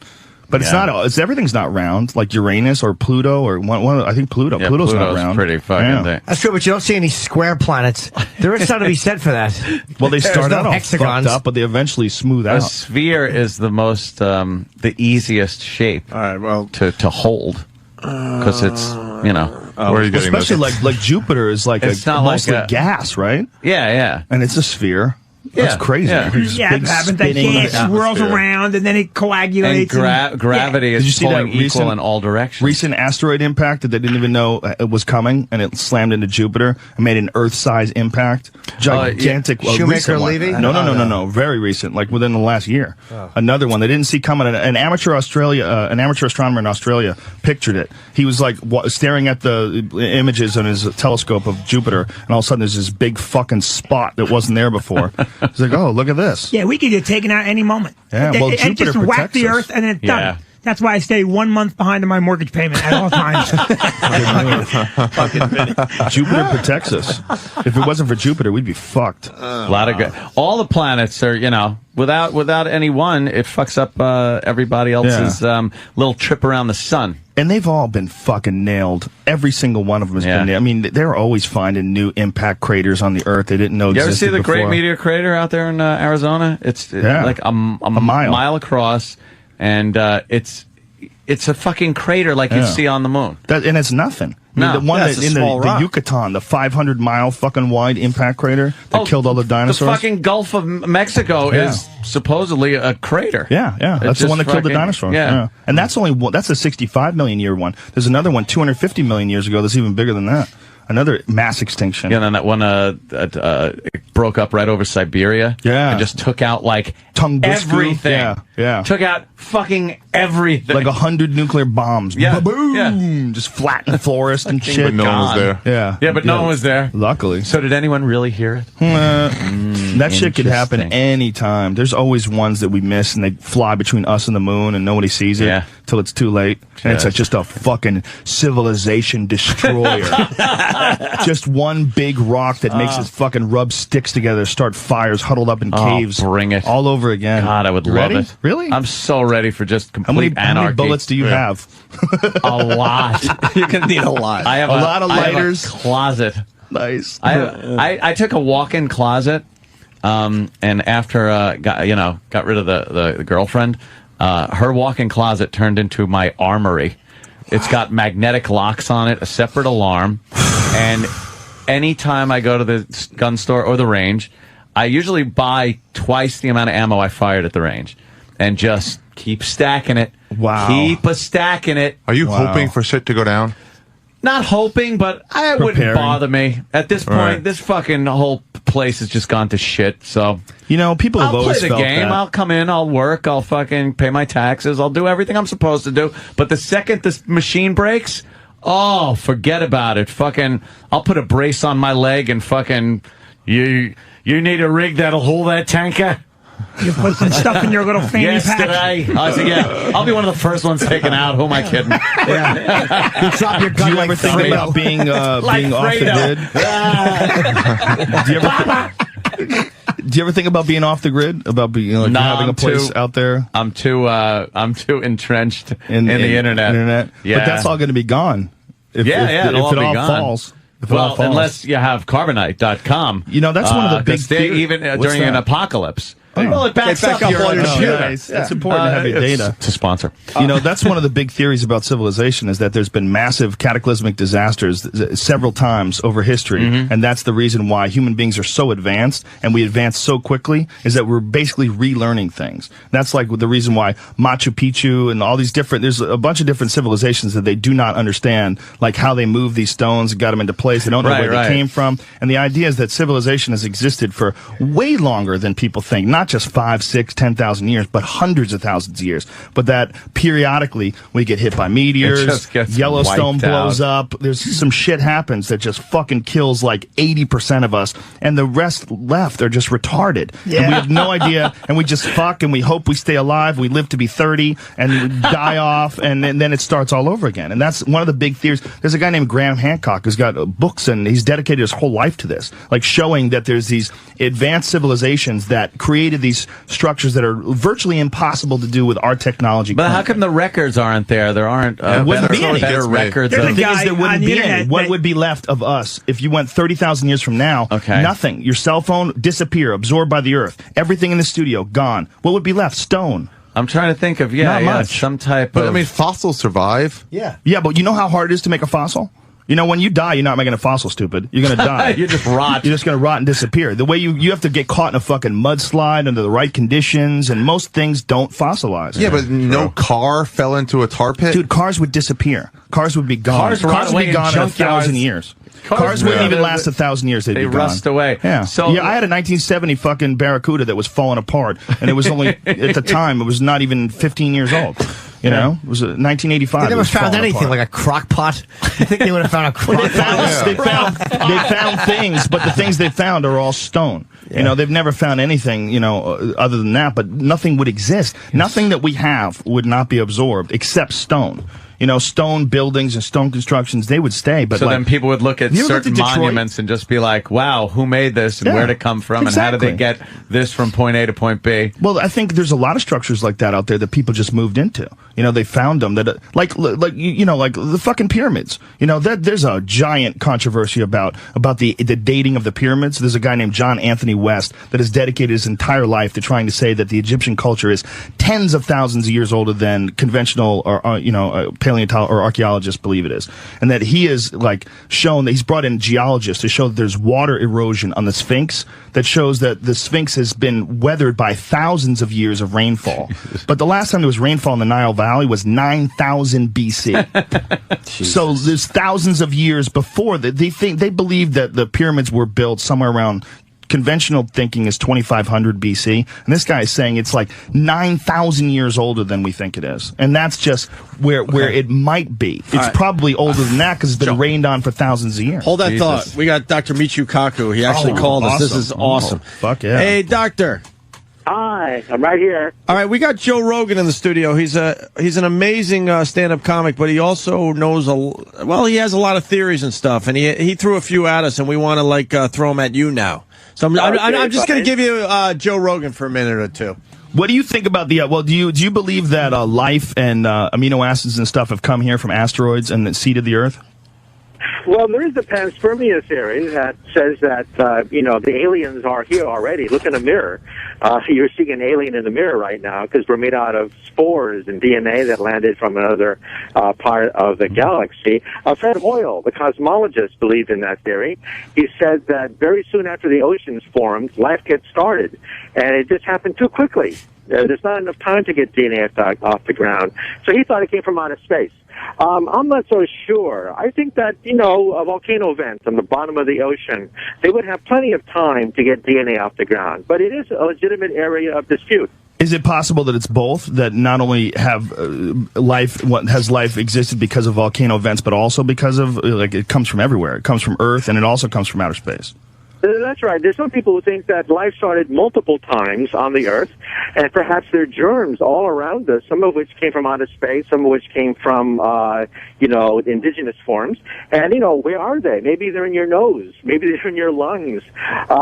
but it's not. It's everything's not round like Uranus or Pluto or one. I think Pluto. Yeah, Pluto's not Pluto's round. pretty fucking thing. That's true, but you don't see any square planets. There is something to be said for that. Well, they There's start no out all hexagons. fucked up, but they eventually smooth A out. sphere is the most, the easiest shape All right. Well, to hold because it's, you know. Where are you getting Especially this? like Jupiter is like It's not mostly like a- gas, right? Yeah. And it's a sphere. That's Yeah, crazy. yeah. It's Yeah, big it happens. That spinning gas swirls atmosphere. around and then it And coagulates. gravity Did you is see that pulling equal recent- in all directions. Recent asteroid impact that they didn't even know it was coming, and it slammed into Jupiter and made an Earth-size impact. Gigantic. Shoemaker recent one. Levy? No. Very recent, like within the last year. Another one they didn't see coming. An amateur astronomer in Australia pictured it. He was like staring at the images on his telescope of Jupiter, and all of a sudden there's this big fucking spot that wasn't there before. He's like, oh, look at this. Yeah, we could get taken out any moment. Yeah, well, it Jupiter just whack protects the us. Earth and then it's Yeah. done. That's why I stay 1 month behind on my mortgage payment at all times. Jupiter protects us. If it wasn't for Jupiter, we'd be fucked. A lot of good. All the planets are, you know, without any one, it fucks up everybody else's little trip around the sun. And they've all been fucking nailed. Every single one of them has been nailed. I mean, they're always finding new impact craters on the Earth they didn't know You ever existed see the before. Great Meteor Crater out there in Arizona? It's like a mile across, and it's a fucking crater like you see on the moon. And it's nothing. I mean, No. the one That's that a in small the rock. Yucatan, the 500-mile fucking wide impact crater that killed all the dinosaurs. The fucking Gulf of Mexico is supposedly a crater. Yeah. It's That's the one that just killed the fucking- dinosaurs. Yeah. And that's only one, that's a 65 million year one. There's another one 250 million years ago that's even bigger than that. Another mass extinction. Yeah, and then that one it broke up right over Siberia. Yeah. And just took out like Tunguska. everything. Yeah. Took out fucking everything. Like 100 nuclear bombs. Yeah. Boom! Yeah. Just flattened forest and shit. But no one was there. Yeah. Yeah, but no one was there. Luckily. So did anyone really hear it? That shit could happen anytime. There's always ones that we miss, and they fly between us and the moon, and nobody sees it till it's too late. And it's like just a fucking civilization destroyer. Just one big rock that makes us fucking rub sticks together, start fires, huddled up in caves. Bring it. All over again. God, I would love it. Really? I'm so ready for just complete anarchy. How many bullets do you have? A lot. You're going to need a lot. I have a lot of lighters. I have a closet. Nice. I took a walk-in closet, and after got rid of the girlfriend, her walk-in closet turned into my armory. It's got magnetic locks on it, a separate alarm, and anytime I go to the gun store or the range, I usually buy twice the amount of ammo I fired at the range, and just keep stacking it. Wow. Keep stacking it. Are you hoping for shit to go down? Not hoping, but it wouldn't bother me. At this point, this fucking whole place has just gone to shit, so... people have always play the felt game. that. I'll come in, I'll work, I'll fucking pay my taxes, I'll do everything I'm supposed to do. But the second this machine breaks, forget about it. Fucking, I'll put a brace on my leg and fucking... You need a rig that'll hold that tanker? You put some stuff in your little fanny yes, pack. Yes, I said, yeah. I'll be one of the first ones taken out. Who am I kidding? You drop your gun. Do you ever think about being off the grid? Do you ever think about being off the grid? About being having a place out there? I'm too entrenched in the internet. Yeah, but that's all going to be gone. If it all falls. Well, unless you have carbonite.com. That's one of the big theories. Even during an apocalypse. Well, it backs up your computer. It's important to have your data. To sponsor. That's one of the big theories about civilization is that there's been massive cataclysmic disasters several times over history. And that's the reason why human beings are so advanced and we advance so quickly is that we're basically relearning things. That's like the reason why Machu Picchu and all these there's a bunch of different civilizations that they do not understand, like how they move these stones and got them into place. They don't know where they came from. And the idea is that civilization has existed for way longer than people think. Not just 5, 6, 10,000 years, but hundreds of thousands of years. But that periodically we get hit by meteors, Yellowstone blows up, there's some shit happens that just fucking kills like 80% of us, and the rest left are just retarded. Yeah. And we have no idea, and we just fuck, and we hope we stay alive, we live to be 30, and we die off, and then it starts all over again. And that's one of the big theories. There's a guy named Graham Hancock who's got books, and he's dedicated his whole life to this, like showing that there's these advanced civilizations that created these structures that are virtually impossible to do with our technology. But how come the records aren't there? There aren't better records. The thing is, there wouldn't be any. What would be left of us if you went 30,000 years from now? Okay. Nothing. Your cell phone disappear, absorbed by the earth. Everything in the studio gone. What would be left? Stone. I'm trying to think of Not much. some type But of... I mean, fossils survive. Yeah, but you know how hard it is to make a fossil? When you die, you're not making a fossil, stupid. You're going to die. You just rot. You're just going to rot and disappear. The way you have to get caught in a fucking mudslide under the right conditions, and most things don't fossilize. Yeah, but no car fell into a tar pit? Dude, cars would disappear. Cars would be gone. Cars would be gone in 1,000 years. Cars wouldn't even last 1,000 years. They'd be gone. rust away. Yeah. I had a 1970 fucking Barracuda that was falling apart, and it was only at the time it was not even 15 years old. It was 1985. They never found anything like a crock pot. You think they would have found a crock pot? They found things, but the things they found are all stone. Yeah. They've never found anything, other than that, but nothing would exist. Yes. Nothing that we have would not be absorbed except stone. Stone buildings and stone constructions, they would stay. But so then people would look at certain monuments and just be like, wow, who made this and where did it come from and how did they get this from point A to point B? Well, I think there's a lot of structures like that out there that people just moved into. They found them that, like the fucking pyramids. There's a giant controversy about the dating of the pyramids. There's a guy named John Anthony West that has dedicated his entire life to trying to say that the Egyptian culture is tens of thousands of years older than conventional or paleontologists or archaeologists believe it is, and that he is shown that he's brought in geologists to show that there's water erosion on the Sphinx that shows that the Sphinx has been weathered by thousands of years of rainfall. But the last time there was rainfall in the Nile Valley was 9,000 BC. So there's thousands of years before that. They believe that the pyramids were built somewhere around conventional thinking is 2500 BC, and this guy is saying it's like 9,000 years older than we think it is, and that's just where it might be. It's probably older than that because it's been rained on for thousands of years. Hold that thought. We got Dr. Michio Kaku. He actually called us. This is awesome. Fuck yeah. Hey, doctor. Hi, I'm right here. All right, we got Joe Rogan in the studio. He's an amazing stand-up comic, but he also knows he has a lot of theories and stuff, and he threw a few at us, and we want to throw them at you now. So I'm just going to give you Joe Rogan for a minute or two. What do you think about the? Do you believe that life and amino acids and stuff have come here from asteroids and seeded the Earth? Well, there is the panspermia theory that says that, the aliens are here already. Look in a mirror. You're seeing an alien in the mirror right now because we're made out of spores and DNA that landed from another part of the galaxy. Fred Hoyle, the cosmologist, believed in that theory. He said that very soon after the oceans formed, life gets started, and it just happened too quickly. There's not enough time to get DNA off the ground. So he thought it came from outer space. I'm not so sure. I think that, a volcano vent on the bottom of the ocean, they would have plenty of time to get DNA off the ground. But it is a legitimate area of dispute. Is it possible that it's both, that not only have life existed because of volcano vents, but also because of, it comes from everywhere. It comes from Earth, and it also comes from outer space. That's right. There's some people who think that life started multiple times on the Earth, and perhaps there are germs all around us, some of which came from outer space, some of which came from, indigenous forms. And, where are they? Maybe they're in your nose. Maybe they're in your lungs.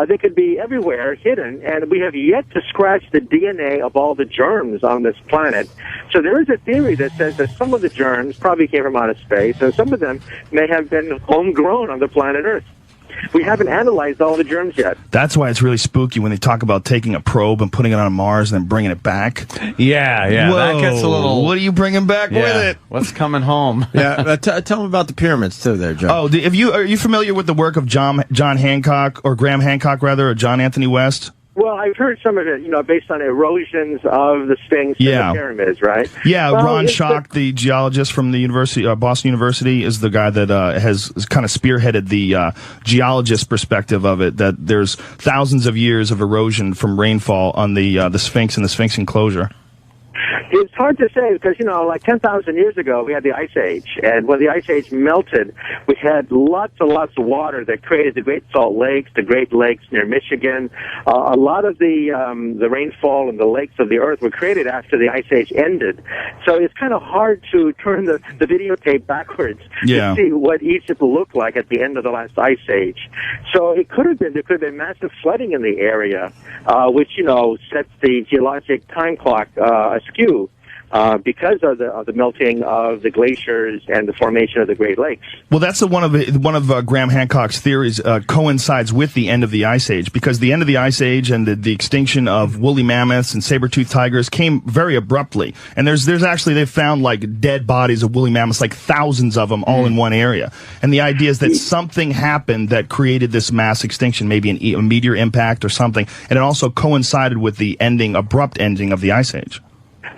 They could be everywhere, hidden, and we have yet to scratch the DNA of all the germs on this planet. So there is a theory that says that some of the germs probably came from outer space, and some of them may have been homegrown on the planet Earth. We haven't analyzed all the germs yet. That's why it's really spooky when they talk about taking a probe and putting it on Mars and then bringing it back. Yeah. Whoa. That gets a little... What are you bringing back with it? What's coming home? Yeah, tell them about the pyramids, too, there, Joe. Oh, are you familiar with the work of John Hancock, or Graham Hancock, rather, or John Anthony West? Well, I've heard some of it, based on erosions of the Sphinx and the pyramids, right? Yeah, well, Ron Schock, the geologist from the Boston University, is the guy that has kind of spearheaded the geologist perspective of it, that there's thousands of years of erosion from rainfall on the Sphinx and the Sphinx enclosure. It's hard to say because, 10,000 years ago, we had the Ice Age. And when the Ice Age melted, we had lots and lots of water that created the Great Salt Lakes, the Great Lakes near Michigan. A lot of the rainfall and the lakes of the earth were created after the Ice Age ended. So it's kind of hard to turn the videotape backwards to see what Egypt looked like at the end of the last Ice Age. So there could have been massive flooding in the area, which, sets the geologic time clock askew. Because of the melting of the glaciers and the formation of the Great Lakes. Well, that's one of Graham Hancock's theories coincides with the end of the Ice Age, because the end of the Ice Age and the extinction of woolly mammoths and saber-toothed tigers came very abruptly. And there's actually, they've found dead bodies of woolly mammoths, thousands of them, all in one area. And the idea is that something happened that created this mass extinction, maybe a meteor impact or something, and it also coincided with the abrupt ending of the Ice Age.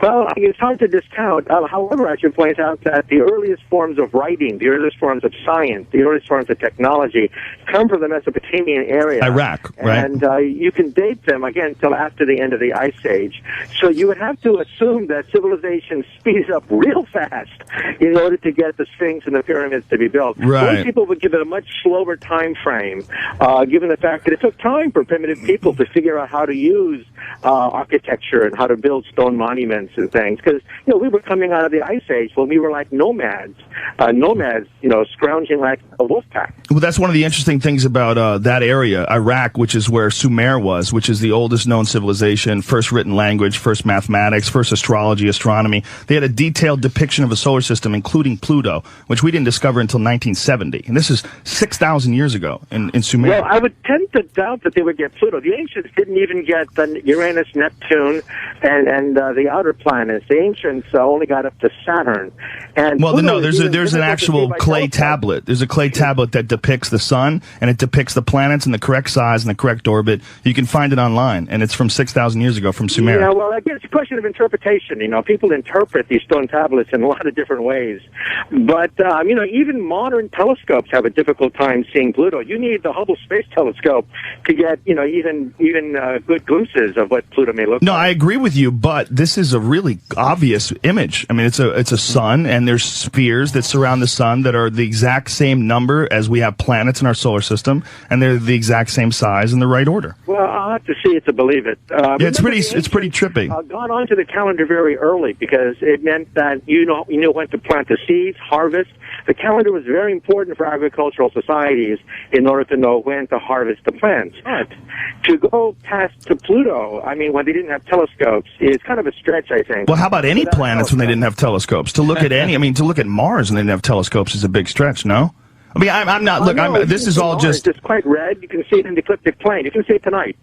Well, it's hard to discount. However, I should point out that the earliest forms of writing, the earliest forms of science, the earliest forms of technology come from the Mesopotamian area. Iraq, right? And you can date them, again, till after the end of the Ice Age. So you would have to assume that civilization speeds up real fast in order to get the Sphinx and the pyramids to be built. Right. Most people would give it a much slower time frame, given the fact that it took time for primitive people to figure out how to use architecture and how to build stone monuments and things, because we were coming out of the Ice Age when we were like nomads, scrounging like a wolf pack. Well, that's one of the interesting things about that area, Iraq, which is where Sumer was, which is the oldest known civilization, first written language, first mathematics, first astrology, astronomy. They had a detailed depiction of a solar system, including Pluto, which we didn't discover until 1970, and this is 6,000 years ago in Sumer. Well, I would tend to doubt that they would get Pluto. The ancients didn't even get Uranus, Neptune, and the outer planets. The ancients only got up to Saturn. And Well, Pluto no, is there's even an difficult to see actual by clay telescope. tablet. There's a clay tablet that depicts the sun, and it depicts the planets in the correct size and the correct orbit. You can find it online, and it's from 6,000 years ago from Sumer. Yeah, well, again, it's a question of interpretation. People interpret these stone tablets in a lot of different ways. But, even modern telescopes have a difficult time seeing Pluto. You need the Hubble Space Telescope to get, even good glimpses of what Pluto may look No, like. I agree with you, but this is a really obvious image. I mean, it's a sun, and there's spheres that surround the sun that are the exact same number as we have planets in our solar system, and they're the exact same size in the right order. Well, I'll have to see it to believe it. Yeah, it's pretty trippy. Got onto the calendar very early because it meant that you knew when to plant the seeds, harvest. The calendar was very important for agricultural societies in order to know when to harvest the plants. But to go past to Pluto, when they didn't have telescopes, is kind of a stretch, I think. Well, how about any planets when they didn't have telescopes? To look at to look at Mars when they didn't have telescopes is a big stretch, no? I mean, I'm not, look, this is all just... It's quite red. You can see it in the ecliptic plane. You can see it tonight.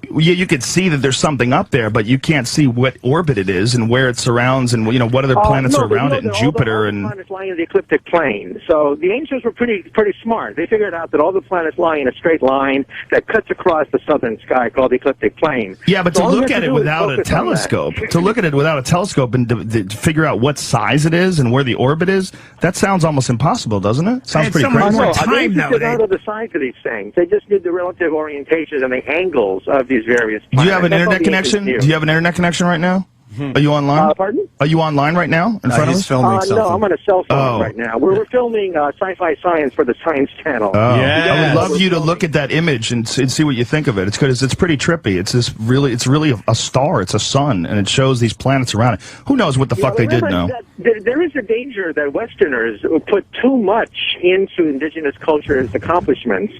Yeah, you could see that there's something up there, but you can't see what orbit it is and where it surrounds and what other planets are around it, and Jupiter all the planets lying in the ecliptic plane. So the ancients were pretty smart. They figured out that all the planets lie in a straight line that cuts across the southern sky called the ecliptic plane. Yeah, but So to all you look have at to it do is without a focus on that. telescope, and to figure out what size it is and where the orbit is, that sounds almost impossible, doesn't it? Sounds pretty crazy. They just did not know the size of these things. They just did the relative orientations and the angles of these various planets. Do you have an That's all internet the ancients connection? knew. Do you have an internet connection right now? Are you online? Pardon? Are you online right now in front of us? No, I'm on a cell phone right now. We're filming sci-fi science for the Science Channel. Oh. I would love you to look at that image and see what you think of it. It's good. It's pretty trippy. It's really a star. It's a sun, and it shows these planets around it. Who knows what the fuck they did know? There is a danger that Westerners put too much into indigenous culture's accomplishments.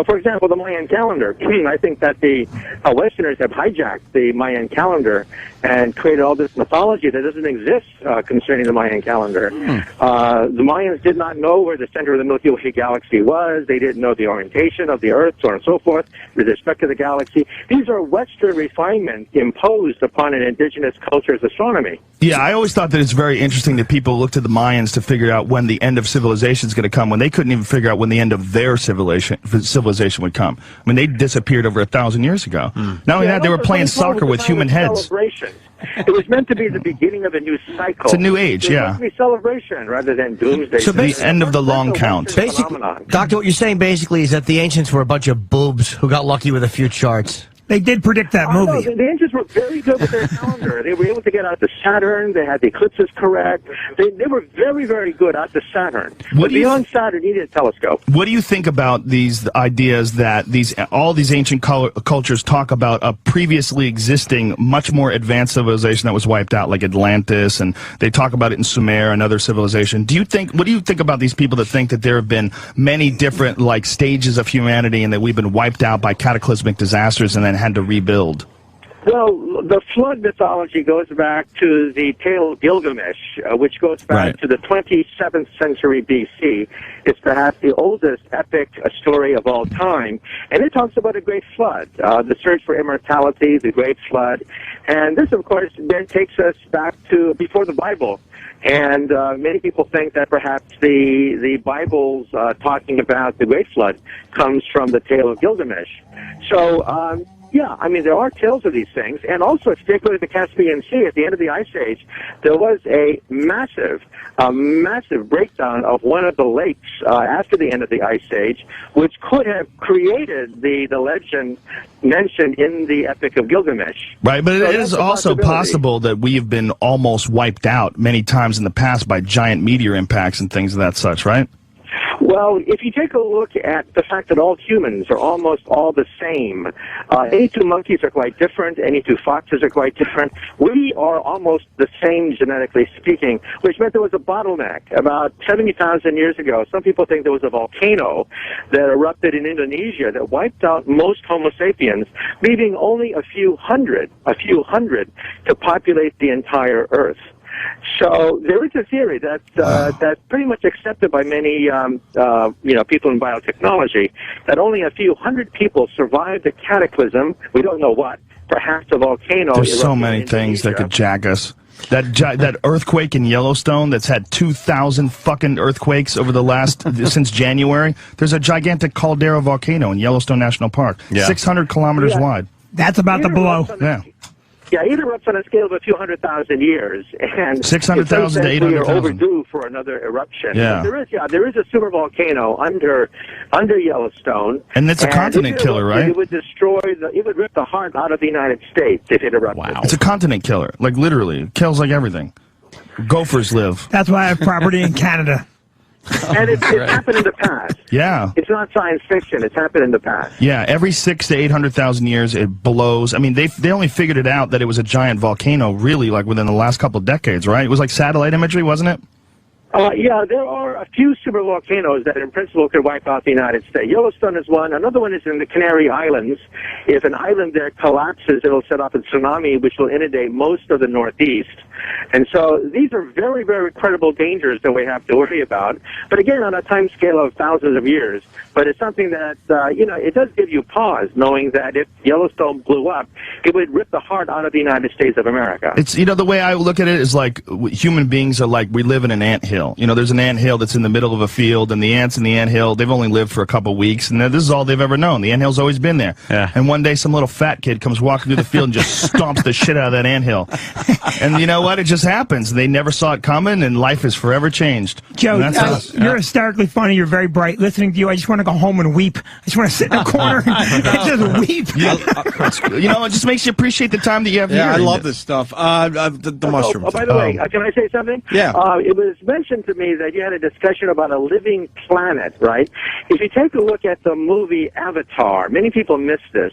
For example, the Mayan calendar. I think that the Westerners have hijacked the Mayan calendar and created all this mythology that doesn't exist concerning the Mayan calendar. The Mayans did not know where the center of the Milky Way galaxy was. They didn't know the orientation of the Earth, so on and so forth, with respect to the galaxy. These are Western refinements imposed upon an indigenous culture's astronomy. Yeah, I always thought that it's very interesting that people look to the Mayans to figure out when the end of civilization is going to come, when they couldn't even figure out when the end of their civilization would come. I mean, they disappeared over 1,000 years ago. Not only that, they were playing soccer with human heads. It was meant to be the beginning of a new cycle. It's a new age, It was meant to be celebration rather than doomsday. So the end of the long count. Basically, Doctor, what you're saying basically is that the ancients were a bunch of boobs who got lucky with a few charts. They did predict that movie. No, the ancients were very good with their calendar. They were able to get out to Saturn. They had the eclipses correct. They were very, very good out to Saturn. But beyond Saturn, you needed a telescope. What do you think about these ideas that all these ancient cultures talk about a previously existing, much more advanced civilization that was wiped out, like Atlantis, and they talk about it in Sumer, another civilization? What do you think about these people that think that there have been many different stages of humanity and that we've been wiped out by cataclysmic disasters and then had to rebuild? Well, the flood mythology goes back to the tale of Gilgamesh, which goes back to the 27th century BC. It's perhaps the oldest epic story of all time, and it talks about a great flood, the search for immortality, the great flood, and this, of course, then takes us back to before the Bible. And many people think that perhaps the Bible's talking about the Great Flood comes from the tale of Gilgamesh. So, yeah, I mean, there are tales of these things. And also, particularly the Caspian Sea, at the end of the Ice Age, there was a massive breakdown of one of the lakes after the end of the Ice Age, which could have created the legend mentioned in the Epic of Gilgamesh. Right, but it is also possible that we have been almost wiped out many times in the past by giant meteor impacts and things of that such, right? Well, if you take a look at the fact that all humans are almost all the same, any two monkeys are quite different, any two foxes are quite different. We are almost the same genetically speaking, which meant there was a bottleneck. About 70,000 years ago, some people think there was a volcano that erupted in Indonesia that wiped out most Homo sapiens, leaving only a few hundred to populate the entire Earth. So there is a theory that's pretty much accepted by many people in biotechnology, that only a few hundred people survived the cataclysm. We don't know what. Perhaps a volcano. There's so many things that could jack us. That earthquake in Yellowstone that's had 2,000 fucking earthquakes over the last since January. There's a gigantic caldera volcano in Yellowstone National Park, 600 kilometers wide. That's about to blow. Yeah. Yeah, it erupts on a scale of a few 100,000 years, and 600,000 to 800,000. We're overdue for another eruption. Yeah. There is a supervolcano under Yellowstone, and it's a continent killer, right? It would it would rip the heart out of the United States if it erupted. Wow. It's a continent killer, like literally, it kills like everything. Gophers live. That's why I have property in Canada. And it's happened in the past. Yeah. It's not science fiction. It's happened in the past. Yeah, every 600,000 to 800,000 years it blows. I mean, they only figured it out that it was a giant volcano really like within the last couple of decades, right? It was like satellite imagery, wasn't it? Yeah, there are a few supervolcanoes that in principle could wipe out the United States. Yellowstone is one. Another one is in the Canary Islands. If an island there collapses, it'll set off a tsunami which will inundate most of the Northeast. And so these are very, very credible dangers that we have to worry about. But again, on a time scale of thousands of years. But it's something that, it does give you pause knowing that if Yellowstone blew up, it would rip the heart out of the United States of America. It's, the way I look at it is like human beings are like, we live in an anthill. There's an anthill that's in the middle of a field, and the ants in the anthill, they've only lived for a couple weeks, and this is all they've ever known. The anthill's always been there. Yeah. And one day some little fat kid comes walking through the field and just stomps the shit out of that anthill. And you know what? It just happens. They never saw it coming, and life is forever changed. Joe, you're hysterically funny. You're very bright. Listening to you, I just want to go home and weep. I just want to sit in a corner and just weep. It just makes you appreciate the time that you have here. Yeah, I love this stuff. The mushrooms. Oh, by the way, can I say something? Yeah. It was mentioned to me that you had a discussion about a living planet, right? If you take a look at the movie Avatar, many people miss this.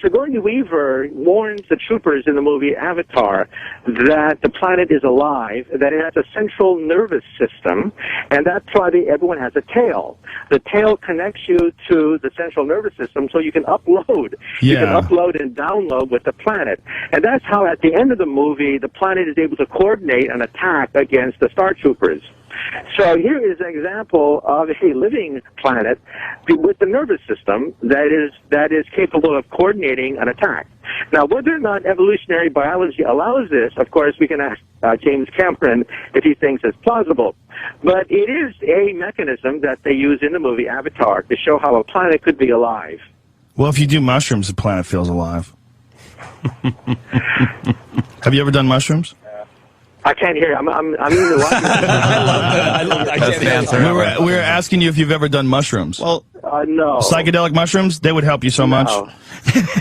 Sigourney Weaver warns the troopers in the movie Avatar that the planet is alive, that it has a central nervous system, and that's why everyone has a tail. The tail connects you to the central nervous system so you can upload. You can upload and download with the planet. And that's how at the end of the movie, the planet is able to coordinate an attack against the Star Troopers. So here is an example of a living planet with the nervous system that is capable of coordinating an attack. Now, whether or not evolutionary biology allows this, of course, we can ask James Cameron if he thinks it's plausible. But it is a mechanism that they use in the movie Avatar to show how a planet could be alive. Well, if you do mushrooms, the planet feels alive. Have you ever done mushrooms? I can't hear. I'm in the watching. I love that. That's the answer. We were asking you if you've ever done mushrooms. Well, no. Psychedelic mushrooms, they would help you so much.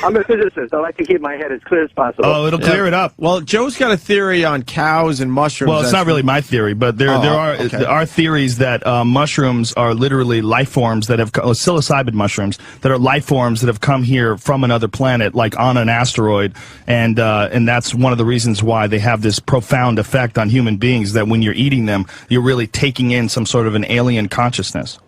I'm a physicist. I like to keep my head as clear as possible. Oh, it'll clear it up. Well, Joe's got a theory on cows and mushrooms. Well, it's not really my theory, but there are theories that mushrooms are literally life forms that have psilocybin mushrooms that are life forms that have come here from another planet, like on an asteroid, and that's one of the reasons why they have this profound effect on human beings. That when you're eating them, you're really taking in some sort of an alien consciousness.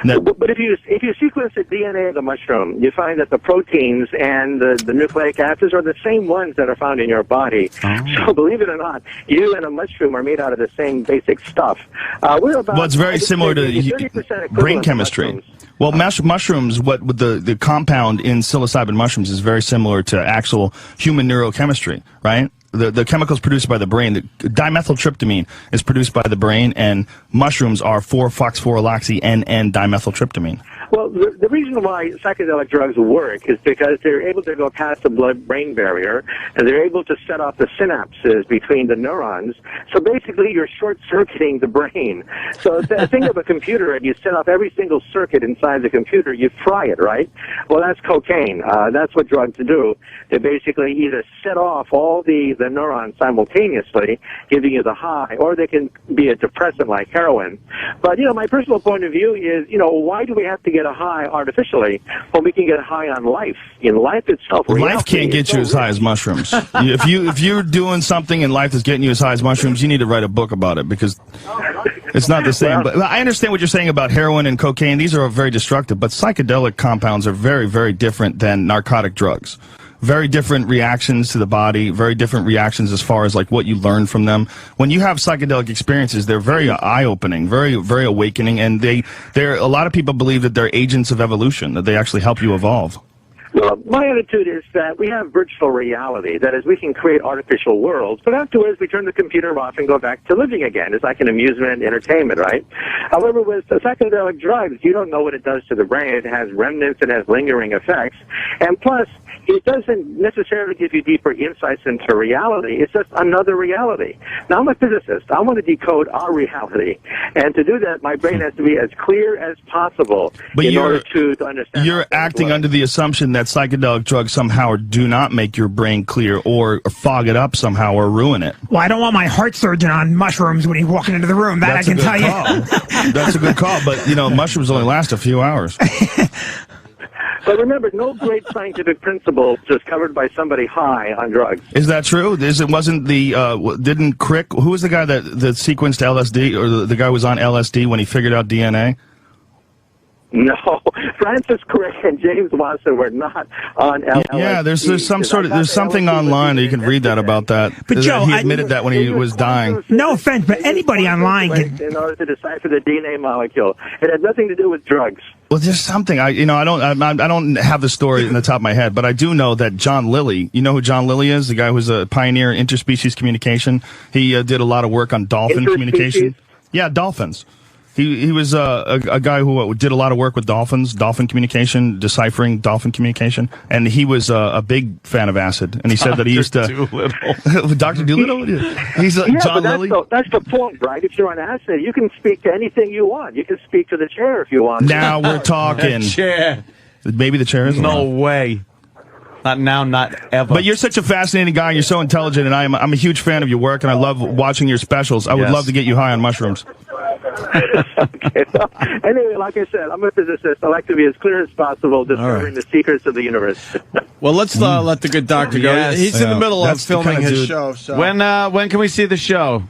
But if you sequence the DNA of the mushroom, you find that the proteins and the nucleic acids are the same ones that are found in your body. So believe it or not, you and a mushroom are made out of the same basic stuff. It's very similar to brain chemistry. Well, mushrooms, with the compound in psilocybin mushrooms is very similar to actual human neurochemistry, right? The chemicals produced by the brain, the dimethyltryptamine is produced by the brain, and mushrooms are 4-foxforaloxy-NN-dimethyltryptamine. Well, the reason why psychedelic drugs work is because they're able to go past the blood-brain barrier, and they're able to set off the synapses between the neurons. So basically, you're short-circuiting the brain. So think of a computer, and you set off every single circuit inside the computer. You fry it, right? Well, that's cocaine. That's what drugs do. They basically either set off all the neurons simultaneously, giving you the high, or they can be a depressant like heroin. But, my personal point of view is, why do we have to get a high artificially when we can get a high on life? In life itself, life can't get you as high as mushrooms. If you're doing something in life that's getting you as high as mushrooms, you need to write a book about it because it's not the same. But I understand what you're saying about heroin and cocaine. These are very destructive, but psychedelic compounds are very, very different than narcotic drugs. Very different reactions to the body, very different reactions as far as like what you learn from them. When you have psychedelic experiences, they're very eye-opening, very, very awakening, and a lot of people believe that they're agents of evolution, that they actually help you evolve. Well, my attitude is that we have virtual reality. That is, we can create artificial worlds, but afterwards we turn the computer off and go back to living again. It's like an amusement, entertainment, right? However, with the psychedelic drugs, you don't know what it does to the brain. It has remnants, it has lingering effects, and plus, it doesn't necessarily give you deeper insights into reality. It's just another reality. Now, I'm a physicist. I want to decode our reality. And to do that, my brain has to be as clear as possible in order to understand. You're acting under the assumption that psychedelic drugs somehow do not make your brain clear or fog it up somehow or ruin it. Well, I don't want my heart surgeon on mushrooms when he's walking into the room. That I can tell you. That's a good call. But, mushrooms only last a few hours. But remember, no great scientific principle is covered by somebody high on drugs. Is that true? Didn't Crick, who was the guy that sequenced LSD, or the guy who was on LSD when he figured out DNA? No, Francis Crick and James Watson were not on LSD. Yeah, there's something online that you can read that about that. But Joe, he admitted that when he was dying. No offense, but anybody online can. In order to decipher the DNA molecule, it had nothing to do with drugs. Well, there's something I don't have the story in the top of my head, but I do know that John Lilly. You know who John Lilly is? The guy who's a pioneer in interspecies communication. He did a lot of work on dolphin communication. Yeah, dolphins. He was a guy who did a lot of work with dolphins, dolphin communication, deciphering dolphin communication, and he was a big fan of acid. And he said that he used to. Dr. Doolittle? He's John Lilly. That's the point, right? If you're on acid, you can speak to anything you want. You can speak to the chair if you want. Now we're talking. Chair. Maybe the chair is no way. Not now, not ever. But you're such a fascinating guy, and you're so intelligent, and I'm a huge fan of your work, and I love watching your specials. I would love to get you high on mushrooms. Okay, so, anyway, like I said, I'm a physicist. I like to be as clear as possible, discovering the secrets of the universe. Well, let's let the good doctor go. Yes. He's in the middle of filming his show. So. When can we see the show?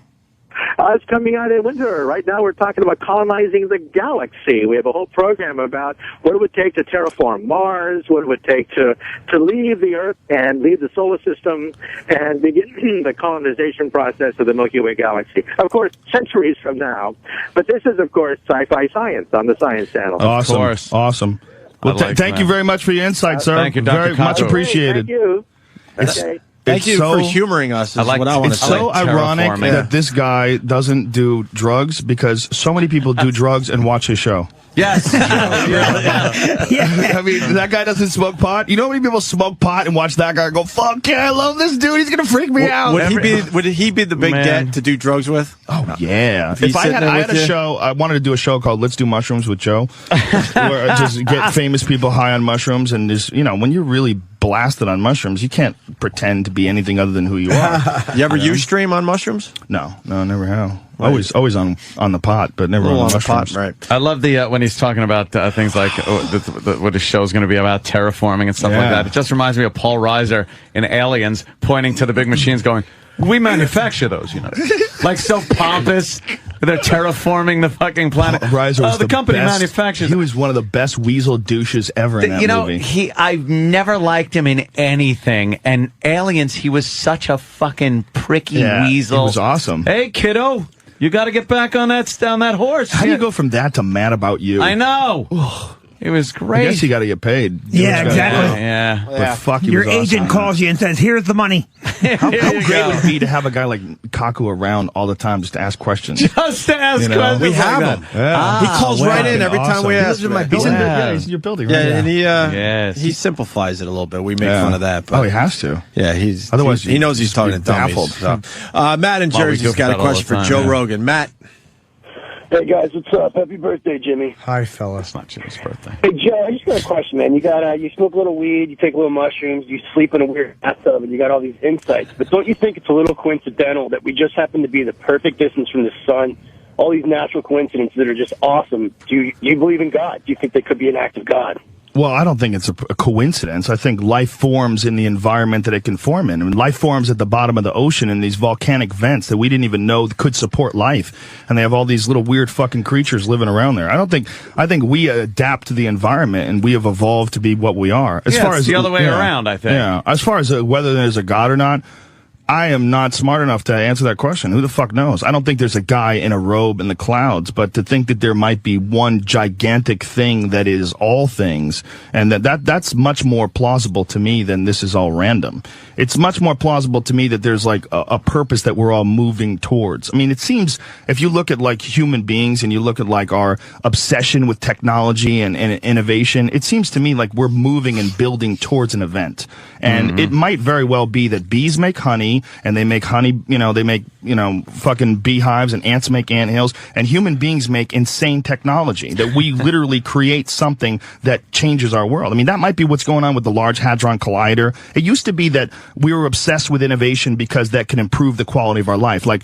It's coming out in winter. Right now we're talking about colonizing the galaxy. We have a whole program about what it would take to terraform Mars, what it would take to leave the Earth and leave the solar system and begin the colonization process of the Milky Way galaxy. Of course, centuries from now. But this is, of course, sci-fi science on the Science Channel. Awesome. Of course. Awesome. Well, thank you very much for your insight, sir. Thank you, Dr. Very much appreciated. Thank you. Okay. Thank you for humoring us. Is what I want to say. It's so ironic that this guy doesn't do drugs because so many people do drugs and watch his show. Yes. I mean, that guy doesn't smoke pot. You know how many people smoke pot and watch that guy and go, fuck yeah, I love this dude. He's going to freak me out. Would he be the big get to do drugs with? Oh, yeah. If I had a show, I wanted to do a show called Let's Do Mushrooms with Joe, where I just get famous people high on mushrooms. And there's, when you're really blasted on mushrooms, you can't pretend to be anything other than who you are. You ever Ustream on mushrooms? No, never have. Always on the pot, but never on the mushrooms. Pot, right. I love the when he's talking about things like what his show's going to be about, terraforming and stuff like that. It just reminds me of Paul Reiser in Aliens, pointing to the big machines, going, "We manufacture those, like so pompous." They're terraforming the fucking planet. Reiser was the company manufactures. He was one of the best weasel douches ever in that movie. I've never liked him in anything. And Aliens, he was such a fucking pricky weasel. He was awesome. Hey, kiddo, you got to get back on that horse. How do you go from that to Mad About You? I know. It was great. I guess you got to get paid. Yeah, exactly. Yeah. But fuck, your agent calls you and says, "Here's the money." How great would it be to have a guy like Kaku around all the time just to ask questions? Just to ask questions. We have him. Yeah. He calls right in every time we ask. He lives in my building. He's in your building. Right? Yeah, and he simplifies it a little bit. We make fun of that. But he has to. Yeah, he knows he's talking to dummies. So. Matt in Jersey's got a question for Joe Rogan. Matt. Hey guys, what's up? Happy birthday, Jimmy. Hi, fella. It's not Jimmy's birthday. Hey Joe, I just got a question, man. You smoke a little weed, you take a little mushrooms, you sleep in a weird bathtub, and you got all these insights. But don't you think it's a little coincidental that we just happen to be the perfect distance from the sun? All these natural coincidences that are just awesome. Do you believe in God? Do you think they could be an act of God? Well, I don't think it's a coincidence. I think life forms in the environment that it can form in. I mean, life forms at the bottom of the ocean in these volcanic vents that we didn't even know could support life. And they have all these little weird fucking creatures living around there. I think we adapt to the environment and we have evolved to be what we are. As far as the other way around, I think. Yeah. As far as whether there's a God or not, I am not smart enough to answer that question. Who the fuck knows? I don't think there's a guy in a robe in the clouds, but to think that there might be one gigantic thing that is all things, and that's much more plausible to me than this is all random. It's much more plausible to me that there's like a purpose that we're all moving towards. I mean, it seems, if you look at like human beings and you look at like our obsession with technology and innovation, it seems to me like we're moving and building towards an event. And it might very well be that bees make honey, and they make honey, they make, fucking beehives, and ants make anthills, and human beings make insane technology, that we literally create something that changes our world. I mean, that might be what's going on with the Large Hadron Collider. It used to be that we were obsessed with innovation because that can improve the quality of our life. Like,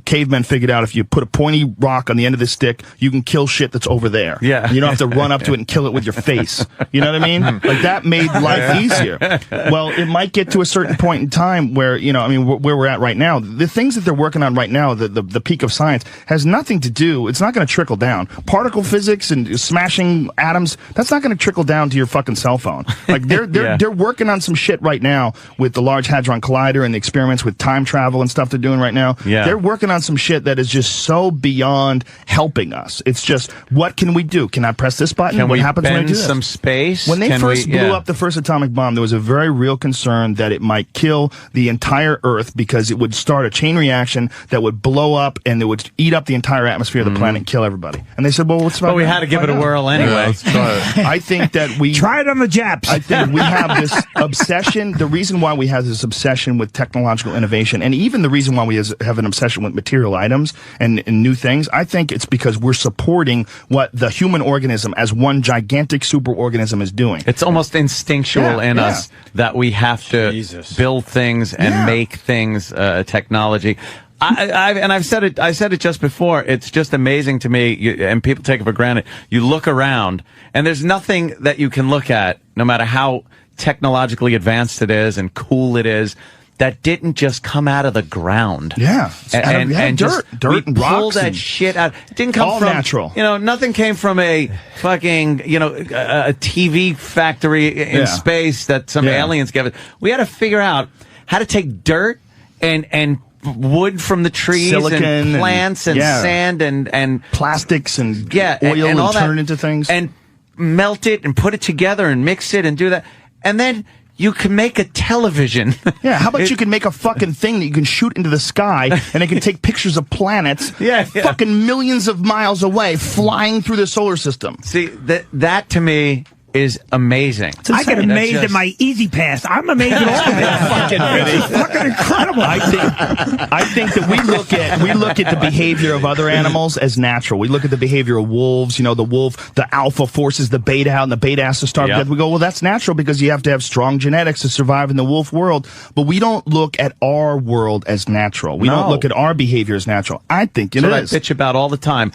cavemen figured out if you put a pointy rock on the end of the stick, you can kill shit that's over there. Yeah. You don't have to run up to it and kill it with your face. You know what I mean? Like, that made life easier. Well, it might get to a certain point in time where, where we're at right now, the things that they're working on right now, the peak of science, has nothing to do, it's not going to trickle down. Particle physics and smashing atoms, that's not going to trickle down to your fucking cell phone. Like, they're working on some shit right now with the Large Hadron Collider and the experiments with time travel and stuff they're doing right now. Yeah. They're working on some shit that is just so beyond helping us. It's just, what can we do? Can I press this button? Can what we happens when I bend do this? some space? When they first blew up the first atomic bomb, there was a very real concern that it might kill the entire Earth because it would start a chain reaction that would blow up and it would eat up the entire atmosphere of the planet and kill everybody. And they said, well, what's about But we had to give it a whirl anyway. I think that we... Try it on the Japs. I think we have this obsession. The reason why we have this obsession with technological innovation, and even the reason why we have an obsession with material items and new things, I think it's because we're supporting what the human organism as one gigantic superorganism is doing. It's almost instinctual in us that we have to build things and make things, technology. I've said it. I said it just before. It's just amazing to me, and people take it for granted. You look around, and there's nothing that you can look at, no matter how technologically advanced it is and cool it is, that didn't just come out of the ground. Yeah, and dirt and rocks. Pull that shit out. It didn't come all from natural. Nothing came from a fucking a TV factory in space that some aliens gave us. We had to figure out how to take dirt and wood from the trees, silicon and plants and sand and plastics and oil and all turn that, it into things, and melt it and put it together and mix it and do that, and then you can make a television. Yeah, how about you can make a fucking thing that you can shoot into the sky and it can take pictures of planets fucking millions of miles away flying through the solar system. See, that to me is amazing. I get amazed at my Easy Pass. I'm amazed at all of it. It's fucking incredible. I think that we look at the behavior of other animals as natural. We look at the behavior of wolves. The wolf, the alpha forces the beta out, and the beta has to starve to death. We go, well, that's natural because you have to have strong genetics to survive in the wolf world. But we don't look at our world as natural. We don't look at our behavior as natural. I think it is. I bitch about all the time.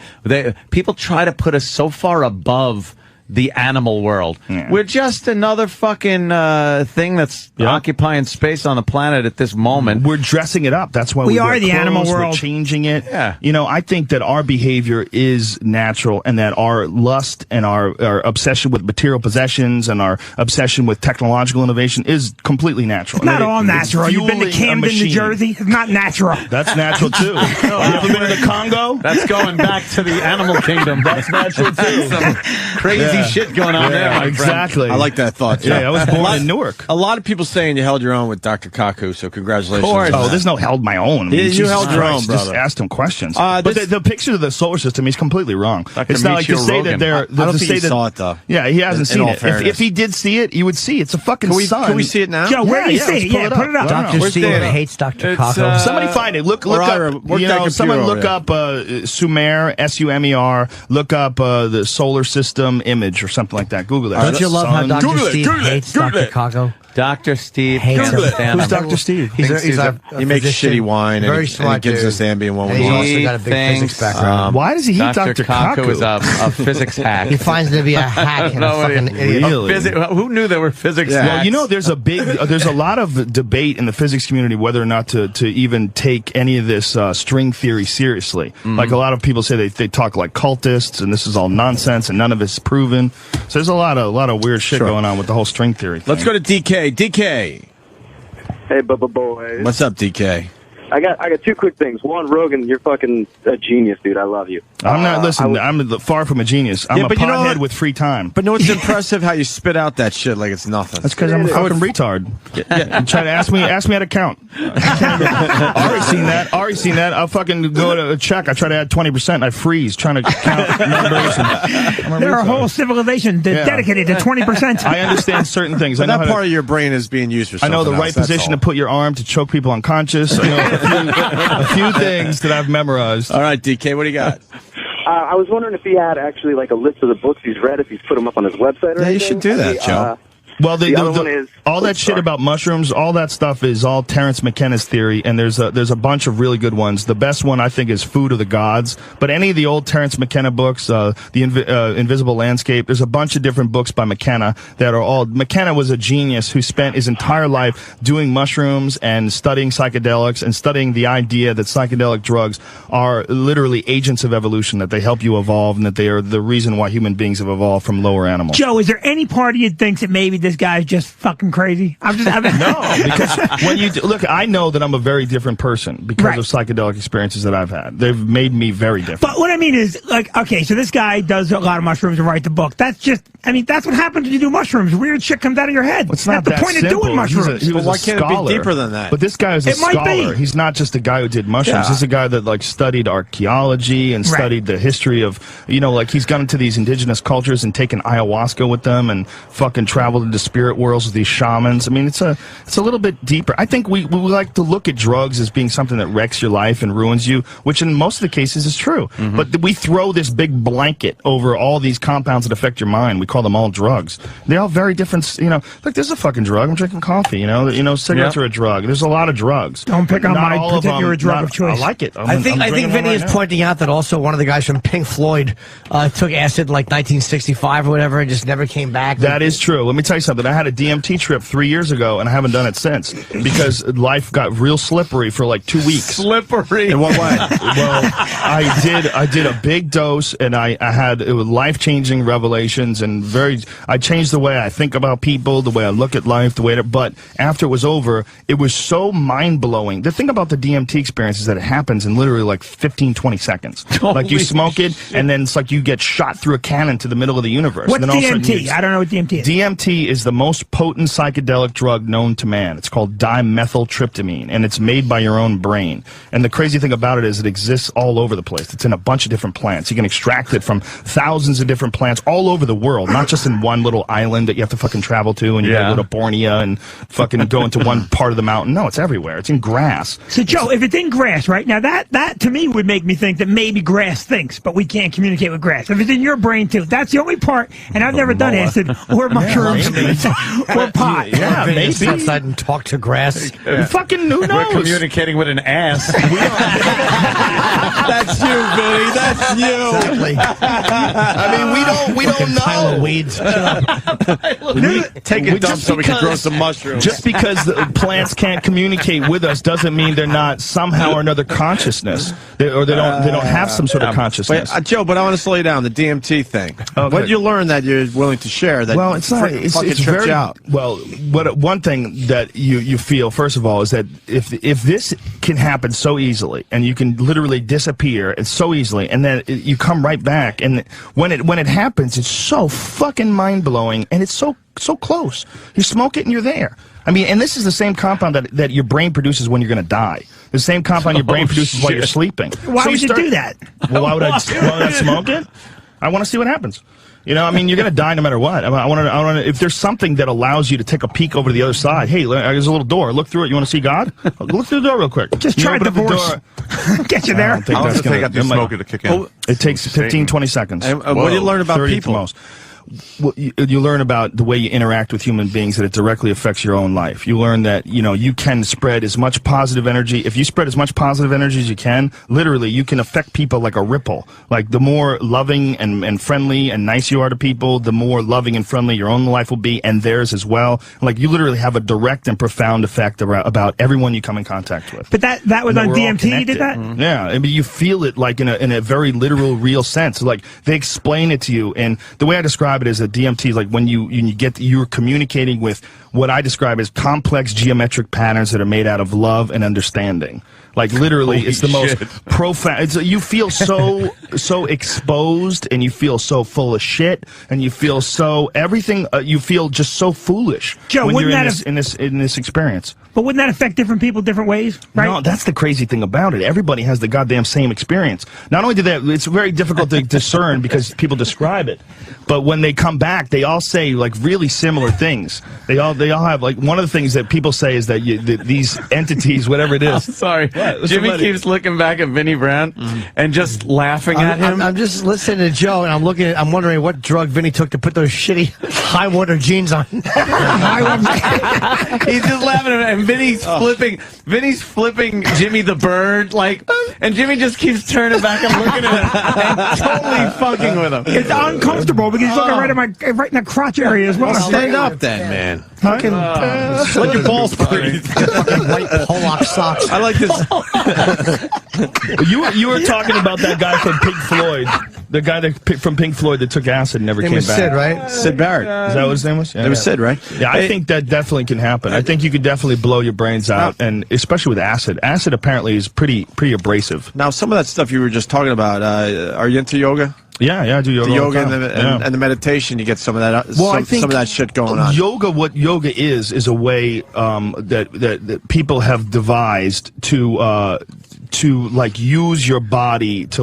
People try to put us so far above the animal world. We're just another fucking thing that's occupying space on the planet at this moment. We're dressing it up. That's why we are the animal world. We're changing it. Yeah. I think that our behavior is natural, and that our lust and our obsession with material possessions and our obsession with technological innovation is completely natural. It's not all natural. You've been to Camden, New Jersey? It's not natural. That's natural too. You ever been to the Congo? That's going back to the animal kingdom. That's natural too. Some crazy shit going on there, my exactly. friend. I like that thought. Yeah, I was born in Newark. A lot of people saying you held your own with Dr. Kaku, so congratulations. Oh, there's no held my own. You held your own, brother. Just asked him questions. But the picture of the solar system, he's completely wrong. Dr. It's not like to say that they're... I don't think he saw it, though. Yeah, he hasn't seen it. Fairness. If he did see it, you would see it's a fucking sun. Can we see it now? Joe, where do you see it? Yeah, put it up. Dr. Steve hates Dr. Kaku. Somebody find it. Look up. Someone look up Sumer, S-U-M-E-R. Look up the solar system image or something like that. Google that. Don't you love how Dr. Steve hates Dr. Kaku? Dr. Steve hates him. Who's Dr. Steve? He makes shitty wine and he gives us Ambien one. He's also got a big physics background. Why does he hate Dr. Kaku is a physics hack. He finds him to be a hack and a fucking idiot. Really? Who knew there were physics hacks? Well, there's a lot of debate in the physics community whether or not to even take any of this string theory seriously. Like a lot of people say they talk like cultists and this is all nonsense and none of it's proven. So there's a lot of weird shit going on with the whole string theory thing. Let's go to DK. DK. Hey, Bubba Boys. What's up, DK? I got two quick things. One, Rogan, you're fucking a genius, dude. I love you. I'm not. Listen, I'm far from a genius. I'm a pothead with free time. But no, it's impressive how you spit out that shit like it's nothing. That's because I'm a fucking retard. Yeah, try to ask me how to count. Already seen that. I'll fucking go to a check. I try to add 20% and I freeze trying to count numbers. There are whole civilizations dedicated to 20%. I understand certain things. But I know that part of your brain is being used for something I know the else, right that's position all. to put your arm to choke people unconscious. I know a few things that I've memorized. All right, DK, what do you got? I was wondering if he had actually like a list of the books he's read, if he's put them up on his website or anything. You should do that, Joe. Well, the other one is all that shit about mushrooms. All that stuff is all Terence McKenna's theory, and there's a bunch of really good ones. The best one I think is Food of the Gods. But any of the old Terence McKenna books, the Invisible Landscape. There's a bunch of different books by McKenna that are all. McKenna was a genius who spent his entire life doing mushrooms and studying psychedelics and studying the idea that psychedelic drugs are literally agents of evolution, that they help you evolve, and that they are the reason why human beings have evolved from lower animals. Joe, is there any part of you that thinks that maybe this guy's just fucking crazy? No, because when you look, I know that I'm a very different person because of psychedelic experiences that I've had. They've made me very different. But what I mean is, like, okay, so this guy does a lot of mushrooms and writes the book. That's just, I mean, that's what happens when you do mushrooms. Weird shit comes out of your head. It's not that's the point of doing mushrooms. He was why a can't scholar. it be deeper than that? But this guy is a scholar. He's not just a guy who did mushrooms. Yeah. He's a guy that like studied archaeology and studied the history of, like he's gone into these indigenous cultures and taken ayahuasca with them and fucking traveled into spirit worlds with these shamans. I mean, it's a little bit deeper. I think we like to look at drugs as being something that wrecks your life and ruins you, which in most of the cases is true. Mm-hmm. But we throw this big blanket over all these compounds that affect your mind. We call them all drugs. They're all very different. Look, there's a fucking drug. I'm drinking coffee. Cigarettes are a drug. There's a lot of drugs. Don't pick on Not my all of particular them, drug of choice. I like it. I think Vinny is pointing out that also one of the guys from Pink Floyd took acid in like 1965 or whatever and just never came back. That is true. Let me tell you something. I had a DMT trip 3 years ago, and I haven't done it since because life got real slippery for like 2 weeks. Slippery? In what way? Well, I did a big dose, and I had life-changing revelations, and I changed the way I think about people, the way I look at life, but after it was over, it was so mind-blowing. The thing about the DMT experience is that it happens in literally like 15, 20 seconds. Like you smoke it, and then it's like you get shot through a cannon to the middle of the universe. What's and then DMT? I don't know what DMT is. DMT is the most potent psychedelic drug known to man. It's called dimethyltryptamine, and it's made by your own brain. And the crazy thing about it is it exists all over the place. It's in a bunch of different plants. You can extract it from thousands of different plants all over the world, not just in one little island that you have to fucking travel to, and you gotta go to Borneo and fucking go into one part of the mountain. No, it's everywhere. It's in grass. So, Joe, if it's in grass, right, now that to me would make me think that maybe grass thinks, but we can't communicate with grass. If it's in your brain, too, that's the only part, and I've never done acid or mushrooms or pot. Yeah, maybe. Outside and talk to grass. Fucking who knows? We're communicating with an ass. That's you, Billy. That's you. Exactly. I mean, we don't know. Pile of weeds. Take a dump so we can grow some mushrooms. Just because the plants can't communicate with us doesn't mean they're not somehow or another consciousness, they don't have some sort of consciousness. Wait, Joe, but I want to slow you down. The DMT thing. Okay. What did you learn that you're willing to share? That Well, it's not. It's fucking tripped very you out. well. One thing that you feel first of all is that if this can happen so easily, and you can literally disappear so easily, and then you come right back, and when it happens, it's so fucking mind blowing, and it's so close. You smoke it and you're there. I mean, and this is the same compound that your brain produces when you're going to die. The same compound your brain produces while you're sleeping. Why would you do that? Well, why would I smoke it? I want to see what happens. I mean, you're going to die no matter what. I want to. If there's something that allows you to take a peek over to the other side, hey, there's a little door. Look through it. You want to see God? Look through the door real quick. Just try divorce. Get you there. I don't think that's going to smoke it to kick in. It takes 15, 20 seconds. And what do you learn about 30 at the people? most. Well, you learn about the way you interact with human beings, that it directly affects your own life. You learn that, you can spread as much positive energy. If you spread as much positive energy as you can, literally, you can affect people like a ripple. Like, the more loving and friendly and nice you are to people, the more loving and friendly your own life will be, and theirs as well. Like, you literally have a direct and profound effect about everyone you come in contact with. But that was on DMT, you did that? Mm-hmm. Yeah, I mean, you feel it like in a very literal, real sense. Like, they explain it to you, and the way I describe it is that DMT, like when you're communicating with what I describe as complex geometric patterns that are made out of love and understanding. Like literally, Holy it's the most shit. profound. You feel so exposed, and you feel so full of shit, and you feel so everything. You feel just so foolish Joe, when wouldn't you're that in this experience. But wouldn't that affect different people different ways? Right? No, that's the crazy thing about it. Everybody has the goddamn same experience. Not only do they, it's very difficult to discern because people describe it, but when they come back, they all say like really similar things. They all have like one of the things that people say is that these entities, whatever it is. Sorry, Jimmy keeps looking back at Vinny Brown and just laughing at him. I'm just listening to Joe, and I'm wondering what drug Vinny took to put those shitty high water jeans on. He's just laughing at him, and Vinny's flipping Jimmy the bird, like, and Jimmy just keeps turning back and looking at him and totally fucking with him. It's uncomfortable because he's looking right in the crotch area as well. Stand up then, man. Fucking let your balls breathe. Fucking white Pollock socks. I like this. You were talking about that guy from Pink Floyd, the guy from Pink Floyd that took acid and never came back. Sid, right? Sid Barrett. Is that what his name was? Yeah, It was Sid, right? Yeah, I think that definitely can happen. I think you could definitely blow your brains out, and especially with acid. Acid apparently is pretty abrasive. Now, some of that stuff you were just talking about, are you into yoga? Yeah, I do yoga. The all yoga the time. and the meditation, you get some of that. I think some of that shit going on. Yoga, what yoga is a way that people have devised to like use your body to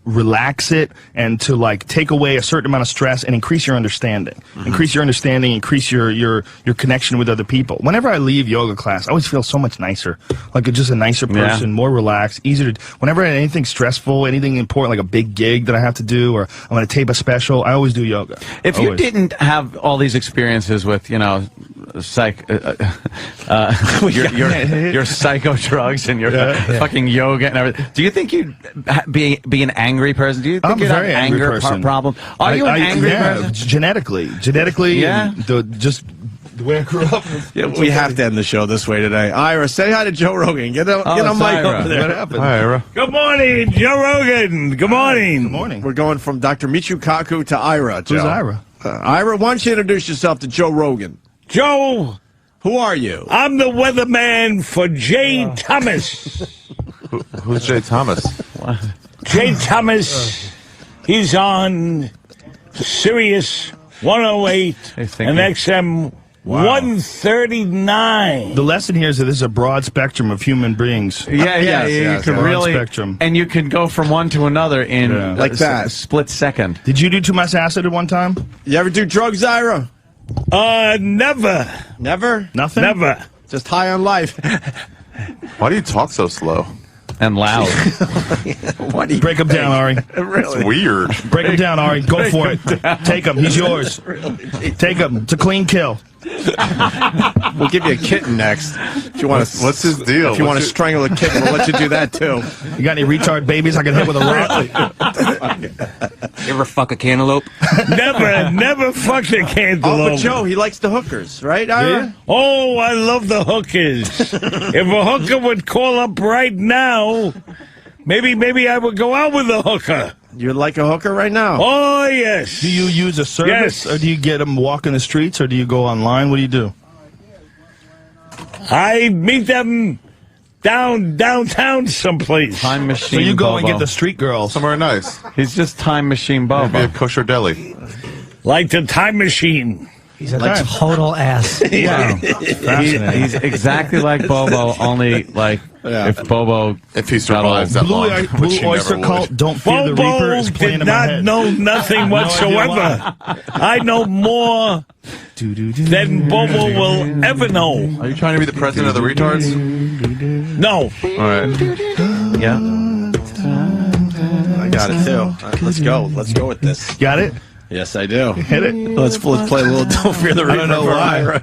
relax it and to like take away a certain amount of stress and increase your understanding. Increase your understanding, increase your connection with other people. Whenever I leave yoga class, I always feel so much nicer. Like just a nicer person, more relaxed, easier to whenever I had anything stressful, anything important like a big gig that I have to do or I'm going to tape a special, I always do yoga. If you didn't have all these experiences with, your psycho drugs and your fucking yoga and everything, do you think you'd be an angry person? Do you think you'd have an anger problem? Are you an angry person? Genetically, yeah. Just the way I grew up. Yeah, we have to end the show this way today. Ira, say hi to Joe Rogan. Get a mic over there. What happened? Hi, Ira. Good morning, Joe Rogan. Good morning. Good morning. We're going from Dr. Michio Kaku to Ira, Joe. Who's Ira? Ira, why don't you introduce yourself to Joe Rogan? Joe, who are you? I'm the weatherman for Jay Thomas. Who's Jay Thomas? Jay Thomas, he's on Sirius 108 and XM 139. The lesson here is that there's a broad spectrum of human beings. You can really spectrum. And you can go from one to another in like that split second. Did you do too much acid at one time? You ever do drugs, Ira? Never. Never? Nothing? Never. Just high on life. Why do you talk so slow? And loud. Break him down, Ari. Really? It's weird. Break him down, Ari. Go for it. Take him. He's yours. Take him. It's a clean kill. We'll give you a kitten next. If you want to, what's his deal? If you want to strangle a kitten, we'll let you do that too. You got any retard babies I can hit with a rock? You ever fuck a cantaloupe? Never fucked a cantaloupe. Oh, but Joe, he likes the hookers, right, Ira? Yeah. Oh, I love the hookers. If a hooker would call up right now, maybe I would go out with a hooker. You'd like a hooker right now? Oh, yes. Do you use a service, or do you get them walking the streets, or do you go online? What do you do? I meet them downtown someplace. Time machine. So you go Bobo. and get the street girls. Somewhere nice. He's just time machine Bobo. Maybe a kosher deli. Like the time machine. He's a total ass. Yeah. He's exactly like Bobo, only like if Bobo if he survives that long, Blue Oyster Cult, Don't Fear the Reaper is playing did in my not head. know nothing whatsoever. I know more than Bobo will ever know. Are you trying to be the president of the retards? No. All right. Yeah. I got it too. All right, let's go. Let's go with this. Got it? Yes, I do. Hit it. Let's play a little Don't Fear the Reaper. I don't know why,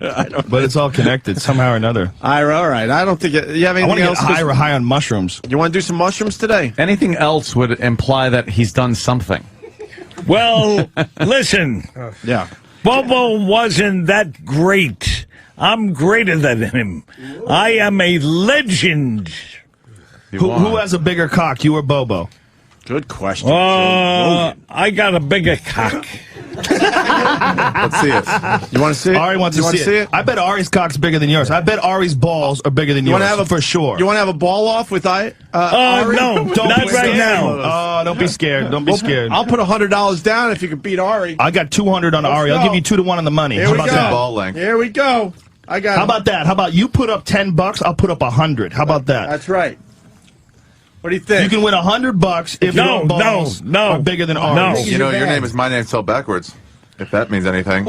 but it's all connected somehow or another. Ira, all right. I don't think you have anything I want to else. get high on mushrooms. You want to do some mushrooms today? Anything else would imply that he's done something. Well, listen. Yeah. Bobo wasn't that great. I'm greater than him. I am a legend. Who has a bigger cock, you or Bobo? Good question. I got a bigger cock. Let's see it. You want to see it? Ari wants to see it. I bet Ari's cock's bigger than yours. I bet Ari's balls are bigger than yours. You want to have for sure. You want to have a ball off with Ari? No, not right now. Oh, don't be scared. Don't be scared. I'll put $100 down if you can beat Ari. I got 200 on Ari. I'll give you 2 to 1 on the money. Here How we about go. that? Ball length. Here we go. I got. How about that? How about you put up $10? I'll put up 100. How about that? That's right. What do you think? You can win $100 if your balls are bigger than Ari's. You know, your name is my name spelled backwards. If that means anything.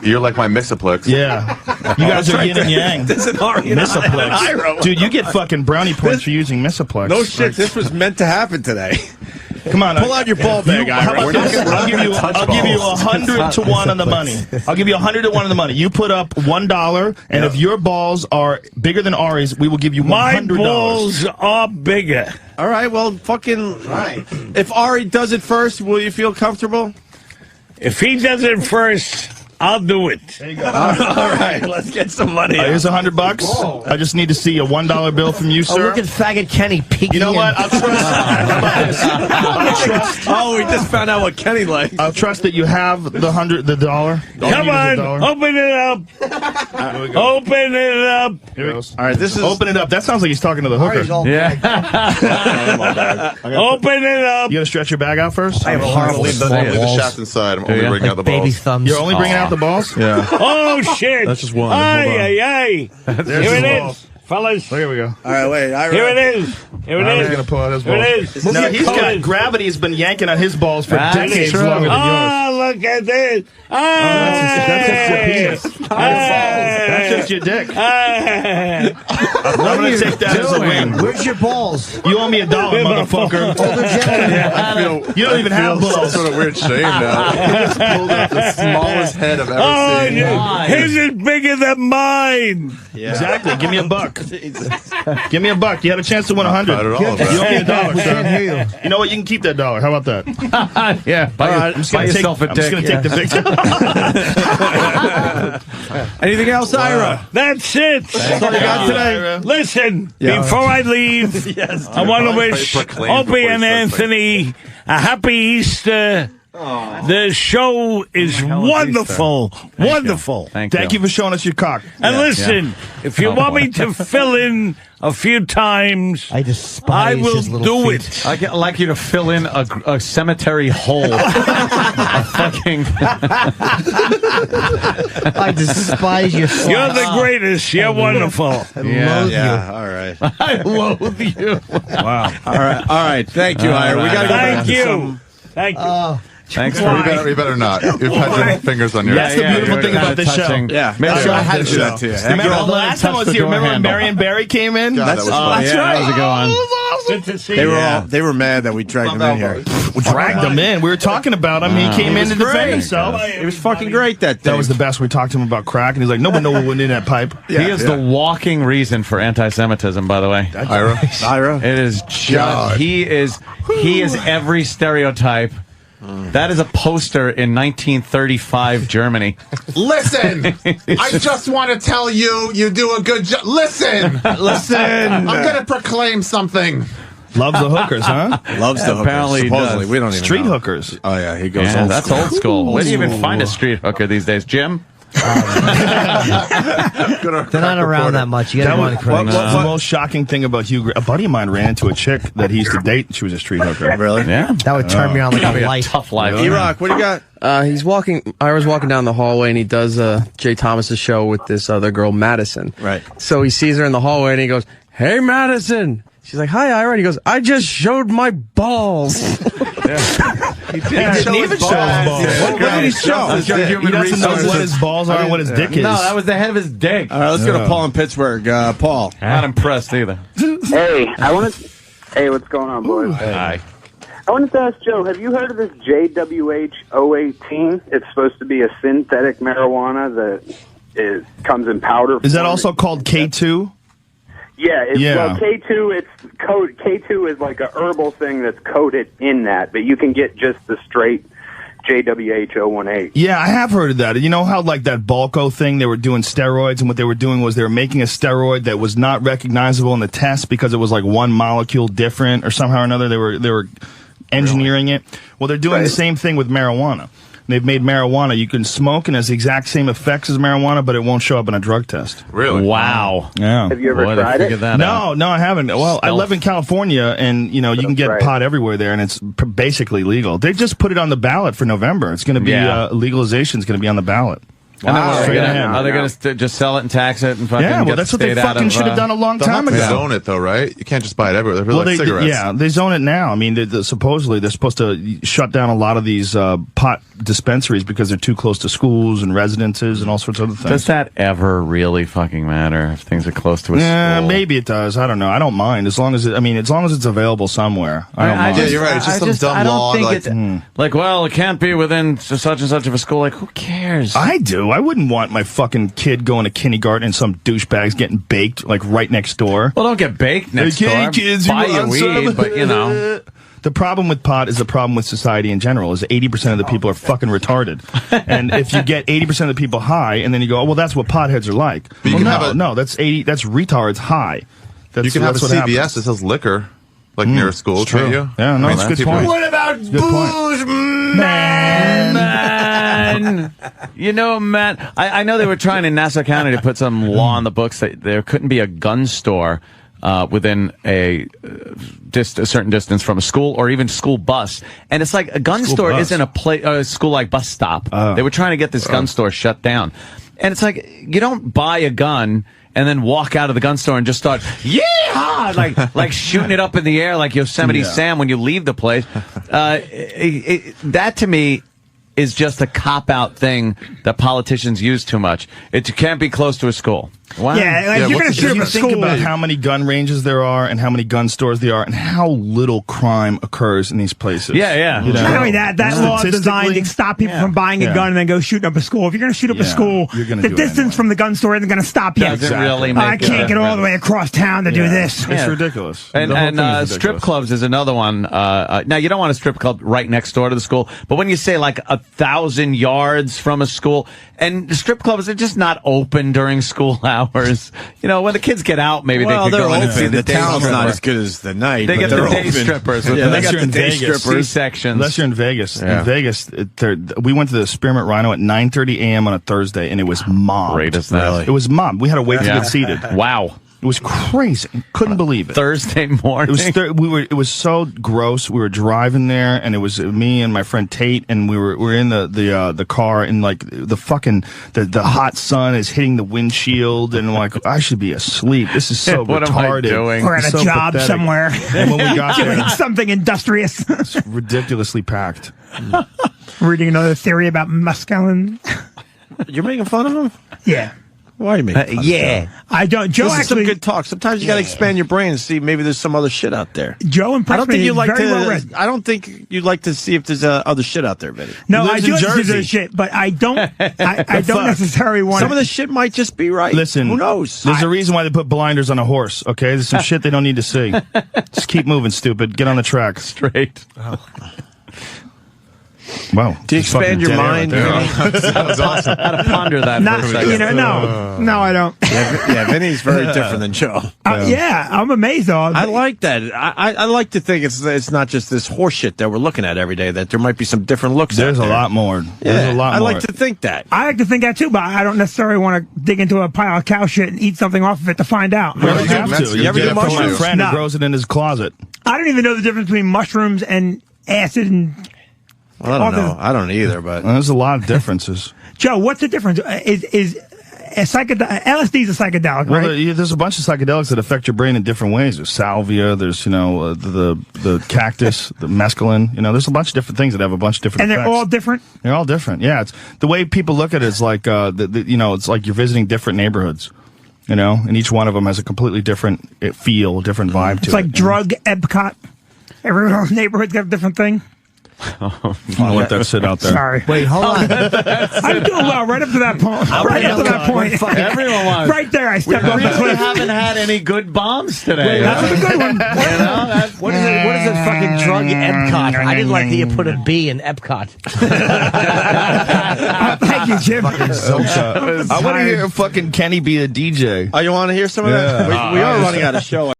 You're like my misaplex. Yeah. You guys are yin and yang. This is Ari and Misaplex. Dude, you get fucking brownie points for using misaplex. No shit. This was meant to happen today. Come on. Pull out your ball bag, How Ira. about this? I'll give you 100 to 1 on the money. I'll give you 100 to 1 on the money. You put up $1, and if your balls are bigger than Ari's, we will give you $100. My balls are bigger. All right, well, fucking. Right. If Ari does it first, will you feel comfortable? If he does it first, I'll do it. There you go. All right, let's get some money. Here's $100. I just need to see a $1 bill from you, sir. Oh, look at faggot Kenny peeking. You know what? I'll trust. Oh, we just found out what Kenny likes. I'll trust that you have the $dollar. Come on, open it up. Open it up. Here it goes. All right, this is. Open it up. That sounds like he's talking to the hooker. Yeah. Open it up. You gotta stretch your bag out first? I have horrible Leave the shaft inside. I'm only bringing out the baby balls. thumbs. You're only bringing out the balls? Yeah. Oh, shit. That's just one. Ay. There's Here it the is. balls. Fellas. Here we go. All right, wait. Here it is. Here it He's is. gonna pull out his Here balls. it is. No, he's got gravity has been yanking on his balls for decades longer than yours. Oh, look at this. That's just your penis. That's just your dick. I'm gonna take that as a win. Where's your balls? You owe me $1, motherfucker. You don't even have balls. Some sort of weird shame now. He just pulled up the smallest head I've ever seen. His is bigger than mine. Yeah. Exactly. Give me $1. Give me $1. You had a chance to win 100. Not at all, You owe me $1. We can't hear you. You know what? You can keep that $1. How about that? Yeah, I'm just gonna yourself a I'm just dick. gonna take the big. Anything else, Ira? That's it. That's all you got today. Listen, Yeah. before I leave, I want to wish Opie and Anthony a happy Easter. The show is wonderful. Wonderful. Thank you for showing us your cock. And listen, if you want me to fill in a few times, I despise will his little do feet. it. I'd like you to fill in a cemetery hole. A fucking. I despise your slots. You're the greatest. You're wonderful. I loathe you. All right. I loathe you. Wow. All right. Thank you, Ira. We got to go back Thank to you. some. Thank you. Thanks You better not. You've had your fingers on your. That's the beautiful thing about this show. Yeah. I had to do that to you. Remember the last time I was here? Remember when Marion Barry came in? God, that was fun. That's right. How's it going? Good to see They you. were they were mad that we dragged him in here. We dragged him in. We were talking about him. He came in to defend himself. It was fucking great that day. That was the best. We talked to him about crack, and he's like, "Nobody knows what went in that pipe." He is the walking reason for anti-Semitism, by the way. Ira. It is just he is every stereotype. That is a poster in 1935 Germany. Listen, I just want to tell you, you do a good job. Listen. I'm going to proclaim something. Loves the hookers, huh? Loves the hookers. Apparently he Supposedly, does. we don't even Street know. hookers. Oh yeah, he goes. Yeah, old that's school. old school. Where do you even find a street hooker these days, Jim? They're not around that much. You gotta go on the What's the most shocking thing about Hugh? A buddy of mine ran into a chick that he used to date. She was a street hooker. Really? Yeah. That would turn me on like a light. Tough life. E-Rock, what do you got? Ira's walking down the hallway and he does Jay Thomas's show with this other girl, Madison. Right. So he sees her in the hallway and he goes, "Hey, Madison." She's like, "Hi, Ira." And he goes, "I just showed my balls." He didn't even show his balls. What did he show? He doesn't know what his balls are and what his dick is. No, that was the head of his dick. All right, let's go to Paul in Pittsburgh. Paul. Not impressed either. Hey, Hey, what's going on, boys? Hi. I wanted to ask Joe, have you heard of this JWH 018? It's supposed to be a synthetic marijuana that comes in powder. Is that also called K2? Yeah, Yeah. Well, K2, K2 is like a herbal thing that's coated in that, but you can get just the straight JWH 018. Yeah, I have heard of that. You know how like that Balco thing, they were doing steroids, and what they were doing was they were making a steroid that was not recognizable in the test because it was like one molecule different or somehow or another they were engineering it. Well, they're doing the same thing with marijuana. They've made marijuana. You can smoke and it has the exact same effects as marijuana, but it won't show up in a drug test. Really? Wow. Yeah. Have you ever tried it? No, I haven't. Well, I live in California, and you can get pot everywhere there, and it's basically legal. They just put it on the ballot for November. It's going to be legalization is going to be on the ballot. And then are they going to just sell it and tax it and fucking get that's the what they state out fucking of, should have done a long They'll time have ago. to zone it though, right? You can't just buy it everywhere. They're like cigarettes. They zone it now. I mean, supposedly they're supposed to shut down a lot of these pot dispensaries because they're too close to schools and residences and all sorts of other things. Does that ever really fucking matter if things are close to a school? Maybe it does. I don't know. I don't mind as long as it's available somewhere. I don't mind. Yeah, you're right. It's just some dumb law. Well, it can't be within such and such of a school. Like, who cares? I do. I wouldn't want my fucking kid going to kindergarten and some douchebags getting baked like right next door. Well, don't get baked next door. Kids, buy your weed, but The problem with pot is the problem with society in general is 80% of the people are fucking retarded. And if you get 80% of the people high and then you go, oh, well, that's what potheads are like. But that's retards high. You can have a CVS that sells liquor like near a school, can't you? Yeah, no, that's a good point. What about booze, man? Matt, I know they were trying in Nassau County to put some law on the books that there couldn't be a gun store within a certain distance from a school or even school bus. And it's like a gun store isn't a school-like bus stop. They were trying to get this gun store shut down. And it's like, you don't buy a gun and then walk out of the gun store and just start, like shooting it up in the air like Yosemite Sam when you leave the place. That to me is just a cop-out thing that politicians use too much. You can't be close to a school. Wow. Yeah, you're going to shoot up a school. Think about how many gun ranges there are and how many gun stores there are and how little crime occurs in these places. Yeah. Not only that law is designed to stop people from buying a gun and then go shooting up a school. If you're going to shoot up a school, the distance from the gun store isn't going to stop you. I can't get all the way across town to do this. It's ridiculous. And strip clubs is another one. Now, you don't want a strip club right next door to the school, but when you say like 1,000 yards from a school, and the strip clubs are just not open during school hours. When the kids get out, maybe they could go in and see the town's not as good as the night. They get the day strippers. They got the day strippers sections. Unless you're in Vegas. In Vegas, we went to the Spearmint Rhino at 9:30 a.m. on a Thursday, and it was mobbed. Great as that. It was mobbed. We had to wait to get seated. Wow. It was crazy. Couldn't believe it. Thursday morning. It was so gross. We were driving there, and it was me and my friend Tate, and we were in the car, and like the hot sun is hitting the windshield, and I'm like, I should be asleep. This is so what retarded. Am I doing? Or at a job pathetic. somewhere. And when we got doing there, something industrious. it's ridiculously packed. Reading another theory about mescaline. You're making fun of him? Yeah. Why are you making fun of him? I don't. Joe this actually. is some good talk. Sometimes you got to expand your brain and see maybe there's some other shit out there. Joe impressed I don't think me. you like very to. Well read. I don't think you'd like to see if there's other shit out there, Vinny. No, I do like to see shit, but I don't. I don't necessarily want. Some of the shit might just be right. Listen, who knows? There's a reason why they put blinders on a horse. Okay, there's some shit they don't need to see. Just keep moving, stupid. Get on the track. Straight. Wow. Do you expand your mind? That was awesome. How to ponder that for a second. No, I don't. Yeah, Vinny's very different than Joe. I'm amazed though. I like that. I like to think it's not just this horse shit that we're looking at every day, that there might be some different looks. There's out there. a lot more. There's a lot I more. like to think that. I like to think that too, but I don't necessarily want to dig into a pile of cow shit and eat something off of it to find out. You have to. You ever get do it from my mushrooms? friend who grows it in his closet. I don't even know the difference between mushrooms and acid and. Well, I don't know. I don't either, but there's a lot of differences. Joe, what's the difference? Is a LSD is a psychedelic, right? Well, there's a bunch of psychedelics that affect your brain in different ways. There's salvia. There's the cactus, the mescaline. There's a bunch of different things that have a bunch of different. And effects. They're all different. They're all different. Yeah, it's the way people look at it is like it's like you're visiting different neighborhoods. And each one of them has a completely different feel, different vibe to it. It's like drug Epcot. Every neighborhood's got a different thing. I'll let that sit out there. Sorry. Wait, hold on. I'm doing well right up to that point. Right up to that point. Everyone was. Right there, I stepped off the We cliff. haven't had any good bombs today. That was a good one. What is this fucking drug Epcot? I didn't like that you put a B in Epcot. Thank you, Jim. I want to hear fucking Kenny be a DJ. Oh, you want to hear some of that? We are running out of show.